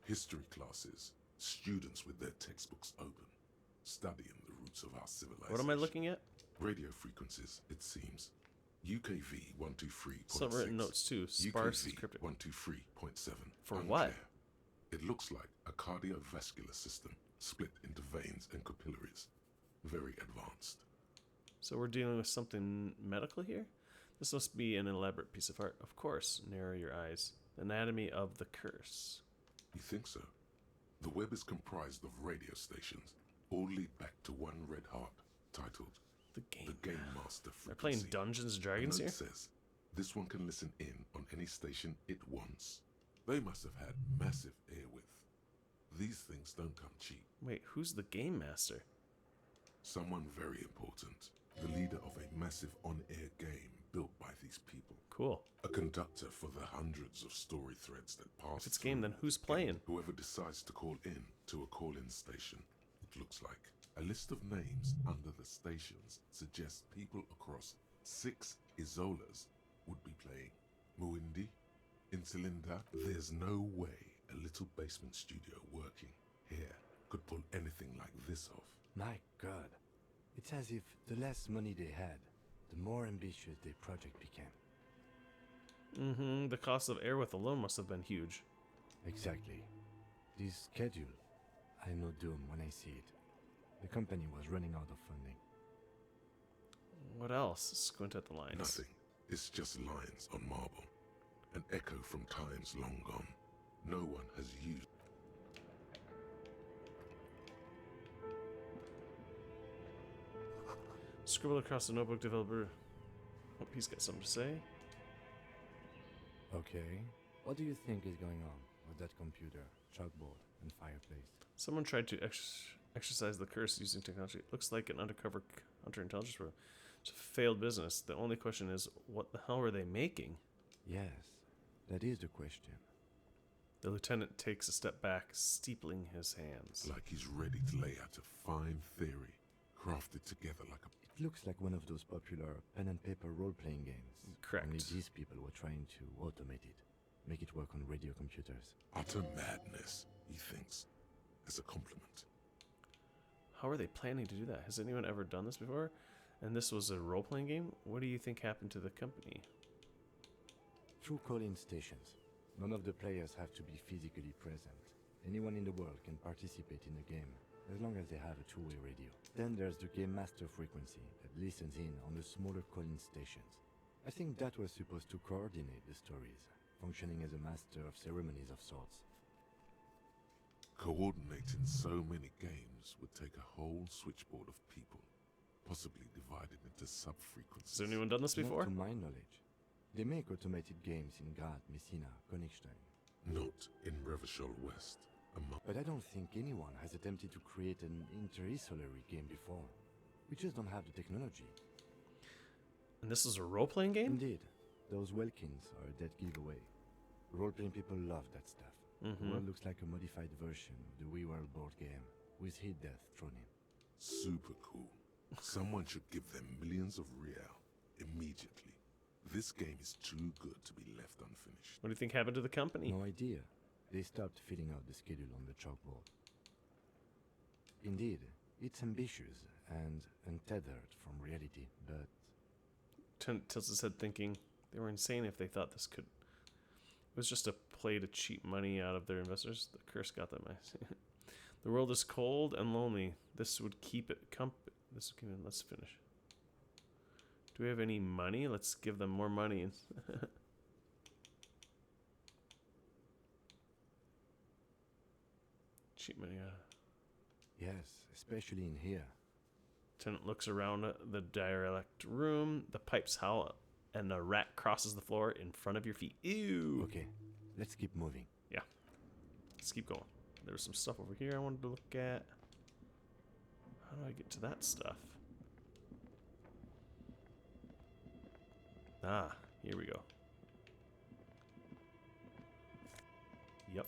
History classes, students with their textbooks open, studying the roots of our civilization. What am I looking at? Radio frequencies, it seems. UKV 123.6. Some written notes too. Sparse, UKV cryptic. 123.7. For what? It looks like a cardiovascular system split into veins and capillaries. Very advanced. So we're dealing with something medical here? This must be an elaborate piece of art. Of course, narrow your eyes. The anatomy of the curse. You think so? The web is comprised of radio stations, all lead back to one red heart, titled The Game Master Frequency. They're playing Dungeons and Dragons A here? note says, this one can listen in on any station it wants. They must have had massive airwidth. These things don't come cheap. Wait, who's the Game Master? Someone very important. The leader of a massive on-air game built by these people. Cool. A conductor for the hundreds of story threads that pass. If it's game, then who's playing? Whoever decides to call in to a call-in station, it looks like. A list of names under the stations suggests people across 6 Isolas would be playing. Muindi, Insulinda. There's no way a little basement studio working here could pull anything like this off. My God. It's as if the less money they had, the more ambitious their project became. Mm-hmm. The cost of Airwith alone must have been huge. Exactly. This schedule, I know doom when I see it. The company was running out of funding. What else? Squint at the lines. Nothing. It's just lines on marble. An echo from times long gone. No one has used. Scribble across the notebook, developer. Hope he's got something to say. Okay. What do you think is going on with that computer, chalkboard, and fireplace? Someone tried to exercise the curse using technology. It looks like an undercover counterintelligence program. It's a failed business. The only question is, what the hell were they making? Yes, that is the question. The lieutenant takes a step back, steepling his hands. Like he's ready to lay out a fine theory, crafted together like a... It looks like one of those popular pen and paper role-playing games. Correct. Only these people were trying to automate it, make it work on radio computers. Utter madness, he thinks, as a compliment. How are they planning to do that? Has anyone ever done this before? And this was a role-playing game? What do you think happened to the company? Through call-in stations. None of the players have to be physically present. Anyone in the world can participate in the game, as long as they have a two-way radio. Then there's the Game Master frequency that listens in on the smaller call-in stations. I think that was supposed to coordinate the stories, functioning as a master of ceremonies of sorts. Coordinating so many games would take a whole switchboard of people, possibly divided into sub-frequencies. Has anyone done this before? Not to my knowledge. They make automated games in Graz, Messina, Königstein. Not in Revachol West. But I don't think anyone has attempted to create an inter-isolary game before. We just don't have the technology. And this is a role-playing game? Indeed. Those Welkins are a dead giveaway. Role-playing people love that stuff. The world looks like a modified version of the WeWorld board game, with Heat Death thrown in. Super cool. Someone should give them millions of real immediately. This game is too good to be left unfinished. What do you think happened to the company? No idea. They stopped filling out the schedule on the chalkboard. Indeed, it's ambitious and untethered from reality, but... Tilts his head thinking, they were insane if they thought this could... It was just a play to cheat money out of their investors. The curse got them. The world is cold and lonely. This would keep it... Let's finish. Do we have any money? Let's give them more money. Cheap money, Yes, especially in here. Tenant looks around the derelict room. The pipes howl, and a rat crosses the floor in front of your feet. Ew! Okay, let's keep moving. Yeah. Let's keep going. There's some stuff over here I wanted to look at. How do I get to that stuff? Ah, here we go. Yep.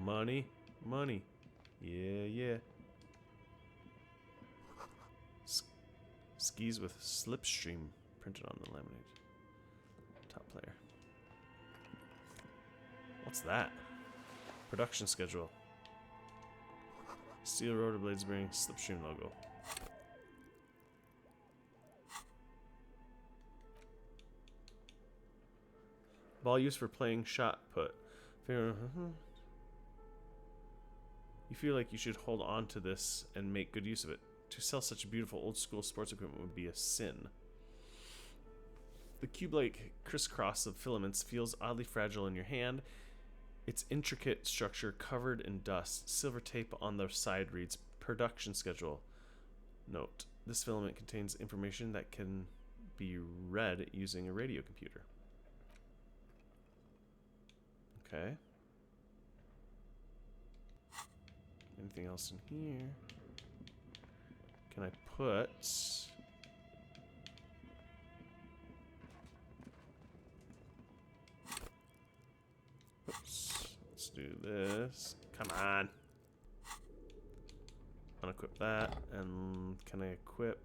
Money, money. Yeah. Skis with Slipstream printed on the laminate. Top player. What's that? Production schedule. Steel rotor blades bearing Slipstream logo. Ball used for playing shot put. You feel like you should hold on to this and make good use of it. To sell such beautiful old school sports equipment would be a sin. The cube-like crisscross of filaments feels oddly fragile in your hand. Its intricate structure covered in dust. Silver tape on the side reads production schedule. Note, this filament contains information that can be read using a radio computer. Okay. Anything else in here? Can I put... Oops. Let's do this. Come on. Unequip that. And can I equip...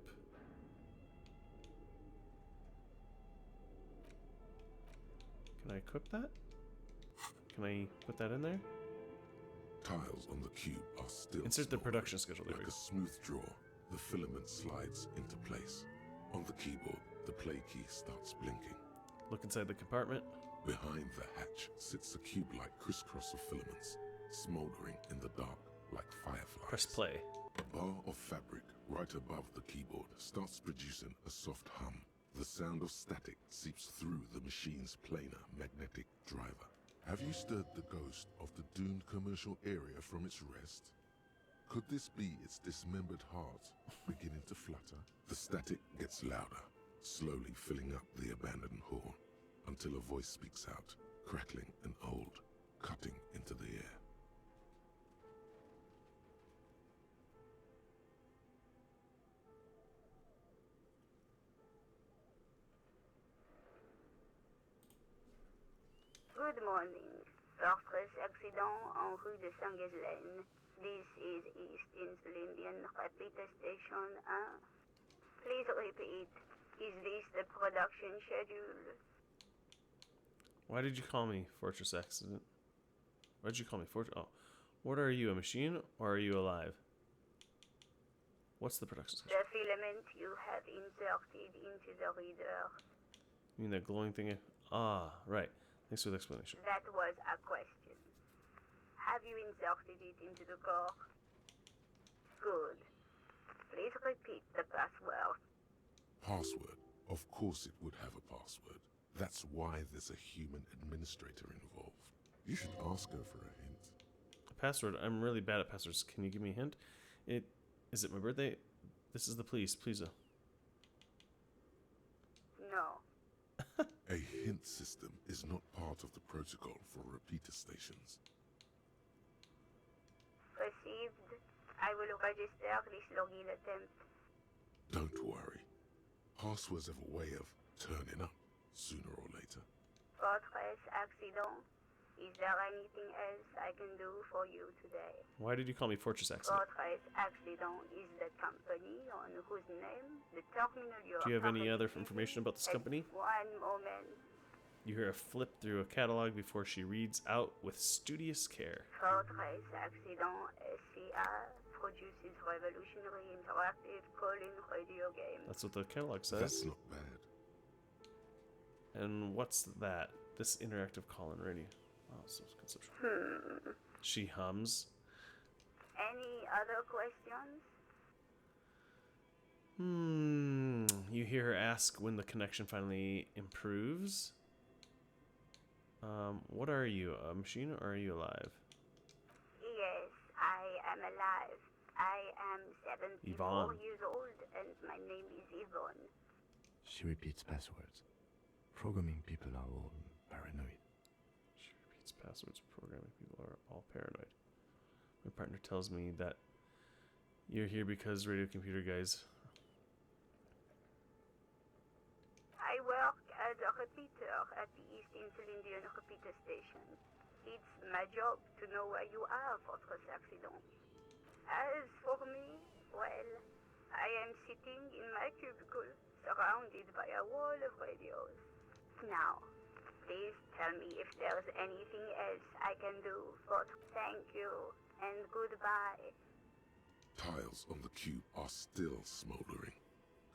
Can I equip that? Can I put that in there? Tiles on the cube are still Insert the production schedule. There we like go. a smooth draw. The filament slides into place. On the keyboard, the play key starts blinking. Look inside the compartment. Behind the hatch sits a cube-like crisscross of filaments, smoldering in the dark like fireflies. Press play. A bar of fabric right above the keyboard starts producing a soft hum. The sound of static seeps through the machine's planar magnetic driver. Have you stirred the ghost of the doomed commercial area from its rest? Could this be its dismembered heart beginning to flutter? The static gets louder, slowly filling up the abandoned hall, until a voice speaks out, crackling and old, cutting into the air. Good morning. Fortress accident en rue de Saint-Ghislaine. This is East Insulindian Repeater Station 1. Please repeat. Is this the production schedule? Why did you call me Fortress Accident? Why did you call me Fortress? Oh. What are you, a machine, or are you alive? What's the production schedule? The filament you have inserted into the reader. You mean that glowing thing? Ah, right. Thanks for the explanation. That was a question. Have you inserted it into the core? Good. Please repeat the password. Password? Of course it would have a password. That's why there's a human administrator involved. You should ask her for a hint. A password? I'm really bad at passwords. Can you give me a hint? Is it my birthday? This is the police. Please. No. A hint system is not part of the protocol for repeater stations. Received. I will register this login attempt. Don't worry. Passwords have a way of turning up sooner or later. Fortress accident. Is there anything else I can do for you today? Why did you call me Fortress Accident? Fortress accident is the company on whose name the terminal you Do you have any other information about this company? One moment. You hear a flip through a catalog before she reads out with studious care. Fortress accident SCA produces revolutionary interactive calling radio games. That's what the catalog says. That's not bad. And what's that? This interactive call-in radio. Oh, so it's conceptual. She hums. Any other questions? You hear her ask when the connection finally improves. What are you, a machine, or are you alive? Yes, I am alive. I am 74 Yvonne. years old, and my name is Yvonne. She repeats passwords. Programming people are all paranoid. She repeats passwords. Programming people are all paranoid. My partner tells me that you're here because radio computer guys. I work as a repeater at the East Insulindian Repeater Station. It's my job to know where you are, Fortress Accident. As for me, well, I am sitting in my cubicle, surrounded by a wall of radios. Now, please tell me if there's anything else I can do, but thank you and goodbye. Tiles on the cube are still smoldering,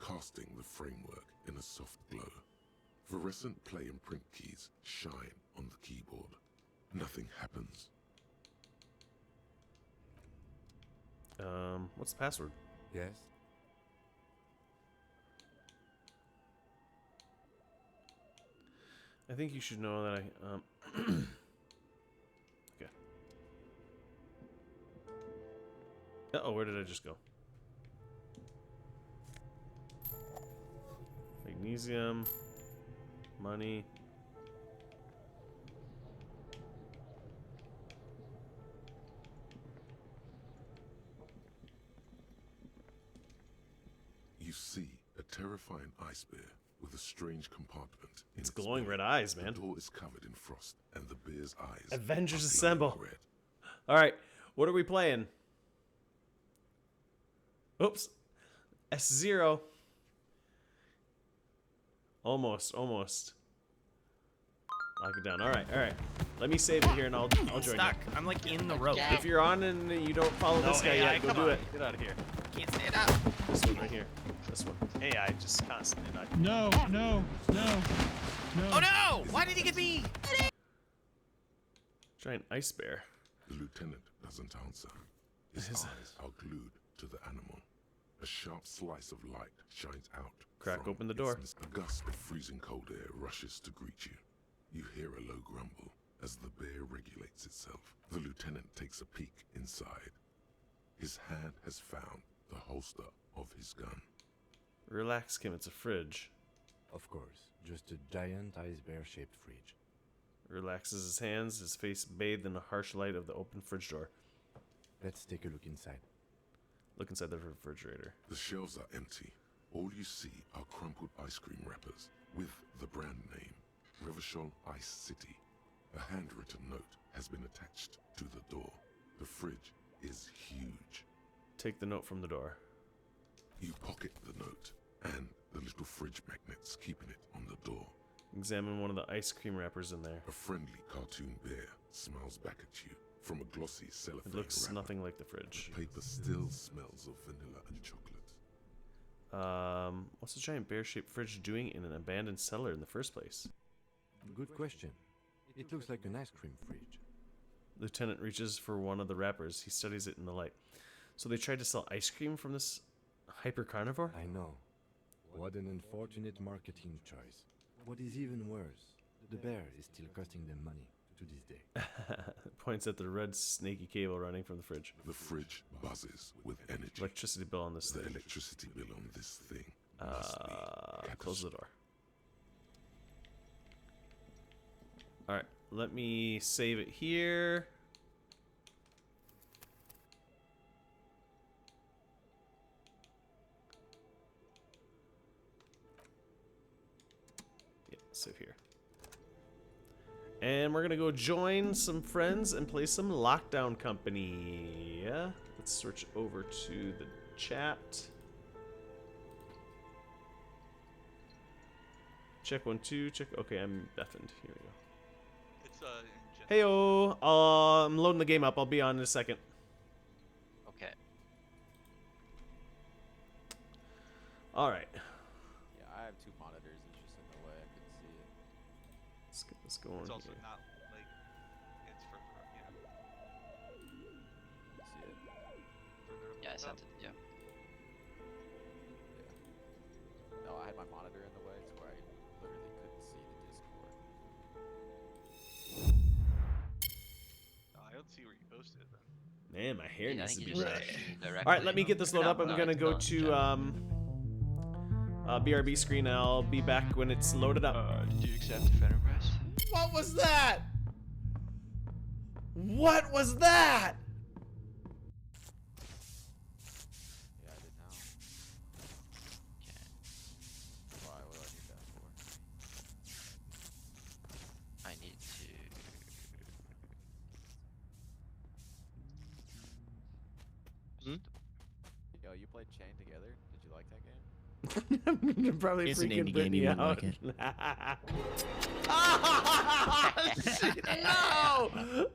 casting the framework in a soft glow. Fluorescent play and print keys shine on the keyboard. Nothing happens. What's the password? Yes? I think you should know that okay. Uh-oh, where did I just go? Magnesium. Money. You see a terrifying ice bear with a strange compartment. It's glowing red eyes, man. The door is covered in frost, and the bear's eyes. Avengers are Assemble. glowing red. All right, what are we playing? Oops, S0. Almost. Lock it down. All right. Let me save it here, and I'll join stuck. you. I'm like in the rope. If you're on and you don't follow this guy AI, yet, go come do on. it. Get out of here. Can't stand up. This one right here. This one. AI just constantly not. No. Oh no! Why did he get me? Giant ice bear. The lieutenant doesn't answer. His eyes are glued to the animal. A sharp slice of light shines out. Crack from open the door. its- A gust of freezing cold air rushes to greet you. You hear a low grumble as the bear regulates itself. The lieutenant takes a peek inside. His hand has found the holster of his gun. Relax, Kim. It's a fridge. Of course, just a giant ice bear-shaped fridge. Relaxes his hands, his face bathed in the harsh light of the open fridge door. Let's take a look inside. Look inside the refrigerator. The shelves are empty. All you see are crumpled ice cream wrappers with the brand name, Revachol Ice City. A handwritten note has been attached to the door. The fridge is huge. Take the note from the door. You pocket the note and the little fridge magnets keeping it on the door. Examine one of the ice cream wrappers in there. A friendly cartoon bear smiles back at you from a glossy cellophane It looks wrapper. nothing like the fridge. The paper still smells of vanilla and chocolate. What's a giant bear-shaped fridge doing in an abandoned cellar in the first place? Good question. It looks like an ice cream fridge. Lieutenant reaches for one of the wrappers. He studies it in the light. So they tried to sell ice cream from this hyper carnivore? I know. What an unfortunate marketing choice. What is even worse, the bear is still costing them money to this day. Points at the red snaky cable running from the fridge. The fridge buzzes with energy. Electricity bill on this The thing. electricity bill on this thing must be Close the door. Alright, let me save it here. Yeah, save here. And we're gonna go join some friends and play some Lockdown Company. Yeah, let's switch over to the chat. Check 1 2. Check. Okay, I'm deafened. Here we go. It's Heyo, I'm loading the game up. I'll be on in a second. Okay. All right. Yeah, I have two monitors. It's just in the way. I couldn't see it. Let's get this going It's also here. not like it's further up. Yeah. See it? Further up. Yeah, I sent it. Yeah. No, I had my monitor in the way to where I literally couldn't see the Discord. I don't see where you posted it. Man, my hair Yeah, I needs to think be you just brushed. directly- All right, let me get this loaded up. I'm No, gonna it's go not. to BRB screen. And I'll be back when it's loaded up. Did you accept the friend request? What was that? What was that? Yeah, I did now. Okay. Why? What do I need that for? I need to. played Chained Together? Did you like that game? Probably It's an freaking indie game, you Brittany wouldn't out. like it. Shit, no!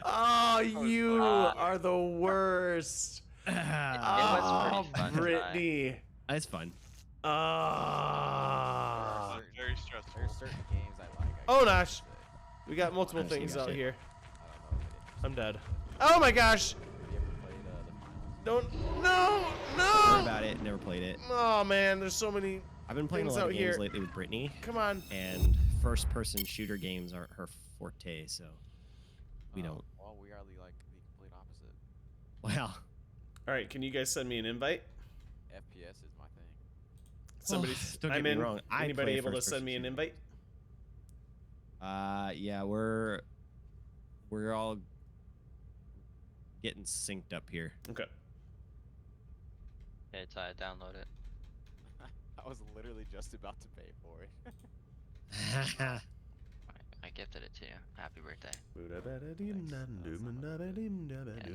Oh, you are the worst. It Oh, was pretty fun. Brittany. It's fun. Ah. Very stressful. There's certain games I like. Oh, Nash. We got multiple I've seen things that out shit. here. I don't know if it I'm dead. Oh my gosh. Have you ever played the Don't. finals? No. Heard No. about it. Never played it. Oh man, there's so many. I've been playing a things lot out of games here. lately with Brittany, Come on. and first-person shooter games aren't her forte, so we don't. Well, we are like the complete opposite. Well, All right, can you guys send me an invite? FPS is my thing. Somebody. don't get I'm me in. wrong, I Anybody play able to first-person send me an shooter. invite? Yeah, we're all getting synced up here. Okay. Okay, Ty, download it. I was literally just about to pay for it. I gifted it to you. Happy birthday. Yeah, I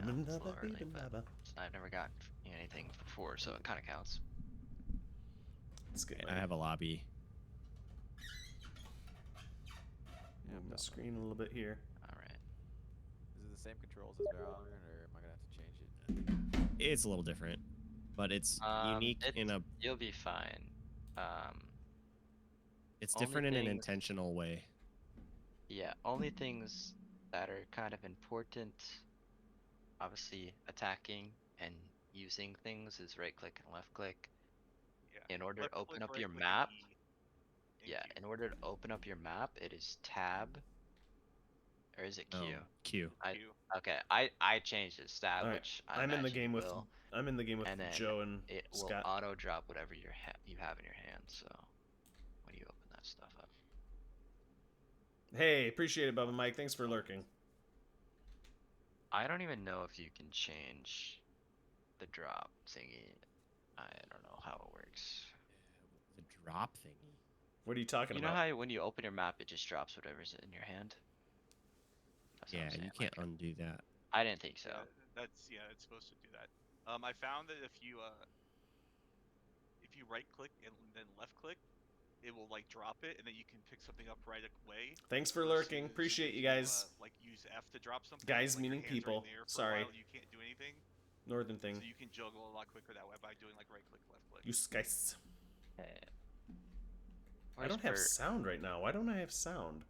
know, it's a little early, but I've never got anything before, so it kind of counts. Let's get I have a lobby. Move my screen a little bit here. All right. Is it the same controls as Valorant, or am I gonna have to change it? It's a little different, but it's unique in a. You'll be fine. It's only different in an things- intentional way. Yeah, only things that are kind of important, obviously attacking and using things is right click and left click. Yeah. In order to Left open click, up right your click, map, E. yeah, in order to open up your map, it is tab, or is it Q? Q. Okay, I changed it tab, All right, which I'm in the game with. will, I'm in the game with and then Joe and it will Scott. auto drop whatever you have in your hand. So when you open that stuff up, Hey, appreciate it, Bubba Mike. Thanks for lurking. I don't even know if you can change the drop thingy. I don't know how it works. The drop thingy. What are you talking You know about? how when you open your map, it just drops whatever's in your hand? That's what I'm Yeah, saying, you can't like, undo that. I didn't think so. That's it's supposed to do that. I found that if you right click and then left click, it will like drop it, and then you can pick something up right away. Thanks for lurking. Appreciate you guys. Like use F to drop something. Guys, like, your meaning hands are in people. the air for a Sorry. while, you can't do anything. Northern thing. So you can juggle a lot quicker that way by doing like right click, left click. You guys. I Where's don't have Bert? sound right now. Why don't I have sound?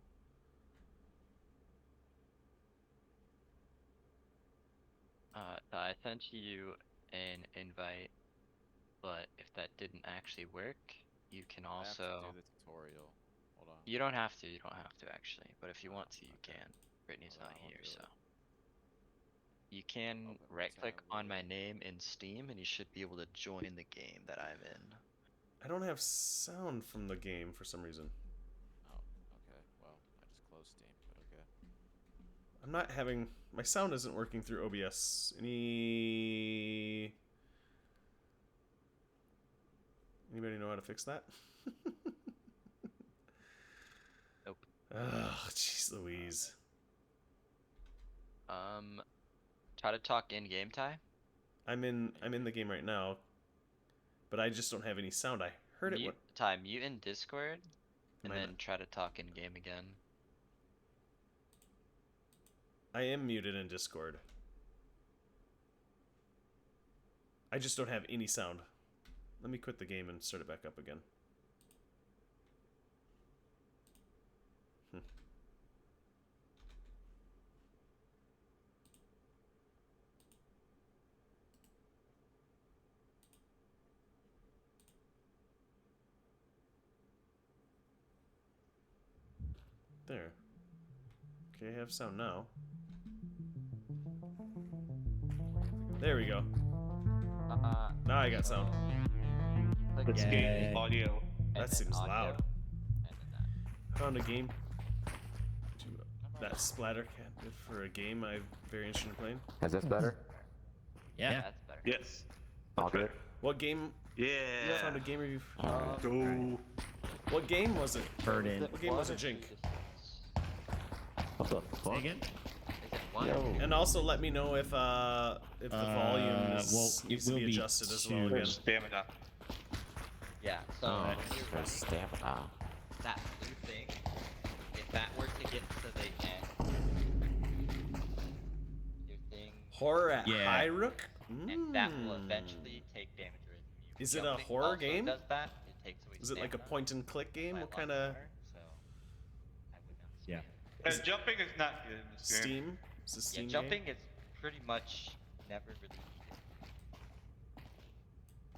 I sent you an invite, but if that didn't actually work, you can I have to also. do the tutorial. Hold on. You don't have to. You don't have to actually, but if you want to, you can. Brittany's Hold not on, I'll here, do so. it. You can Open my right click tab on my name in Steam, and you should be able to join the game that I'm in. I don't have sound from the game for some reason. Oh, okay. Well, I just closed Steam, but okay. I'm not having... My sound isn't working through OBS. Anybody know how to fix that? Nope. Oh, jeez Louise. Try to talk in game, Ty. I'm in the game right now, but I just don't have any sound. I heard it. Mute, Ty, mute in Discord, and Am I then not? try to talk in game again. I am muted in Discord. I just don't have any sound. Let me quit the game and start it back up again. There. Okay, I have sound now. There we go. Now I got sound. Click Yay. Audio. That then seems audio, loud. and then that. Found a game. That splatter cat did for a game I'm very interested in playing. Is this better? Yeah. That's better. Yes. All good. What game? Yeah. You found a game review. Go. What game was it? Burden. What game was it, Jink? What the Say fuck? again? Is it What? And also let me know if the volume needs to be adjusted as well again. Stamina. Yeah, so Oh, you're for right. stamina. That blue thing, if that were to get to the end, your thing, Horror at Hyrule? and that will eventually take damage away from you. Is it a Jumping horror also game? Does that. It takes away Is it like a stamina point and click game? by a What lot kind of more, so I would not Yeah. Jumping is not good in this game. Steam? Is it Steam Yeah, jumping is pretty much never really needed.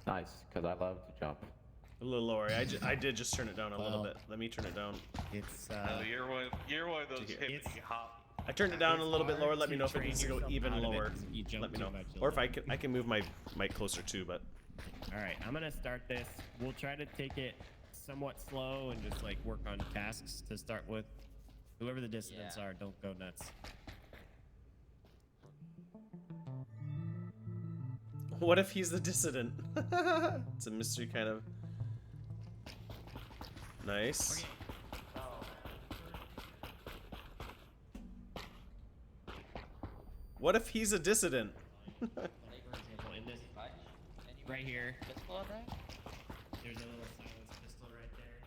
Nice, because I love to jump. A little lower. I did just turn it down a little bit. Let me turn it down. It's No, you're one of those hip and you hop. I turned it down a little bit lower. Let me know if it train needs to go yourself even out of it lower. 'cause if you jump Let me too know. much, you'll Or if I lose can move my mic closer too, but All right, I'm gonna start this. We'll try to take it somewhat slow and just like work on tasks to start with. Whoever the dissidents are, don't go nuts. what if he's the dissident? It's a mystery kind of. Nice. What if he's a dissident? For example, in this right here, there's a little silence pistol right there.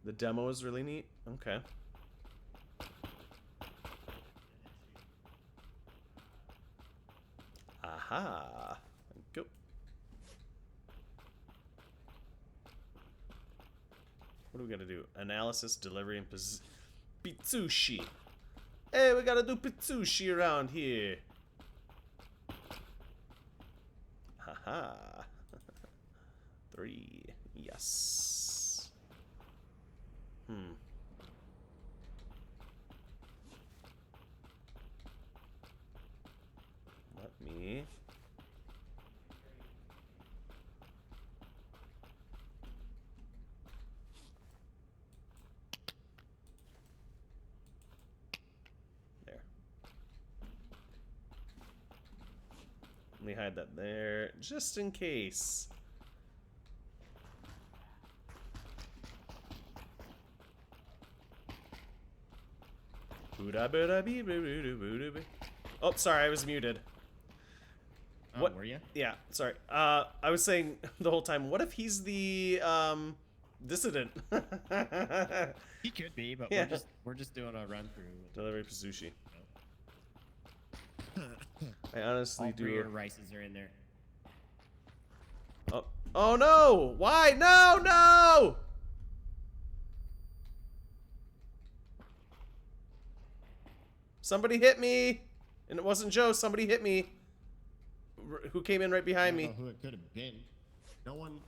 The demo is really neat. Okay. Aha. Go. What do we gotta do? Analysis, delivery, and Pizzushi. Hey, we gotta do Pizzushi around here. Haha. 3. Yes. Let me. There. Let me hide that there, just in case. Oh, sorry, I was muted. Oh, were you? Yeah, sorry. I was saying the whole time, what if he's the dissident? He could be, but Yeah. we're just doing a run through. Delivery Pizzushi. I honestly All do. three of your rices are in there. Oh, oh no! Why? No, no! Somebody hit me! And it wasn't Joe, somebody hit me. Who came in right behind I me? don't know who it could have been. No one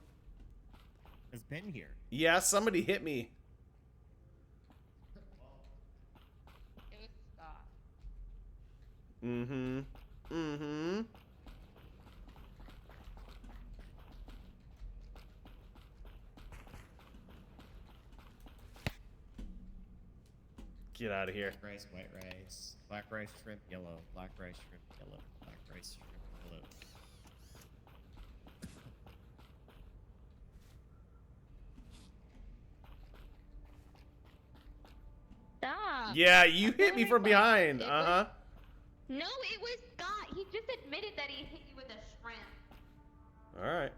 has been here. Yeah, somebody hit me. It was Scott. Mm-hmm. Mm-hmm. Get out of here. Black rice, white rice, black rice, shrimp, yellow, black rice, shrimp, yellow, black rice, shrimp, yellow. Stop. Yeah, you hit me from behind. Uh-huh. No, it was Scott. He just admitted that he hit you with a shrimp. Alright.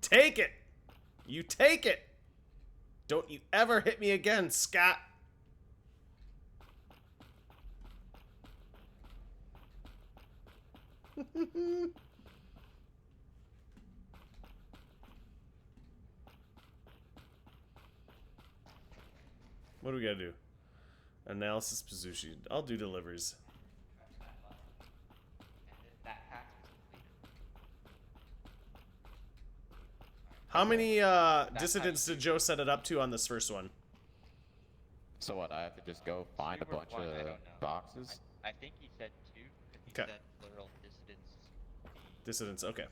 Take it! You take it! Don't you ever hit me again, Scott! What do we gotta do? Analysis Pizzushi. I'll do deliveries. How many dissidents did Joe set it up to on this first one? So what? I have to just go find a bunch of boxes. I think he said 2. He Okay. said literal dissidents. Dissidents. Okay.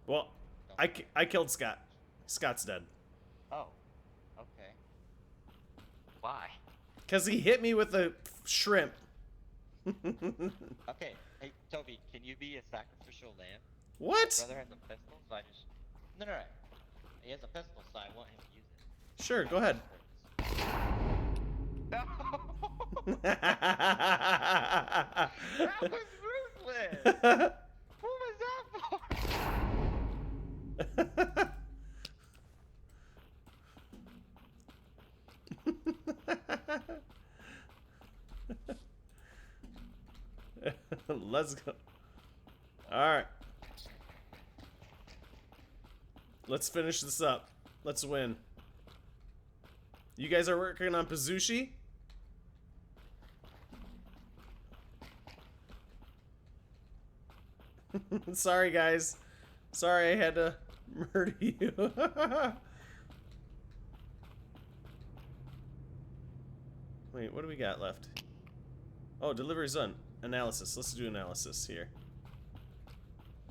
Well, I killed Scott. Scott's dead. Oh. Okay. Why? Cause he hit me with a shrimp. Okay. Hey, Toby, can you be a sacrificial lamb? What? My brother has a pistol, so I just. No. He has a pistol, so I want him to use it. Sure. Go ahead. That was ruthless! What was that Let's go. Alright. Let's finish this up. Let's win. You guys are working on Pazushi? Sorry, guys. Sorry I had to murder you. Wait, what do we got left? Oh, delivery's done. Analysis. Let's do analysis here.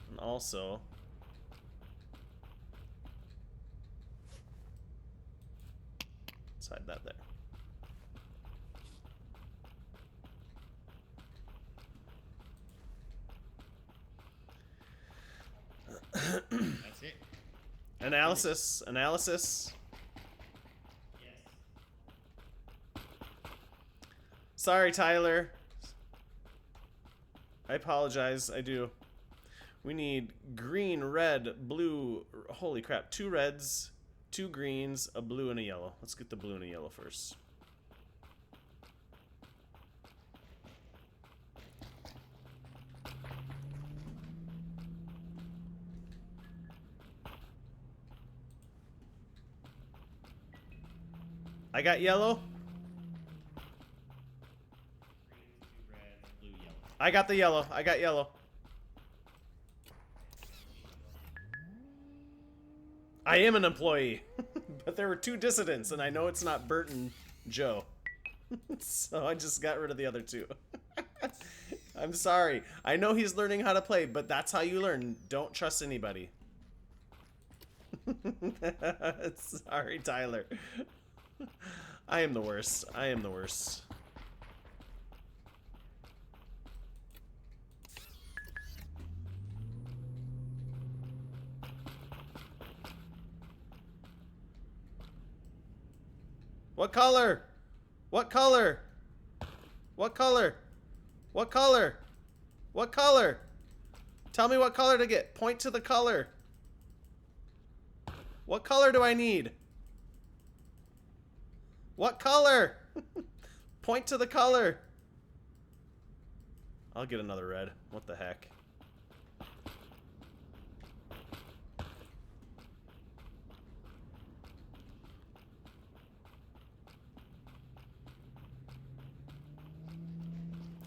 And also... let's hide that there. That's it. Analysis. Analysis. Yes. Sorry, Tyler. I apologize. I do. We need green, red, blue. Holy crap. 2 reds, 2 greens, a blue, and a yellow. Let's get the blue and a yellow first. I got yellow. Blue, yellow. I got the yellow. I got yellow. I am an employee. But there were 2 dissidents, and I know it's not Bert and Joe. So I just got rid of the other 2. I'm sorry. I know he's learning how to play, but that's how you learn. Don't trust anybody. Sorry, Tyler. I am the worst. I am the worst. What color? What color? What color? What color? What color? Tell me what color to get. Point to the color. What color do I need? What color? Point to the color. I'll get another red. What the heck?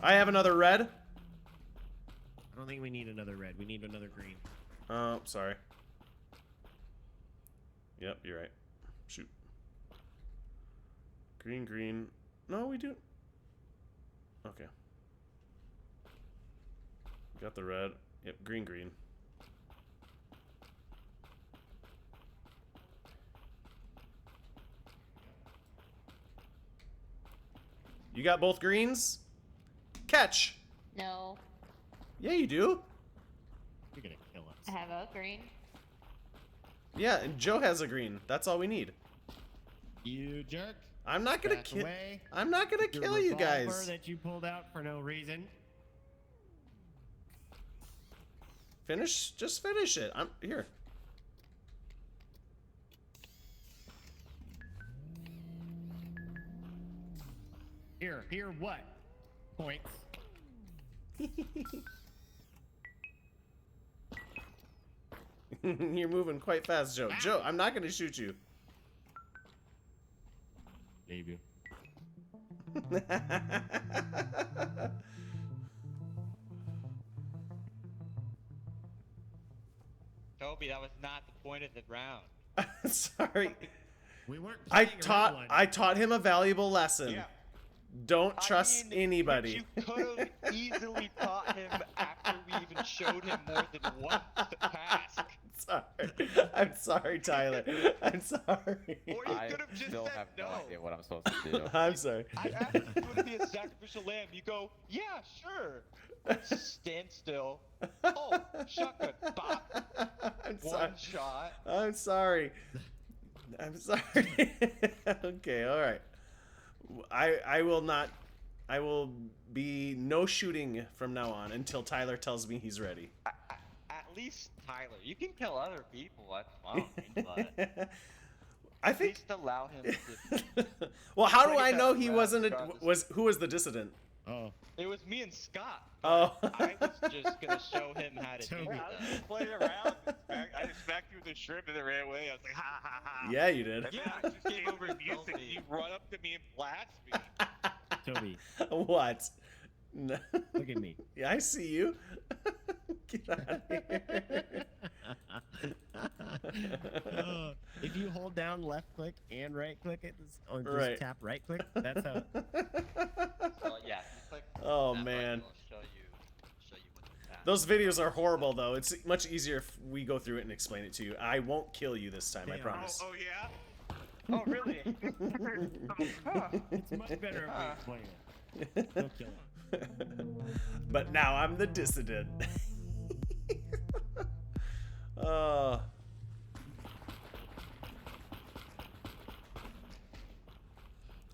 I have another red. I don't think we need another red. We need another green. Oh, sorry. Yep, you're right. Shoot. Green, green. No, we do. Okay. Got the red. Yep, green, green. You got both greens? Catch! No, Yeah, you do. You're gonna kill us. I have a green. Yeah, and Joe has a green. That's all we need. You jerk. I'm not gonna Back kill. away. I'm not gonna Your kill you revolver guys. that you pulled out for no reason. Finish. Just finish it. I'm here. Here what? Points. You're moving quite fast, Joe. Joe, I'm not gonna shoot you. Maybe. Toby, that was not the point of the round. Sorry. We weren't. I playing a real one. taught him a valuable lesson. Yeah. Don't trust anybody. You could have easily taught him after we even showed him more than once the task. I'm sorry, Tyler. I'm sorry. I still have no idea what I'm supposed to do. I'm sorry. I asked if you would be a sacrificial lamb. You go, yeah, sure. Stand still. Oh, shotgun. Bop. One shot. I'm sorry. I'm sorry. Okay, all right. I will not. I will be no shooting from now on until Tyler tells me he's ready. At least Tyler. You can kill other people. That's fine. But I think. At least allow him to. Well, how do I know he wasn't? Who was the dissident? Oh. It was me and Scott. Oh. I was just gonna show him how to do Toby. that. I was just playing around. I just smacked you with a shrimp and then ran away. I was like, ha ha ha. Yeah, you did. Yeah, I just came over music. You run up to me and blast me. Toby. What? No. Look at me. Yeah, I see you. Get out of here. If you hold down left click and right click it, or just Right. tap right click, that's how. So yeah, click Oh that man. button, it'll show you what the task. Those videos are horrible though. It's much easier if we go through it and explain it to you. I won't kill you this time, I Damn. promise. Oh yeah. Oh really? It's much better if we explain it. Don't kill it. But now I'm the dissident.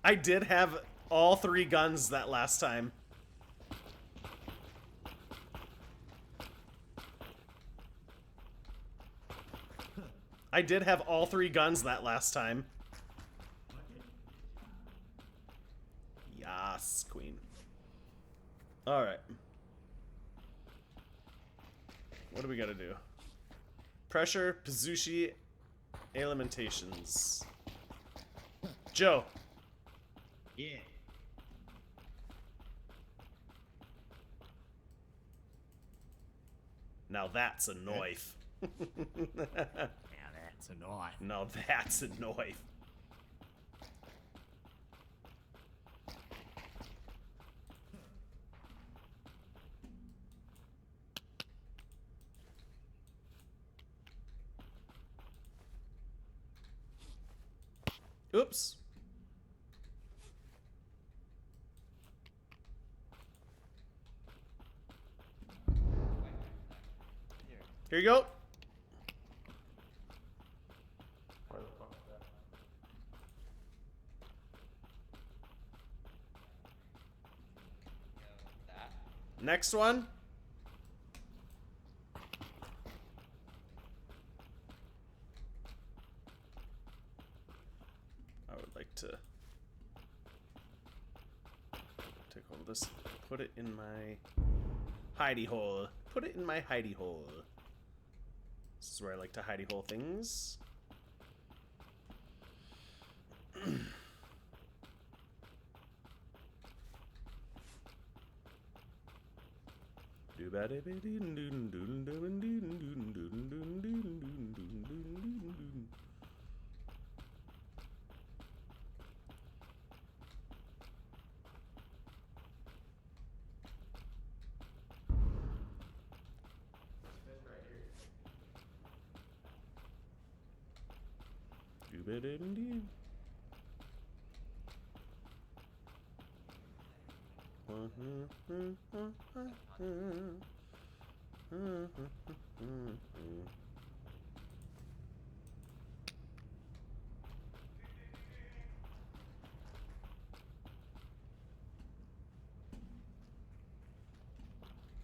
I did have all 3 guns that last time. I did have all 3 guns that last time. Yas, queen. Alright. What do we gotta do? Pressure, Pazushi, Alimentations. Joe. Yeah. Now that's a knife. Yeah, that's a knife. Now that's a knife. Oops. Here you go. Next one. I would like to take all this, put it in my hidey hole. Put it in my hidey hole. This is where I like to hidey hole things.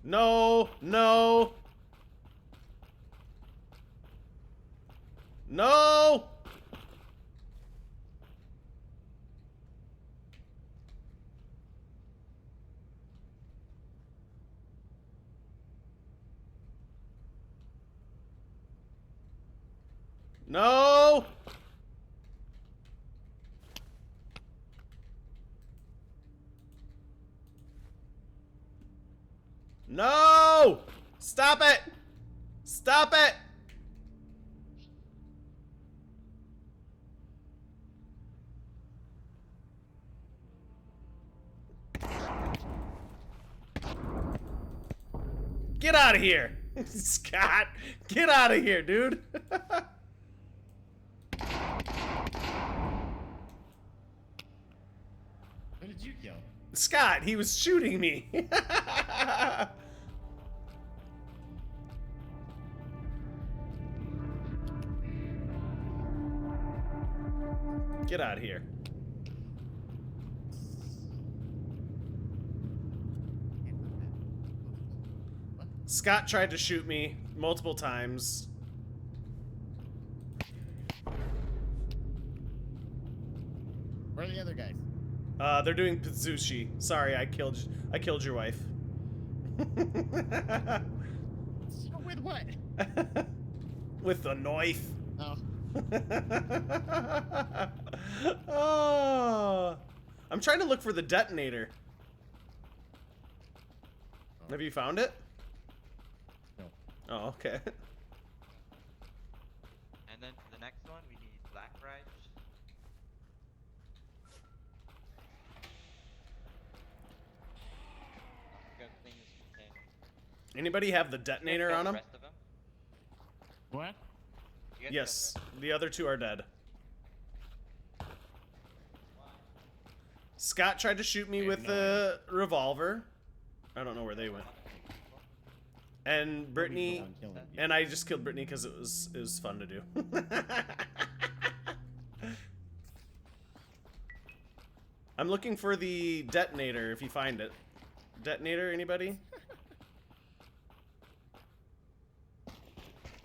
No, no. No! No! No! Stop it! Stop it! Get out of here! Scott! Get out of here, dude! Who did you kill? Scott, he was shooting me! Get out of here. Scott tried to shoot me multiple times. Where are the other guys? They're doing Pizzushi. Sorry, I killed your wife. With what? With the knife. Oh. Oh. I'm trying to look for the detonator. Have you found it? No. Oh, okay. And then for the next one, we need Black Rage. Go clean this container. Anybody have the detonator on them? Rest of them? What? You guys Yes, the other two are dead. Scott tried to shoot me with the revolver. I don't know where they went. And Brittany, and I just killed Brittany because it was fun to do. I'm looking for the detonator if you find it. Detonator, anybody?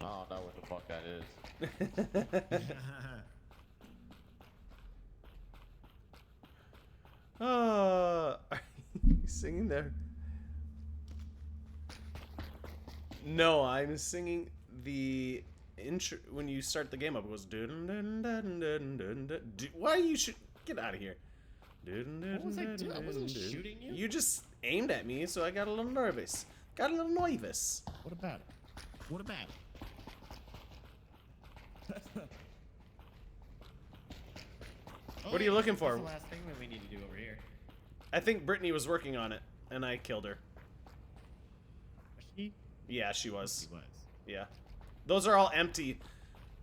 I don't know what the fuck that is. Are you singing there? No, I'm singing the intro when you start the game up. It goes dun dun dun dun dun dun. Why you should get out of here? What was I doing? I wasn't shooting you. You just aimed at me, so I got a little nervous. Got a little nervous. What about it? What about it? What are you looking for? What's the last thing that we need to do over here? I think Brittany was working on it, and I killed her. Was she? Yeah, she was. She was. Yeah. Those are all empty.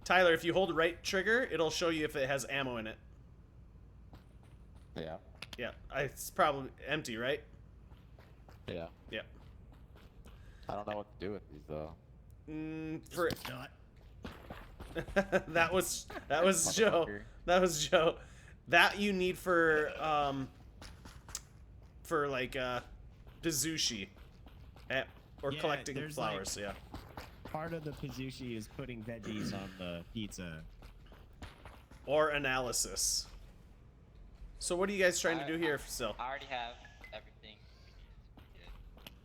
Tyler, if you hold right trigger, it'll show you if it has ammo in it. Yeah. Yeah, it's probably empty, right? Yeah. Yeah. I don't know what to do with these though. For that was Joe. That was Joe. That you need for like Pizzushi, or Yeah, collecting there's, flowers. like, Yeah. Part of the Pizzushi is putting veggies on the pizza. Or analysis. So what are you guys trying to do here, still? I already have everything we need.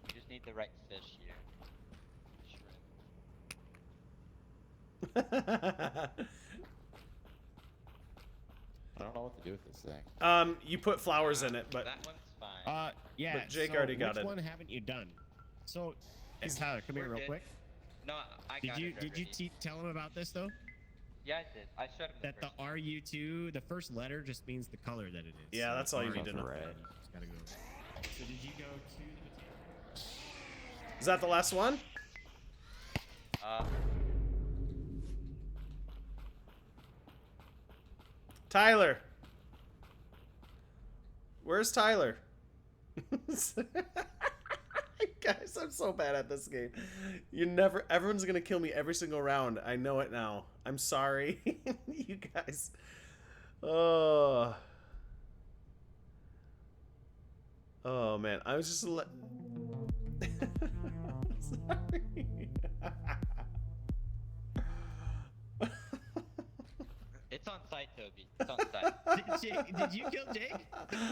We just need the right fish here. I don't know what to do with this thing. You put flowers in it, but that one's fine. Yeah. But Jake so already got which it. one haven't you done? So, Tyler, come here real good. quick. No, I got it Did you already. tell him about this though? Yeah, I did. I showed him That the RU2, the first letter just means the color that it is. Yeah, So that's all you RU2 need to know. Just gotta go. So did you go to the material? Is that the last one? Tyler. Where's Tyler? Guys, I'm so bad at this game. Everyone's gonna kill me every single round. I know it now. I'm sorry. You guys. Oh. Oh man, I was just sorry. It's on site, Toby. It's on site. Did you kill Jake?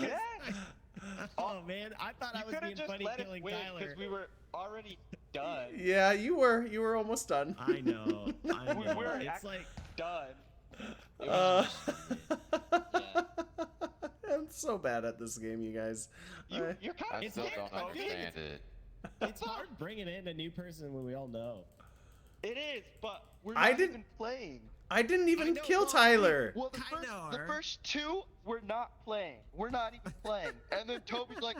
Yes. Oh man, I thought I was being funny killing Tyler. because we were already done. Yeah, you were almost done. I know. I know. We're It's like done. I'm so bad at this game, you guys. You're kind I of still don't understand it. it's hard bringing in a new person when we all know. It is, but we're I not didn't- even playing. I didn't even know, kill well, Tyler. Well, the first two, we're not playing. We're not even playing. And then Toby's like,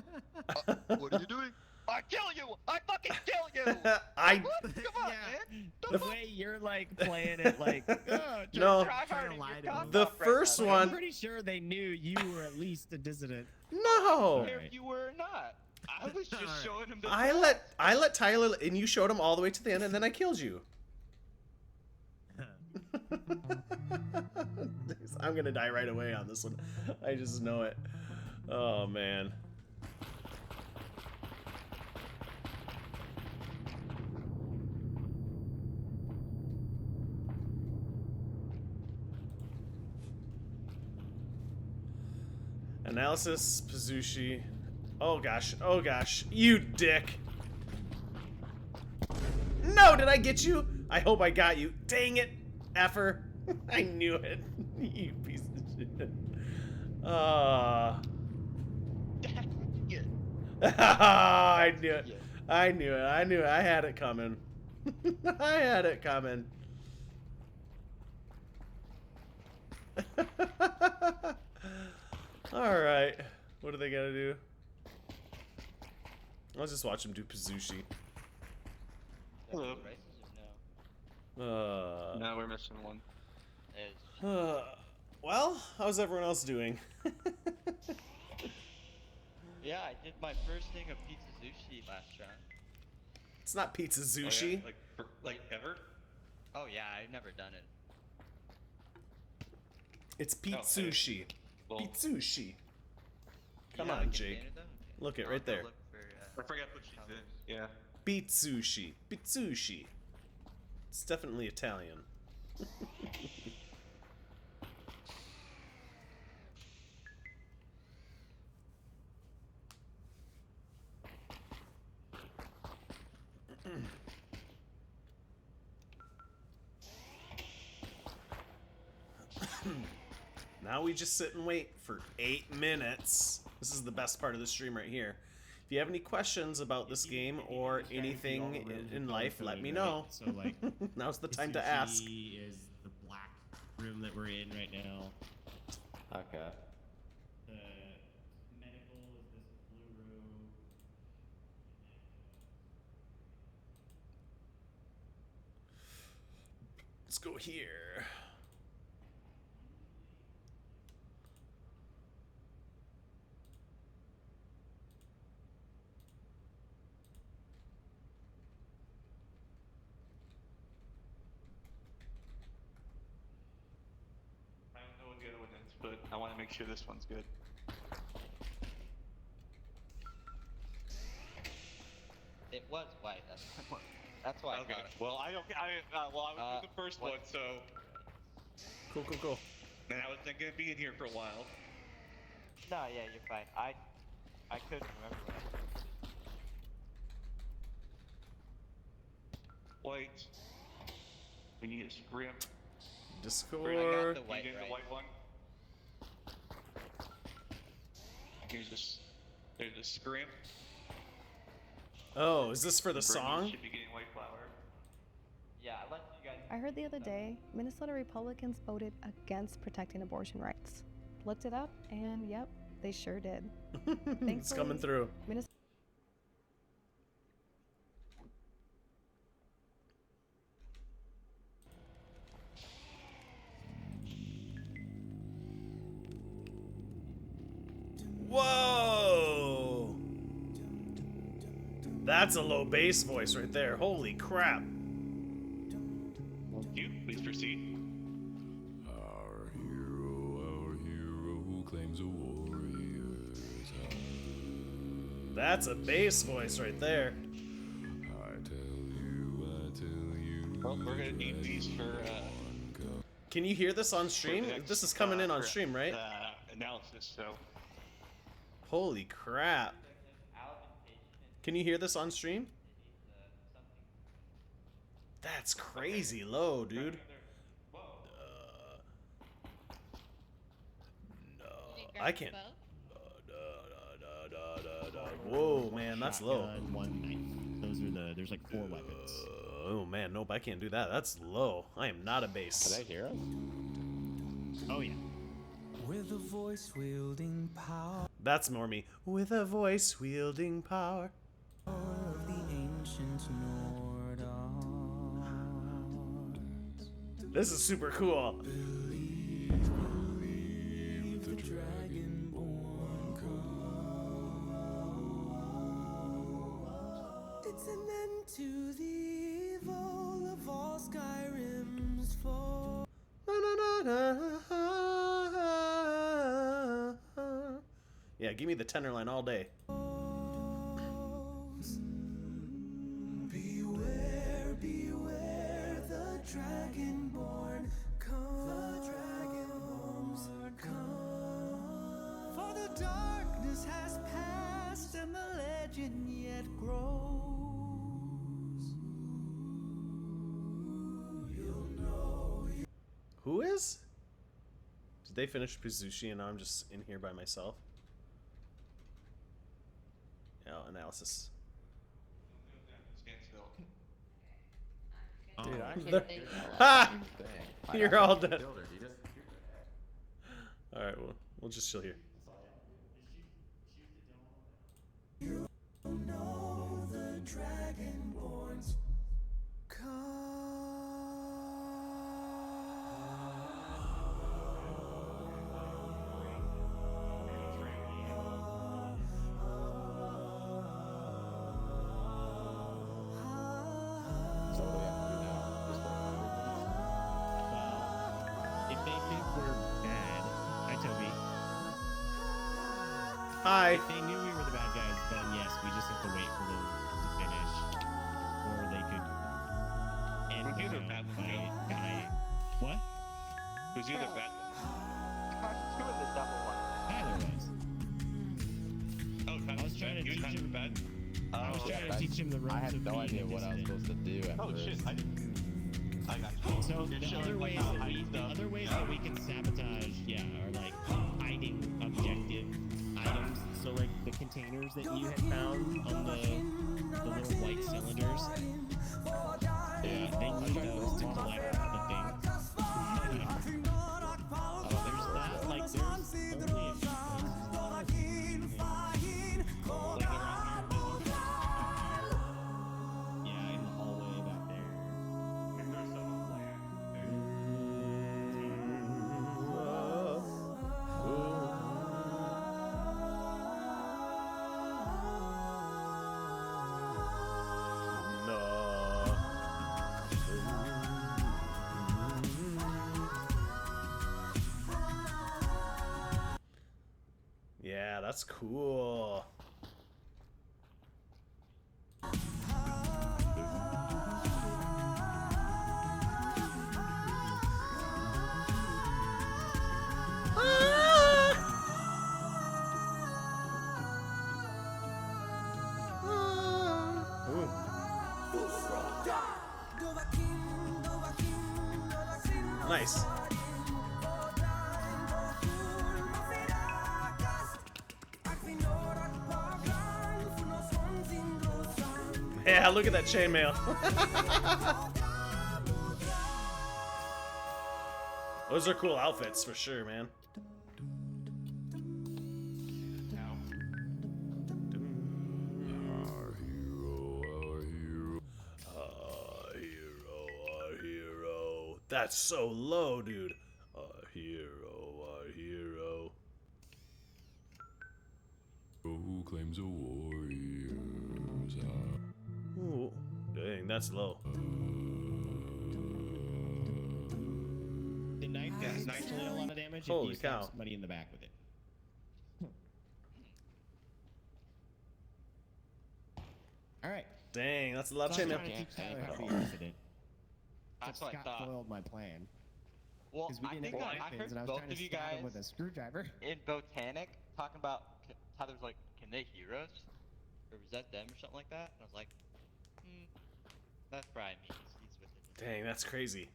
what are you doing? I kill you! I fucking kill you! I Come on, man! The way you're like playing it, like No. Trying to lie to The first one. I'm pretty sure they knew you were at least a dissident. No. If you were or not. I was just showing him the I let Tyler and you showed him all the way to the end, and then I killed you. I'm gonna die right away on this one. I just know it. Oh man. Analysis, Pazushi. Oh gosh, you dick. No, did I get you? I hope I got you. Dang it, effer. I knew it. You piece of shit. I knew it. I knew it. I knew it. I had it coming. I had it coming. Alright. What are they gonna do? Let's just watch them do Pazushi. Hello. No, we're missing one. Well, how's everyone else doing? Yeah, I did my first thing of pizza sushi last round. It's not pizza Oh, sushi. yeah? Like ever? Oh yeah, I've never done it. It's Pitsushi. Well- Pitsushi. Come Yeah, on, like in Jake. Canada? Look it I'll right go there. look for, I forgot what she did. Yeah. Pitsushi. Pitsushi. It's definitely Italian. Now we just sit and wait for 8 minutes. This is the best part of the stream right here. If you have any questions about this game or anything in life, let me know. So like, now's the time to ask. Sushi is the black room that we're in right now. Okay. The medical is this blue room. Let's go here. I don't know what the other one is, but I want to make sure this one's good. It was white. That's why I Okay. got it. Well, I was the first what- one, so. Cool. And I was thinking of being here for a while. No, yeah, you're fine. I couldn't remember what I did. White. We need a script. Discord. I got the You white get right. the white one. Here's this. There's a script. Oh, is this for the Brittany song? Should be getting white flower. Yeah, I let you guys. I heard the other day, Minnesota Republicans voted against protecting abortion rights. Looked it up, and yep, they sure did. It's coming through. Minnesota. Whoa! That's a low bass voice right there. Holy crap. Thank you. Please proceed. Our hero claims a warrior's heart. That's a bass voice right there. I tell you. Well, we're gonna need these for Can you hear this on stream? the next, This is coming in on for, stream, right? Analysis. So. Holy crap. Can you hear this on stream? That's crazy low, dude. No, I can't. Whoa, man, that's low. Shotgun, one knife. Those are the. There's like 4 weapons. Oh man, nope, I can't do that. That's low. I am not a bass. Did I hear us? Oh yeah. With a voice wielding power. That's Normie. With a voice wielding power. This is super cool. It's an end to the evil of all Skyrim's fall. Yeah, give me the Tenderline all day. Beware, beware, the Dragonborn comes. The Dragonborn come. For the darkness has passed and the legend yet grows. You'll know. Who is? Did they finish Pizushi and I'm just in here by myself? Oh, analysis. Stand still. Dude, I I'm can't there. think Ha! of You're all dead. All Alright, we'll just chill here. You know the Dragonborns If they think we're bad, hi Toby. Hi. If they knew we were the bad guys, then yes, we just have to wait for them to finish, or they could end Who's the either round bad by what? Who's either bad? I'm doing the double one. Tyler was. Oh, I was trying to teach him bad. I was trying to teach him the ropes I had of no being idea a what I was dissident. supposed to do at Oh first. shit! I didn't. I got you. So You're the showing, other like, ways how that high we, the stuff- other ways that we can sabotage, yeah, are like hiding objective items. So like the containers that you had found on the little white cylinders. Yeah, they need those to collect the things. There's that, like there's only a few places. Like around here. Yeah, in the hallway back there. If there's someone playing, Yeah, that's cool. Nice. Yeah, look at that chainmail. Those are cool outfits for sure, man. Our hero. That's so low, dude. Our hero. Who claims a warrior's heart? Ooh, dang, that's low. The knife does actually a lot of damage Holy if you stab cow. somebody in the back with it. Alright. Dang, that's a lot of So I was chainmail. trying to teach Tyler how to be a dissident. That's what I Scott thought. foiled my plan. Well, Because we I didn't think have I weapons, heard and I was both trying of to you stab guys him with a screwdriver. In Botanic, talking about how there's like, can they hear us? Or was that them or something like that? And I was like, that's probably me. He's with it. Dang, that's crazy.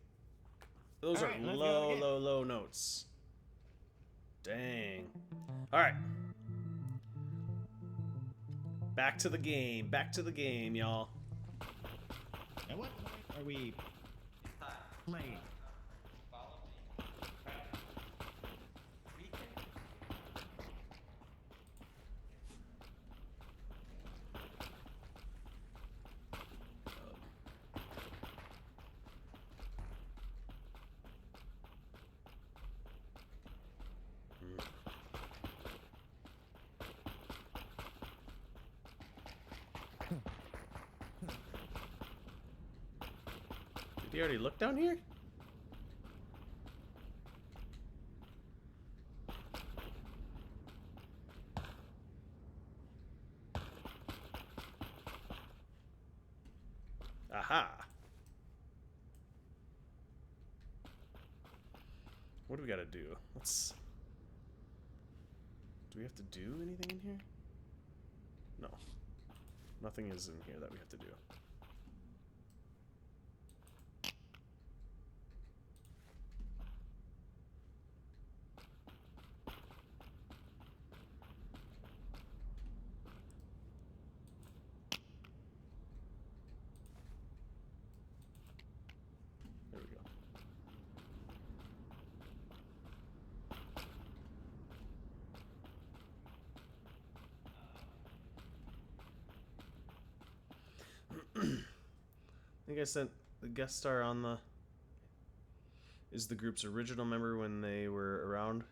Those Alright, are let's go low, again. low notes. Dang. Alright. Back to the game. Back to the game, y'all. At what point are we playing? You already looked down here? Aha! What do we gotta do? Let's... Do we have to do anything in here? No. Nothing is in here that we have to do. There we go. I think I sent the guest star on the... Is the group's original member when they were around.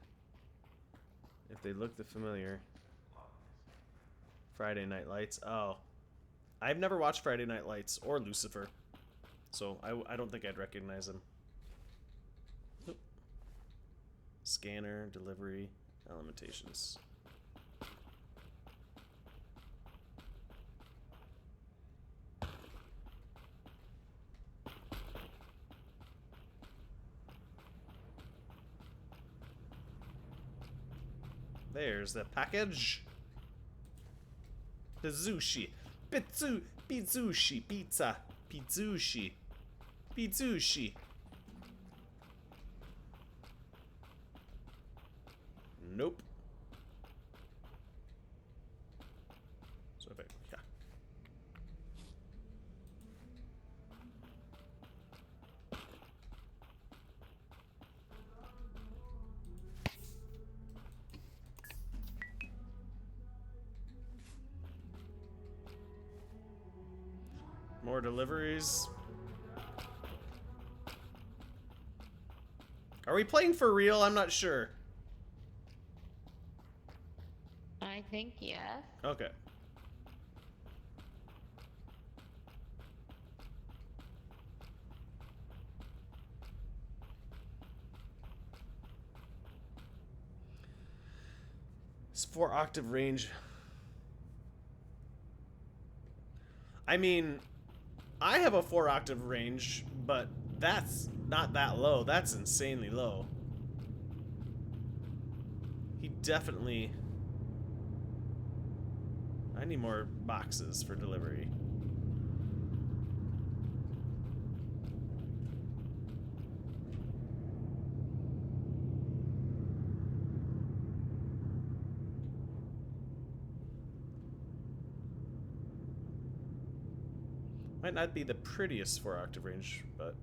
If they look the familiar. Friday Night Lights. Oh. I've never watched Friday Night Lights or Lucifer. So I don't think I'd recognize him. Oop. Scanner, delivery, limitations. There's the package. Pizzushi. Pizzushi. Pizza. Pizzushi. Pizzushi. Nope. So if I... Yeah. More deliveries. Are we playing for real? I'm not sure. I think yes. Okay. It's 4-octave range. I mean, I have a 4-octave range, but that's not that low. That's insanely low. He definitely... I need more boxes for delivery. Might not be the prettiest 4-octave range, but...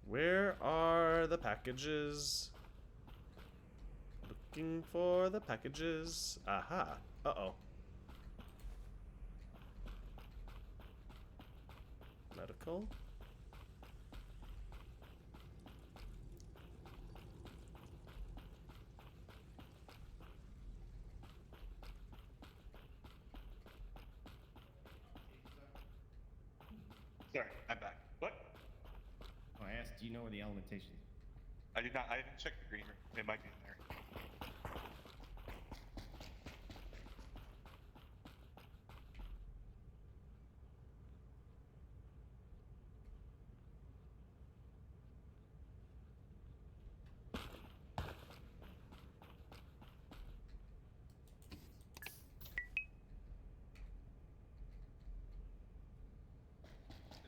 Where are the packages? Looking for the packages. Aha. Uh-oh. Medical. Sorry, I'm back. What? Oh, I asked, do you know where the alimentation? I did not. I didn't check the green room. It might be in there.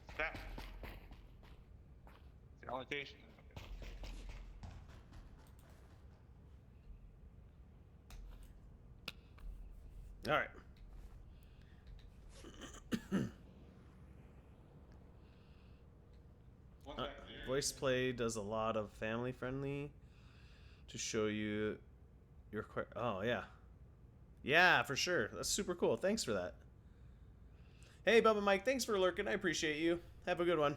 It's that. It's the alimentation. All right. Voice play does a lot of family friendly to show you You're quite. Oh yeah. Yeah, for sure. That's super cool. Thanks for that. Hey, Bubba Mike, thanks for lurking. I appreciate you. Have a good one.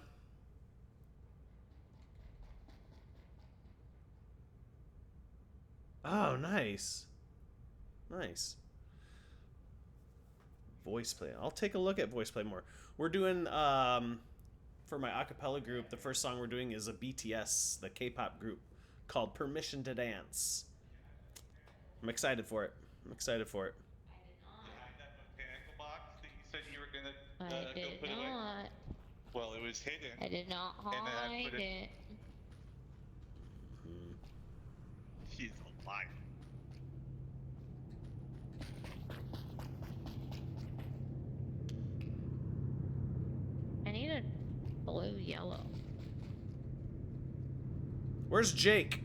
Oh, nice. Nice. Voice play. I'll take a look at voice play more. We're doing, for my acapella group, the first song we're doing is a BTS, the K-pop group, called Permission to Dance. I'm excited for it. I'm excited for it. Mechanical box that you said you were gonna I go did put away? not. Well, it was hidden. I did not And then I hide put it. She's a liar. I need a blue yellow. Where's Jake?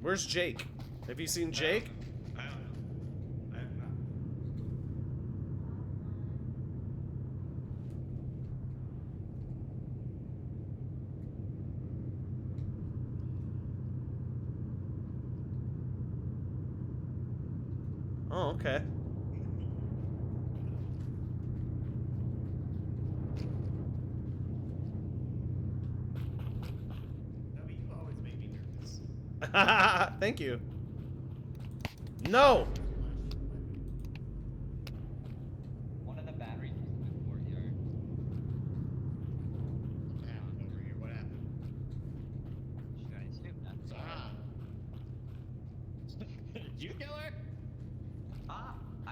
Where's Jake? Have you seen Jake? I don't know. I have not. Oh, okay. You always make me nervous. Thank you. No! One of the batteries was in the courtyard. What happened over here? What happened? Should I assume that's Ah. Did you kill her? I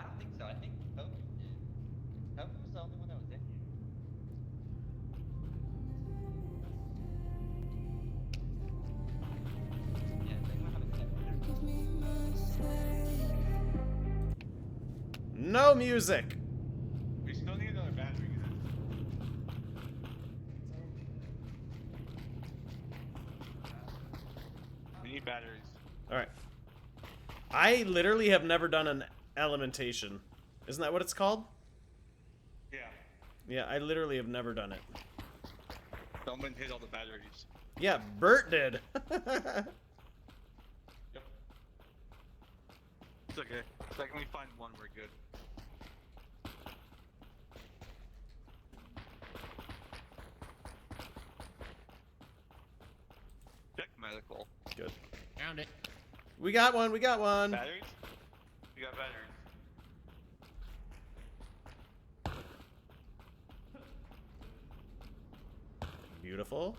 don't think so. I think Toby did. Toby was the only one that was in here. Yeah, they might have a No music! We still need another battery. We need batteries. Alright. I literally have never done an elementation. Isn't that what it's called? Yeah. Yeah, I literally have never done it. Someone hit all the batteries. Yeah, Bert did. Yep. It's okay. Second we find one, we're good. Check medical. Good. Found it. We got one, we got one. Batteries? We got batteries. Beautiful.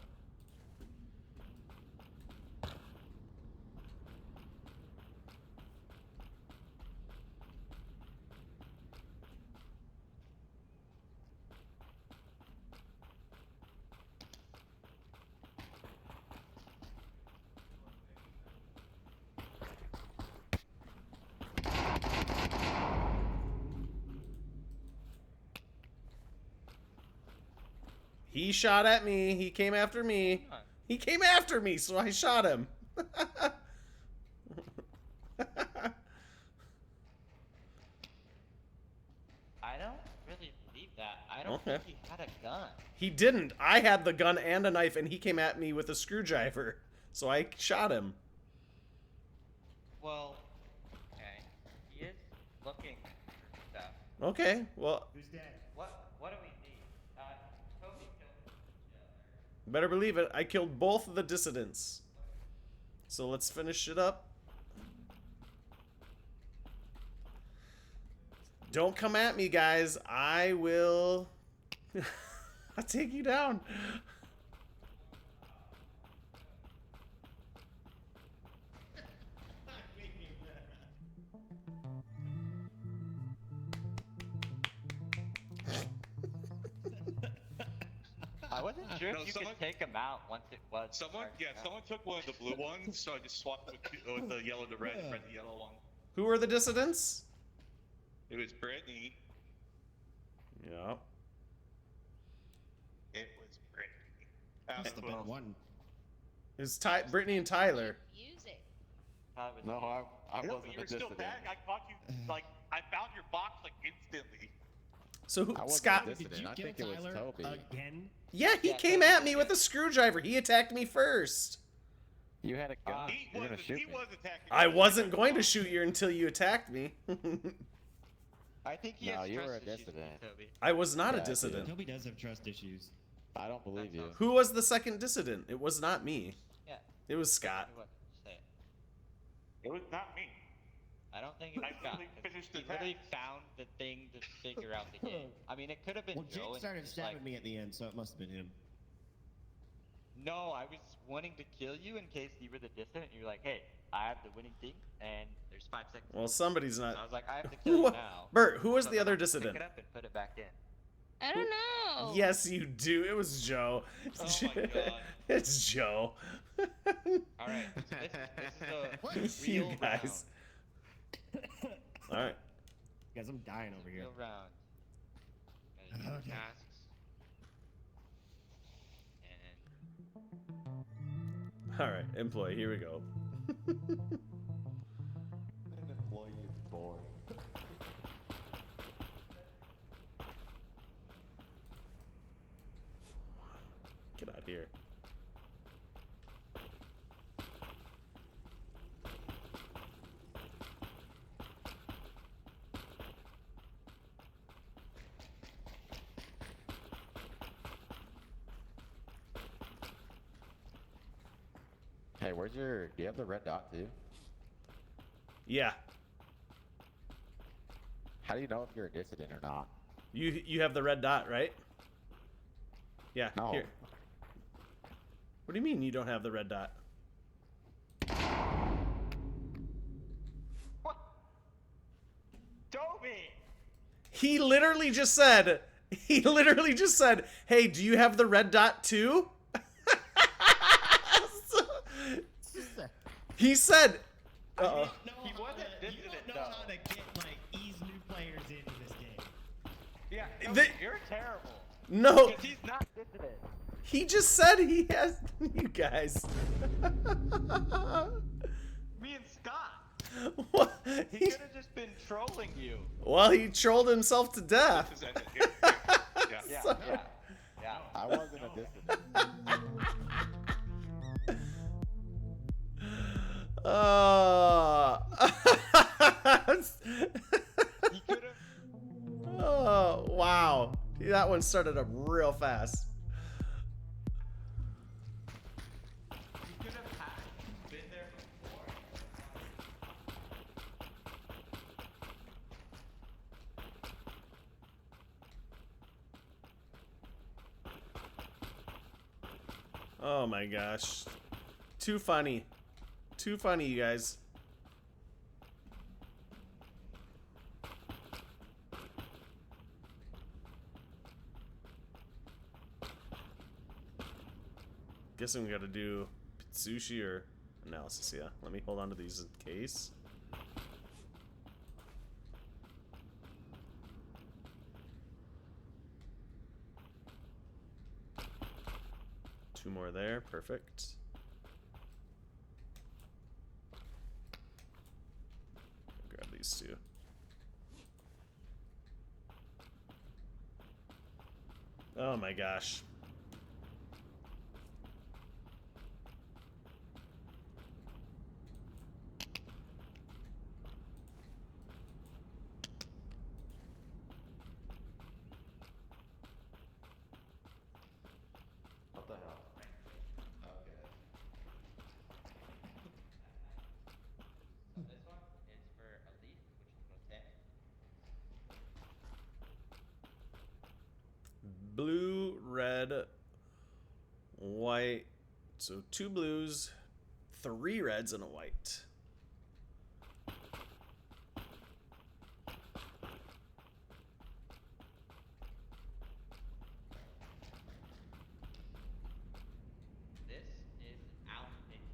He shot at me. He came after me. He came after me, so I shot him. I don't really believe that. I don't Okay. think he had a gun. He didn't. I had the gun and a knife, and he came at me with a screwdriver. So I shot him. Well, okay. He is looking for stuff. Okay, well, Who's dead? What do we need? Toby killed better believe it. I killed both of the dissidents. So let's finish it up. Don't come at me, guys. I will... I'll take you down. I wasn't sure No, if you someone- could take him out once it was. Someone took one of the blue ones, so I just swapped with the yellow to red, red to yellow one. Who are the dissidents? It was Brittany. Yeah. It was Brittany. Must have been one. It's Brittany and Tyler. Music. No, I No, wasn't but a you were still dissident. back. I caught you. Like I found your box like instantly. So who, I wasn't Scott? a dissident. Did you I kill think it was Tyler Toby. again? Yeah, he came at me with a screwdriver. He attacked me first. You had a gun. You're gonna shoot He me. was attacking. I wasn't going to shoot you until you attacked me. I think he No, has you trust were a issues with dissident. Toby. I was not Yeah, a dissident. Toby does have trust issues. I don't believe you. Who was the second dissident? It was not me. Yeah. It was Scott. What? Say it. It was not me. I don't think it was I Scott. literally 'Cause finished he the literally task. found the thing to figure out the game. I mean, it could have been Well, Joe. Jake and started just stabbing like, me at the end, so it must have been him. No, I was wanting to kill you in case you were the dissident. You're like, hey, I have the winning thing, and there's 5 seconds. Well, somebody's not. So I was like, I have to kill you Who- now. Bert, who was So the then other I pick dissident? it up and put it back in. I don't know. Yes, you do. It was Joe. Oh my god. It's Joe. Alright, this is a You real guys. All right. Guys, I'm dying over here. Real round. Gotta do Okay. tasks. And All right, employee. Here we go. An employee is boring. Get out here. Hey, where's your? Do you have the red dot too? Yeah. How do you know if you're a dissident or not? You have the red dot, right? Yeah. No. Here. What do you mean you don't have the red dot? Toby! He literally just said. He literally just said, "Hey, do you have the red dot too?" He said. Uh-oh. He wasn't dissident, You don't know how to get, like, ease new players into this game. Yeah, The- Toby, you're terrible. No. Because he's not dissident. He just said he has. You guys. Me and Scott. What? He could have just been trolling you. Well, he trolled himself to death. Yeah, yeah, So- yeah. Yeah. I wasn't a dissident. Oh, wow. That one started up real fast. You could have been there before. Oh my gosh. Too funny. Too funny, you guys. Guessing we gotta do sushi or analysis, yeah. Let me hold on to these in case. Two more there, perfect. Grab these two. Oh my gosh. What the hell? Okay. so this one is for Elite, which is Motan. Blue, red, white. So 2 blues, 3 reds, and a white. This is allocated.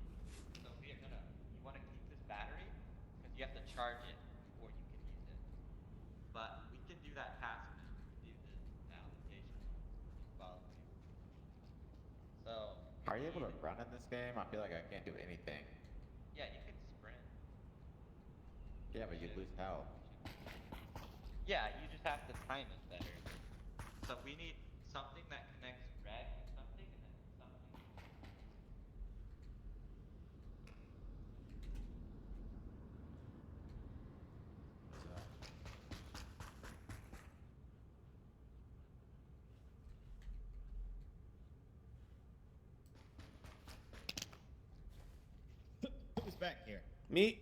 So we are gonna, you want to keep this battery because you have to charge it before you can use it. But we can do that task and do the allocation. Follow me. So. Are you able to run in this game? I feel like I can't do anything. Yeah, you can sprint. Yeah, but you lose health. Yeah, you just have to time it better. So we need something that connects red with something and then something. back here? Me.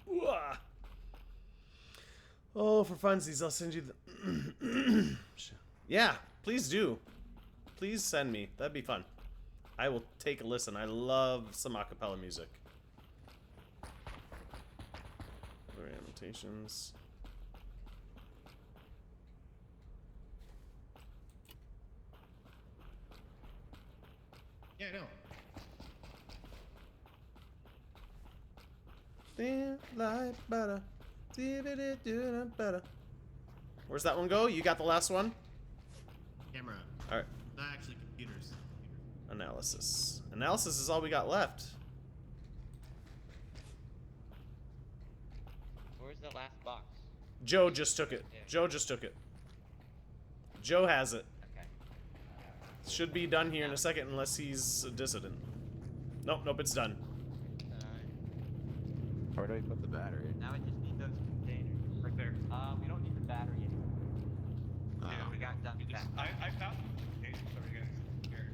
Wah. Oh, for funsies, I'll send you the... Yeah, please do. Please send me. That'd be fun. I will take a listen. I love some acapella music. Other annotations. Yeah, I know. Thin like butter. Better. Where's that one go? You got the last one? Camera. Alright. Not actually computers. Analysis. Analysis is all we got left. Where's the last box? Joe just took it. Joe just took it. Joe has it. Okay. Should be done here in a second unless he's a dissident. Nope, nope, it's done. Where do I put the battery? Now we just need those containers. Right there. We don't need the battery anymore. Yeah, we got done with that. I found the containers. Sorry, guys. Here.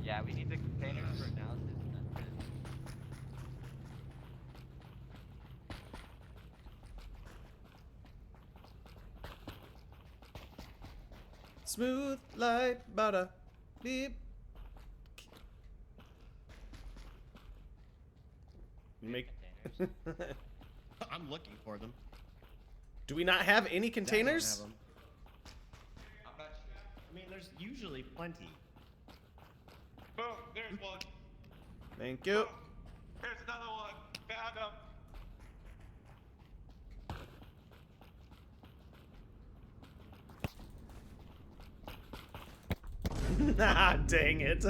Yeah, we need the containers for analysis. And that's it. Smooth like butter. Beep. You make. I'm looking for them. Do we not have any containers? I'm not sure. I mean, there's usually plenty. Boom, there's one. Thank you. There's another one. Found him. Ah, dang it.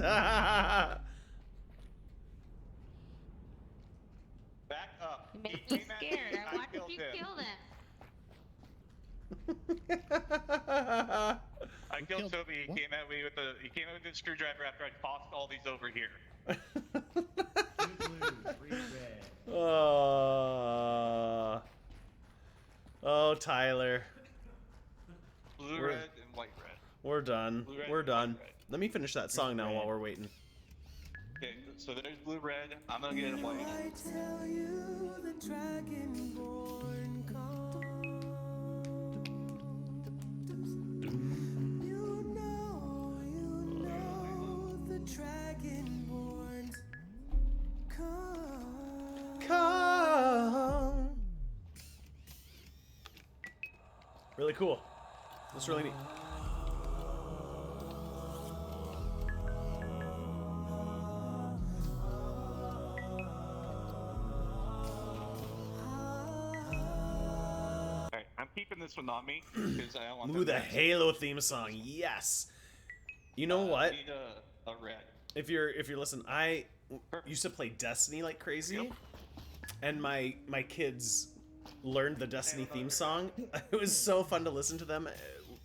Back up. You make me scared. I watched you kill them. I killed Toby. He came at me with a screwdriver after I tossed all these over here. Oh, Tyler. Blue, red, and white red. We're done. Blue, red, We're and done. white red. Let me finish that song now while we're waiting. Okay, so there's blue, red. I'm gonna get it white. I tell you the dragonborn comes. You know the dragonborns Come. Really cool. That's really neat. Alright, I'm keeping this one on me because I don't want Ooh, them the to- Halo theme song. Yes. You know what? I need a red. If you're listening, I used to play Destiny like crazy, and my kids learned the Destiny theme song. It was so fun to listen to them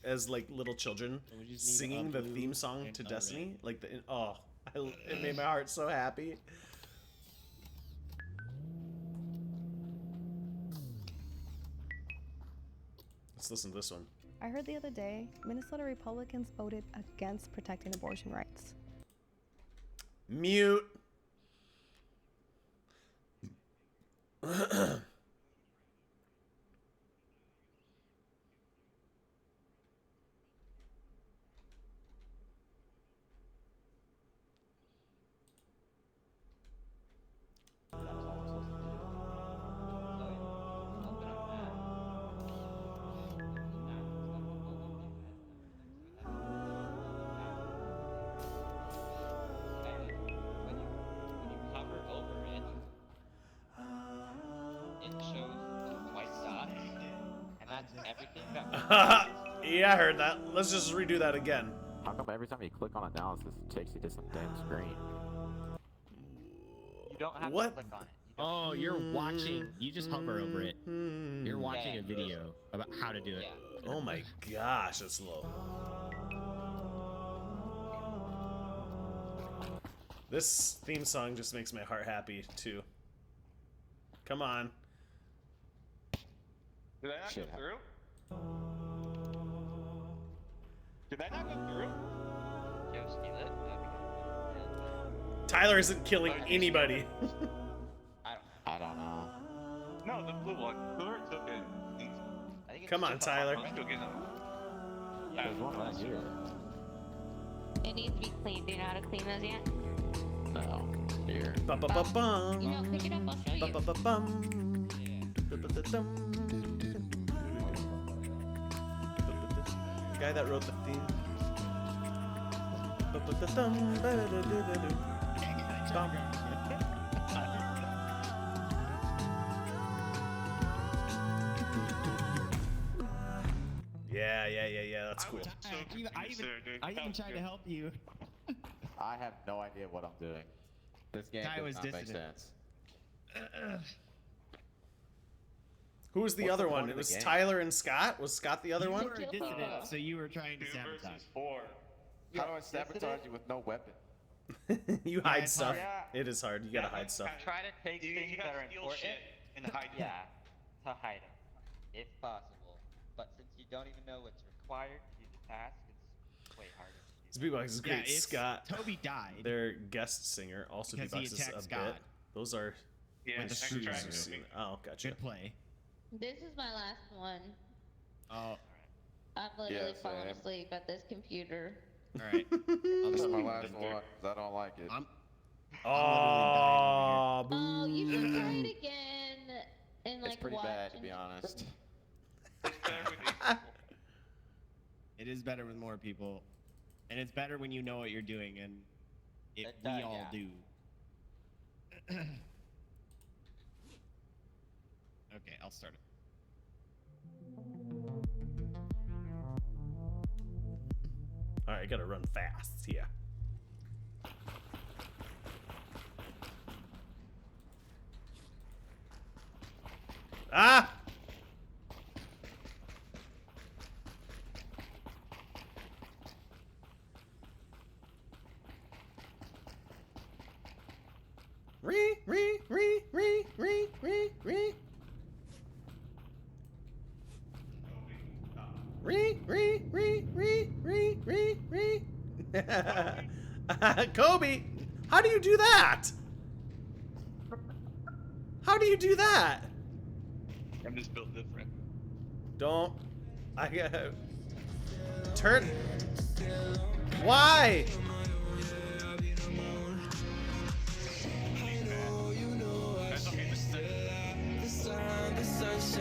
as like little children singing the theme song to Destiny. Like it made my heart so happy. Let's listen to this one. I heard the other day Minnesota Republicans voted against protecting abortion rights. Mute. That's everything that Yeah, I heard that. Let's just redo that again. How come every time you click on analysis, it takes you to some damn screen? you don't have What? to click on it. Oh, you're watching. You just hover over it. You're watching a video about how to do it. Oh my gosh, that's low. This theme song just makes my heart happy too. Come on. Did I not go through? Did I not go through? Yo, steal it. Tyler isn't killing anybody. I don't know. No, the blue one. Whoever took it. I think it's Come on, just Tyler. I'm still getting them. There's one right here. It needs to be cleaned. Do you know how to clean those yet? No. Here. Ba-ba-ba-bum. You know, pick it up. I'll show you. Ba-ba-ba-bum. Ba-ba-da-dum. The guy that wrote the theme. Ba-ba-da-dum, ba-da-da-da-da. Bum. Yeah, that's cool. I even tried to help you. I have no idea what I'm doing. This game Guy does was not make dissonant. sense. Who was the What's other the one? point It of was the game? Tyler and Scott? Was Scott the other You one? were dissonant, so you were trying to 2 sabotage. versus 4. How do I sabotage you with no weapon? You Yeah, hide it's stuff. hard. It is hard. You gotta hide stuff. Try to take You things gotta that are steal important. shit and hide them. Yeah, to hide them, if possible. But since you don't even know what's required to do the task, it's way harder. This beatbox is great. Yeah, it's- Scott, Toby died. their guest singer, also Because he beatboxes attacked a Scott. bit. Those are Yeah, With the next screws. track I've is seen. Oh, gotcha. Good play. This is my last one. Oh, I'm literally Yeah, falling same. asleep at this computer. all right. This is my last one, 'cause I don't like it. I'm Oh, Oh, you should try boo. it again and like It's pretty watch. bad, to and- be honest. It's better with these people. It is better with more people, and it's better when you know what you're doing, and we all yeah. do. Okay, I'll start it. All right, I gotta run fast. Yeah. Ah! Re. Kobe, how do you do that? How do you do that? I'm just built different. Don't. I gotta turn. Why? That's okay, this is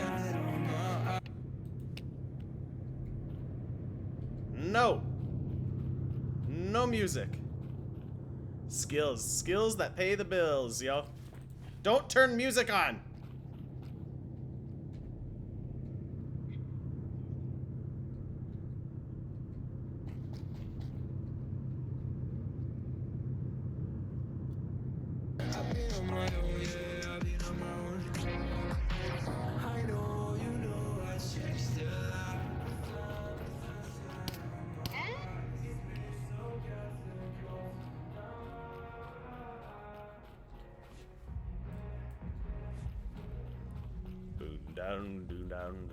No. No music. Skills that pay the bills, yo. Don't turn music on. Down.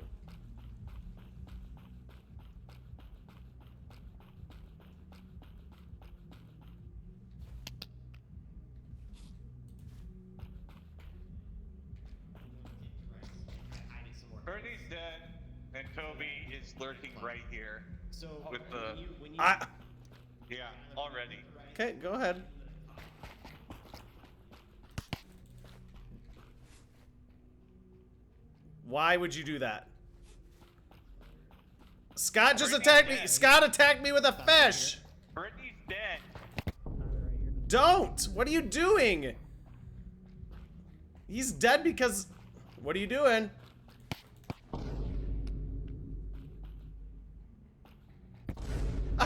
Bernie's dead, and Toby is lurking right here. So with the yeah, already. Okay, go ahead. Why would you do that? Scott just attacked me. Scott attacked me with a fish. Brittany's dead. Don't. What are you doing? He's dead because. What are you doing?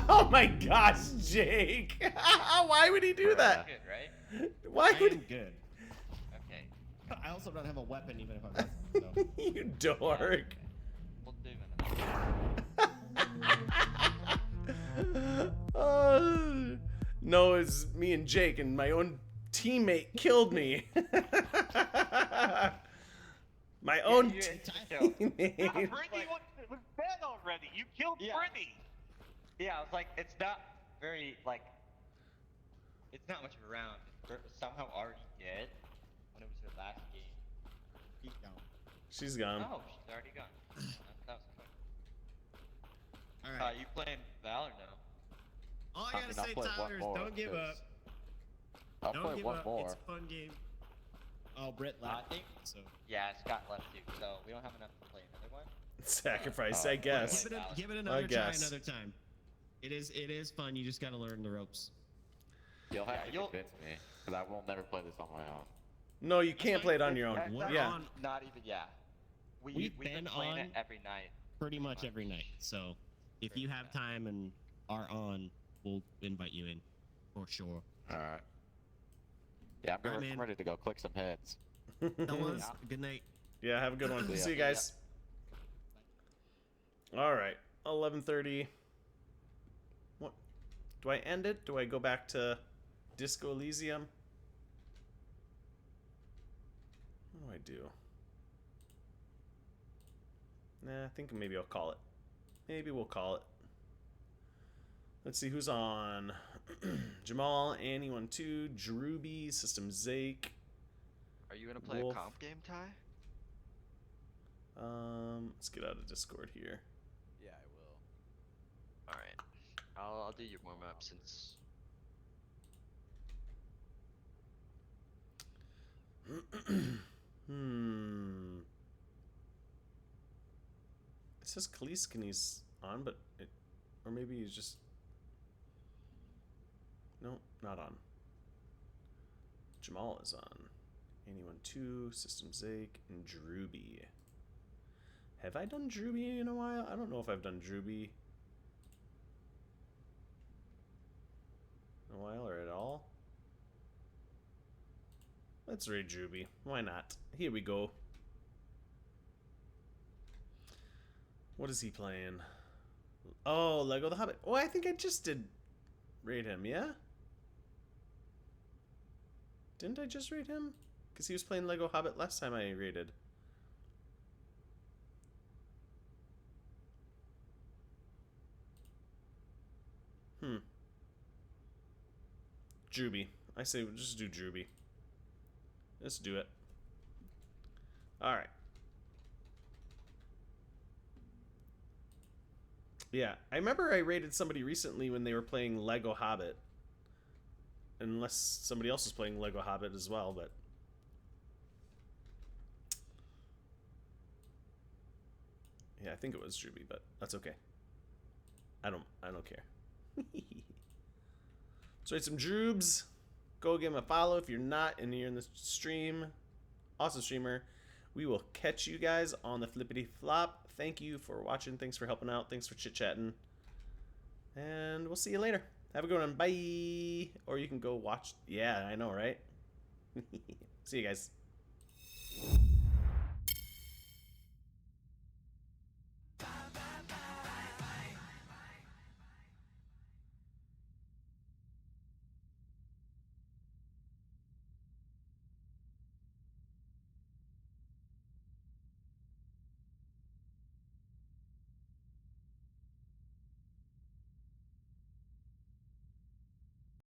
Oh my gosh, Jake! Why would he do that? Good, right? Why would I am good. Okay. I also don't have a weapon even if I was. So. you dork? We'll do No, it's me and Jake, and my own teammate killed me. My own teammate. Brittany was dead already. You killed Brittany. Yeah, I was like, it's not very, like, it's not much of a round. Bert was somehow already dead when it was her last game. She's gone. She's gone. Oh, she's already gone. That was quick. Alright. You playing Valor now? All I gotta say, Tyler, is don't give up. I'll Don't play give one up. more. It's a fun game. Oh, Brett I left. think, So. yeah, Scott left too, so we don't have enough to play another one. Sacrifice, I guess. Give it another try another time. It is fun. You just gotta learn the ropes. You'll have to convince me, because I will never play this on my own. No, you can't play it on your own. Yeah. Not even, yeah. We've been playing on it every night. Pretty much every night. So if you have time and are on, we'll invite you in for sure. Alright. Yeah, I'm ready to go click some heads. Fellas, good night. Yeah, have a good one. Yeah. See you guys. All right, 11:30. What? Do I end it? Do I go back to Disco Elysium? What do I do? Nah, I think maybe I'll call it. Maybe we'll call it. Let's see who's on. Jamal, Annie12, Drewby, System Zake. Are you gonna play Wolf. a comp game, Ty? Let's get out of Discord here. Yeah, I will. All right, I'll do your warm up since. It says Kaliskiny's on, but it, or maybe he's just. No, not on. Jamal is on. Annie12, System Zake, and Drewby. Have I done Drewby in a while? I don't know if I've done Drewby in a while or at all. Let's raid Drewby. Why not? Here we go. What is he playing? Oh, Lego the Hobbit. Oh, I think I just did raid him, yeah? Didn't I just raid him? Because he was playing Lego Hobbit last time I raided. Drewby. I say we'll just do Drewby. Let's do it. Alright. Yeah, I remember I raided somebody recently when they were playing Lego Hobbit. Unless somebody else is playing Lego Hobbit as well, but... Yeah, I think it was Drewby, but that's okay. I don't care. So raid some Droobs. Go give him a follow if you're not and you're in the stream. Awesome streamer. We will catch you guys on the flippity flop. Thank you for watching. Thanks for helping out. Thanks for chit-chatting. And we'll see you later. Have a good one. Bye. Or you can go watch. Yeah, I know, right? See you guys.